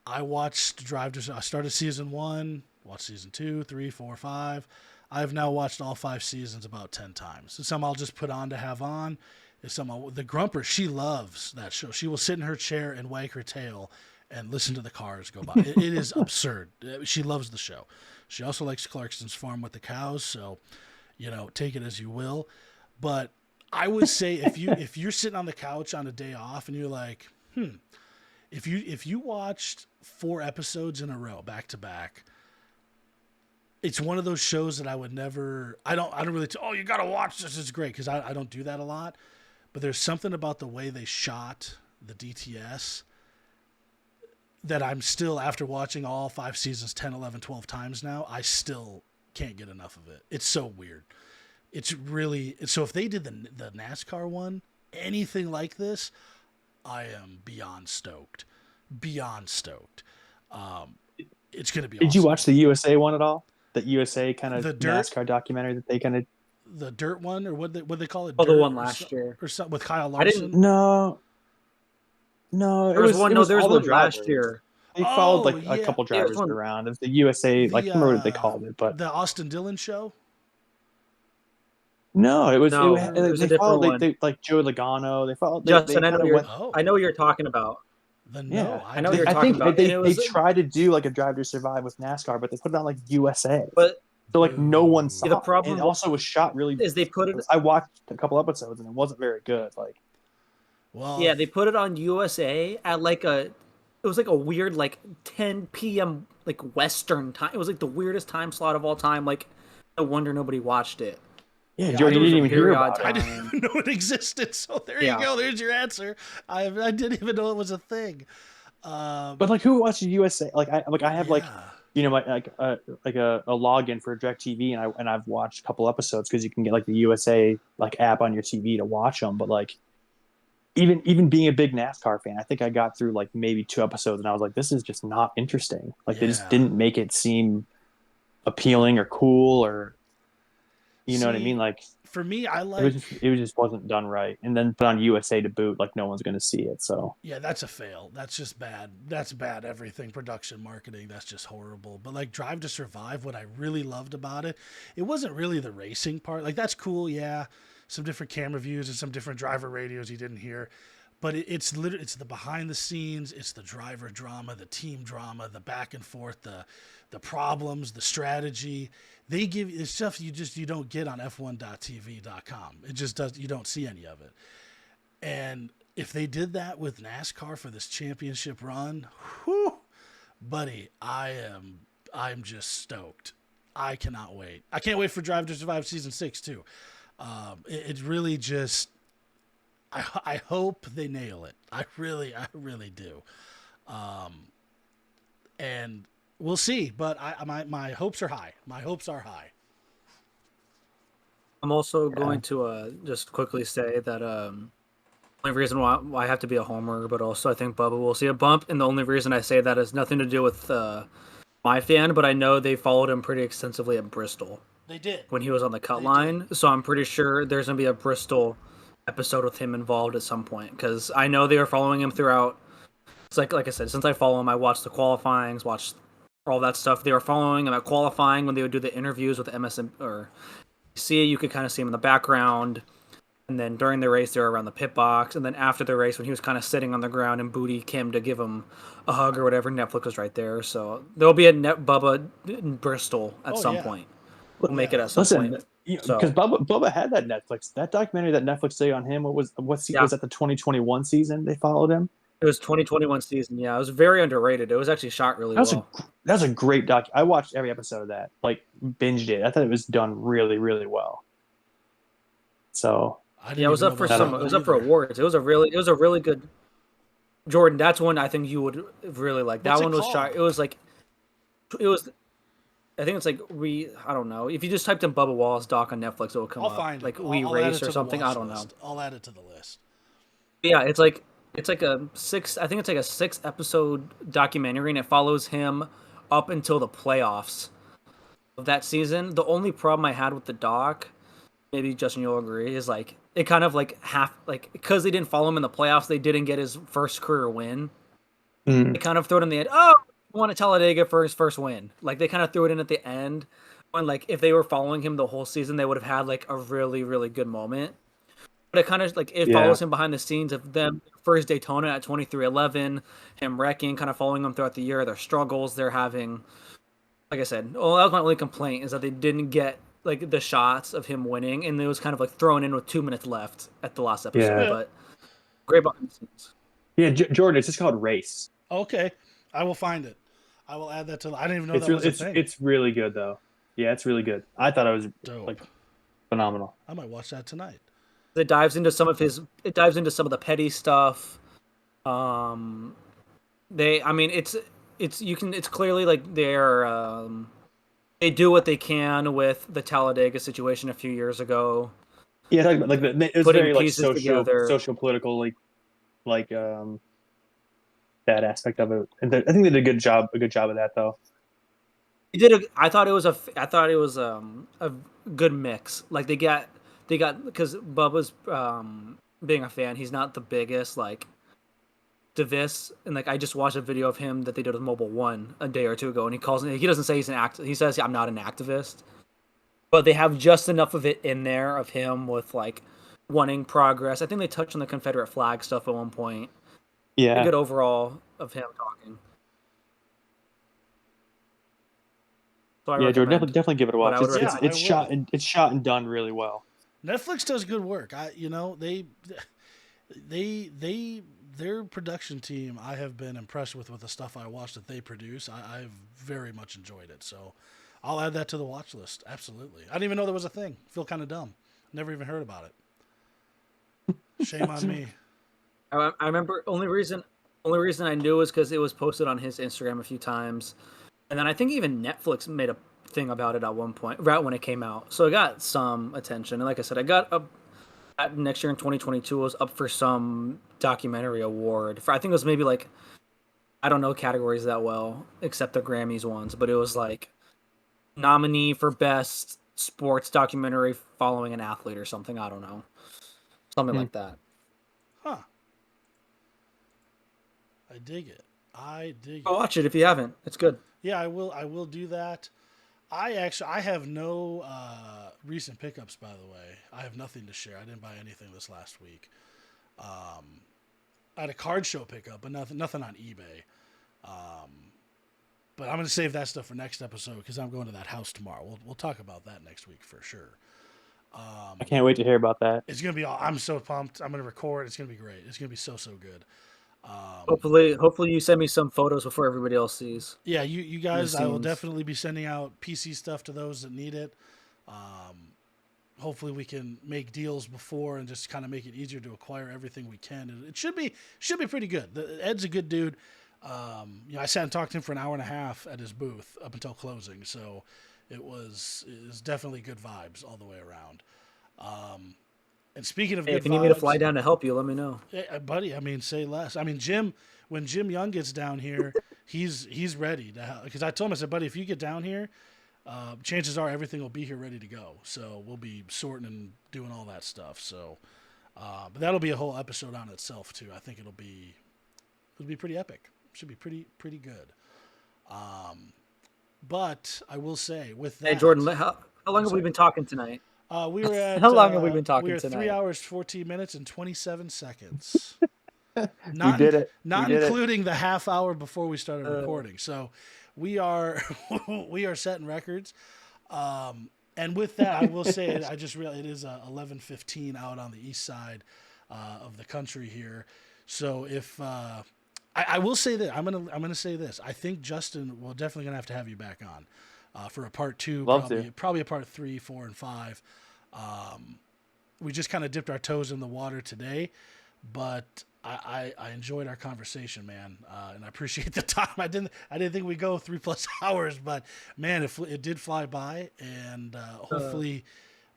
Speaker 1: I watched I started season 1, watched season 2, 3, 4, 5. I've now watched all 5 seasons about 10 times. So some I'll just put on to have on. The Grumper, she loves that show. She will sit in her chair and wag her tail and listen to the cars go by. It is absurd. She loves the show. She also likes Clarkson's Farm with the cows. So, take it as you will. But I would say if you're sitting on the couch on a day off and you're like, if you watched 4 episodes in a row back to back, it's one of those shows that I would never. I don't really. You got to watch this. It's great because I don't do that a lot. But there's something about the way they shot the DTS that I'm still, after watching all 5 seasons 10, 11, 12 times now, I still can't get enough of it. It's so weird. It's really. So if they did the NASCAR one, anything like this, I am beyond stoked. Beyond stoked. It's going to be.
Speaker 2: Did you watch the USA one at all? The USA kind of NASCAR documentary that they kind of
Speaker 1: the dirt one, or what they call it?
Speaker 3: Oh, the one last year
Speaker 1: or something with Kyle Larson.
Speaker 2: No,
Speaker 3: there was one. There was one last year.
Speaker 2: They followed a couple drivers around. It was the USA, I can't remember what they called it, but
Speaker 1: the Austin Dillon show.
Speaker 2: No, it was
Speaker 3: they followed
Speaker 2: like Joe Logano. They followed.
Speaker 3: Justin, I know what you're talking about.
Speaker 1: I know
Speaker 3: what you're talking about.
Speaker 2: They tried to do like a Drive to Survive with NASCAR, but they put it on like USA.
Speaker 3: But
Speaker 2: so no one saw
Speaker 3: the problem,
Speaker 2: it. And also was shot really.
Speaker 3: Is they put it?
Speaker 2: I watched a couple episodes and it wasn't very good.
Speaker 3: They put it on USA at it was like a weird 10 p.m. Western time. It was like the weirdest time slot of all time. No wonder nobody watched it.
Speaker 2: Yeah, Jordan, you didn't even hear about it.
Speaker 1: I didn't even know it existed. So there you go. There's your answer. I didn't even know it was a thing.
Speaker 2: But who watches USA? I have my a login for DirecTV, and I've watched a couple episodes because you can get the USA app on your TV to watch them. But even being a big NASCAR fan, I think I got through maybe 2 episodes, and I was like, this is just not interesting. They just didn't make it seem appealing or cool or. You know what I mean?
Speaker 1: For me,
Speaker 2: it just wasn't done right. And then put on USA to boot, no one's going to see it. So
Speaker 1: yeah, that's a fail. That's just bad. That's bad. Everything production, marketing, that's just horrible. But Drive to Survive, what I really loved about it, it wasn't really the racing part. That's cool. Yeah. Some different camera views and some different driver radios you didn't hear. but it's literally, it's the behind the scenes, it's the driver drama, the team drama, the back and forth, the problems, the strategy. They give you stuff you don't get on f1.tv.com. It just does, you don't see any of it. And if they did that with NASCAR for this championship run, whew, buddy, I'm just stoked. I cannot wait. I can't wait for Drive to Survive season 6 too. It really just, I hope they nail it. I really do. And we'll see. But my hopes are high. My hopes are high.
Speaker 3: I'm also going to just quickly say that only reason why I have to be a homer, but also I think Bubba will see a bump. And the only reason I say that has nothing to do with my fan, but I know they followed him pretty extensively at Bristol.
Speaker 1: They did.
Speaker 3: When he was on the cut line. So I'm pretty sure there's going to be a Bristol episode with him involved at some point, because I know they were following him throughout. It's like I said, since I follow him, I watched the qualifyings, watched all that stuff. They were following him at qualifying when they would do the interviews with MSN or see. You could kind of see him in the background. And then during the race, they were around the pit box. And then after the race, when he was kind of sitting on the ground and Booty came to give him a hug or whatever, Netflix was right there. So there'll be a Bubba in Bristol at some point. We'll make it at some point.
Speaker 2: Because Bubba had that documentary that Netflix did on him. Was that the 2021 season they followed him?
Speaker 3: It was 2021 season. Yeah, it was very underrated. It was actually shot really well.
Speaker 2: That was a great doc. I watched every episode of that. Like binged it. I thought it was done really, really well. So
Speaker 3: it was up for It was up for awards. It was a really good. Jordan, that's one I think you would really like. That one was shot. It was. I think it's like I don't know. If you just typed in Bubba Wallace doc on Netflix, it will come up.
Speaker 1: Find
Speaker 3: like
Speaker 1: it.
Speaker 3: We Race or something. I don't know.
Speaker 1: I'll add it to the list.
Speaker 3: Yeah, it's like a 6. I think it's like a 6-episode documentary, and it follows him up until the playoffs of that season. The only problem I had with the doc, maybe Justin you'll agree, is like it kind of like because they didn't follow him in the playoffs, they didn't get his first career win. They kind of threw it in the end. Oh, he won at Talladega for his first win. Like they kind of threw it in at the end. When like if they were following him the whole season, they would have had like a really, really good moment. But it kind of like follows him behind the scenes of them first Daytona at 23:11, him wrecking, kind of following him throughout the year, their struggles they're having. Like I said, that was my only complaint, is that they didn't get like the shots of him winning, and it was kind of like thrown in with 2 minutes left at the last episode. Yeah. But great behind the scenes.
Speaker 2: Yeah, Jordan, it's just called Race.
Speaker 1: Okay, I will find it. I will add that to. I didn't even know that was a thing.
Speaker 2: It's really good though. Yeah, it's really good. I thought it was like phenomenal.
Speaker 1: I might watch that tonight.
Speaker 3: It dives into some of the petty stuff. It's clearly like they do what they can with the Talladega situation a few years ago.
Speaker 2: Yeah, talking about like it was very like social political like that aspect of it. And I think they did a good job of that though.
Speaker 3: I thought it was a good mix. Like they got because Bubba's being a fan, he's not the biggest like Davis, and like I just watched a video of him that they did with Mobile One a day or two ago, and he doesn't say he's an activist. He says I'm not an activist, but they have just enough of it in there of him with like wanting progress. I think they touched on the Confederate flag stuff at one point.
Speaker 2: Yeah,
Speaker 3: a good overall of him talking.
Speaker 2: So Jordan, definitely give it a watch. It's shot and done really well.
Speaker 1: Netflix does good work. Their production team, I have been impressed with the stuff I watched that they produce. I've very much enjoyed it. So I'll add that to the watch list. Absolutely. I didn't even know there was a thing. I feel kind of dumb. Never even heard about it. Shame on me.
Speaker 3: I remember only reason I knew was because it was posted on his Instagram a few times. And then I think even Netflix made a thing about it at one point, right when it came out. So it got some attention. And like I said, I got next year in 2022 was up for some documentary award. I think it was maybe like, I don't know categories that well, except the Grammys ones. But it was like nominee for best sports documentary following an athlete or something. I don't know. Something like that.
Speaker 1: Huh. I dig it.
Speaker 3: Watch it if you haven't. It's good.
Speaker 1: Yeah, I will do that. I have no recent pickups, by the way. I have nothing to share. I didn't buy anything this last week. I had a card show pickup, but nothing on eBay. But I'm going to save that stuff for next episode because I'm going to that house tomorrow. We'll talk about that next week for sure.
Speaker 2: I can't wait to hear about that.
Speaker 1: It's going to be. I'm so pumped. I'm going to record. It's going to be great. It's going to be so good.
Speaker 3: Hopefully you send me some photos before everybody else sees.
Speaker 1: Yeah, you guys. I will definitely be sending out PC stuff to those that need it. Hopefully we can make deals before and just kind of make it easier to acquire everything we can. It should be pretty good. Ed's a good dude. I sat and talked to him for an hour and a half at his booth up until closing, so it was definitely good vibes all the way around. And speaking of good
Speaker 3: if you need me to fly down to help you, let me know.
Speaker 1: Hey, buddy, I mean, say less. I mean, Jim, when Jim Young gets down here, he's ready to, because I told him, I said, buddy, if you get down here, chances are everything will be here ready to go. So we'll be sorting and doing all that stuff. So, but that'll be a whole episode on itself too. I think it'll be pretty epic. Should be pretty good. But I will say with that.
Speaker 3: Hey Jordan, how long have we been talking tonight?
Speaker 1: We were at
Speaker 3: how long have we been talking
Speaker 1: we were
Speaker 3: tonight?
Speaker 1: 3 hours 14 minutes and 27 seconds.
Speaker 2: We did it.
Speaker 1: Not including the half hour before we started recording. So we are setting records. And with that, I will say I just realized it is 11:15 out on the east side of the country here. So if I will say that I'm gonna say this. I think Justin, we're definitely gonna have to have you back on for a part 2, probably a part 3, 4, and 5. We just kind of dipped our toes in the water today, but I enjoyed our conversation, man, and I appreciate the time. I didn't think we'd go 3+ hours, but man, it did fly by, and hopefully.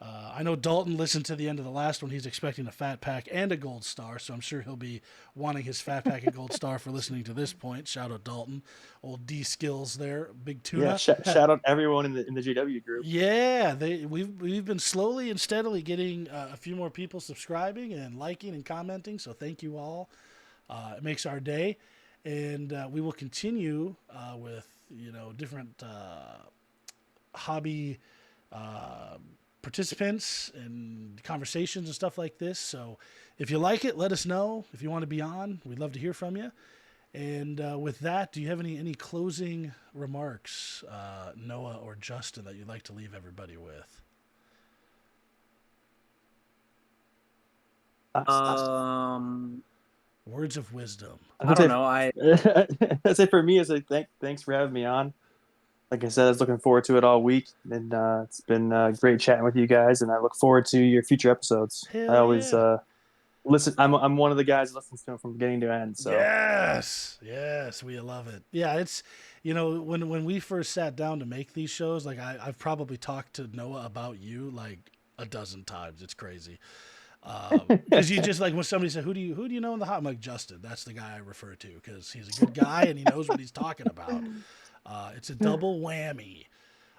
Speaker 1: I know Dalton listened to the end of the last one. He's expecting a fat pack and a gold star, so I'm sure he'll be wanting his fat pack and gold star for listening to this point. Shout out Dalton, old D Skills there, big tuna.
Speaker 2: Yeah, shout out everyone in the GW group.
Speaker 1: Yeah, we've been slowly and steadily getting a few more people subscribing and liking and commenting. So thank you all. It makes our day, and we will continue with different hobby. Participants and conversations and stuff like this. So if you like it, let us know. If you want to be on, we'd love to hear from you. And with that, do you have any closing remarks, Noah or Justin, that you'd like to leave everybody with? Words of wisdom.
Speaker 3: I don't know.
Speaker 2: I say for me, thanks for having me on. Like I said, I was looking forward to it all week, and it's been great chatting with you guys, and I look forward to your future episodes.
Speaker 1: Hell
Speaker 2: I always listen. I'm one of the guys that listens to them from beginning to end. So
Speaker 1: yes, we love it. Yeah, it's when we first sat down to make these shows, like I've probably talked to Noah about you like a dozen times. It's crazy. Because you just like when somebody said, who do you know in the hobby? I'm like, Justin. That's the guy I refer to because he's a good guy and he knows what he's talking about. It's a double whammy.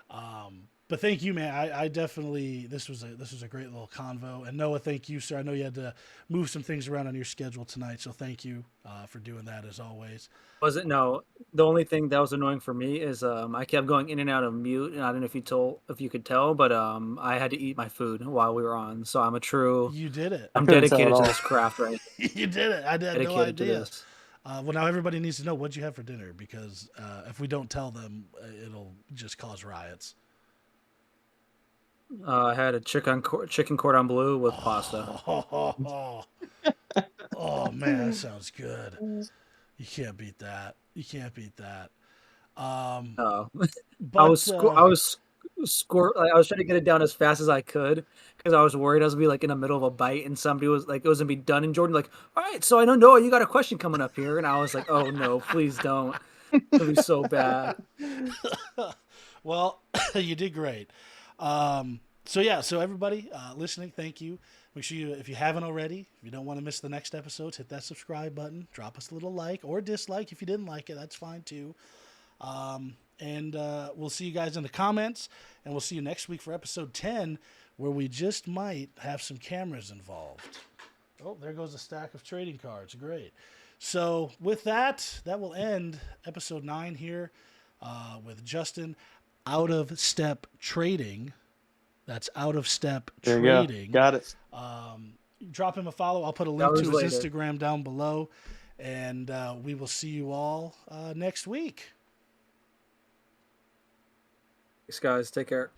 Speaker 1: But thank you, man. I definitely this was a great little convo. And Noah, thank you, sir. I know you had to move some things around on your schedule tonight, so thank you for doing that as always.
Speaker 3: No, the only thing that was annoying for me is I kept going in and out of mute, and I don't know if you could tell, but I had to eat my food while we were on. So I'm a true.
Speaker 1: You did it.
Speaker 3: I'm dedicated to this craft, right?
Speaker 1: You did it. I had no idea. Well, now everybody needs to know what'd you have for dinner because if we don't tell them, it'll just cause riots.
Speaker 3: I had a chicken cordon bleu with pasta.
Speaker 1: Oh man, that sounds good. You can't beat that.
Speaker 3: No,
Speaker 1: but,
Speaker 3: I was trying to get it down as fast as I could because I was worried I was gonna be like in the middle of a bite and somebody was like, it was gonna be done. And Jordan like, all right, so I know Noah, you got a question coming up here, and I was like, oh no, please don't. It'll be so bad.
Speaker 1: Well, you did great. So everybody listening, thank you. Make sure if you haven't already, if you don't want to miss the next episodes, hit that subscribe button, drop us a little like or dislike if you didn't like it. That's fine too. And we'll see you guys in the comments, and we'll see you next week for episode 10, where we just might have some cameras involved. Oh, there goes a stack of trading cards. Great. So with that will end episode 9 here with Justin, Outofsteptrading. That's Outofsteptrading.
Speaker 2: Got it.
Speaker 1: drop him a follow. I'll put a link to his
Speaker 3: later.
Speaker 1: Instagram down below, and we will see you all next week.
Speaker 3: Thanks, guys. Take care.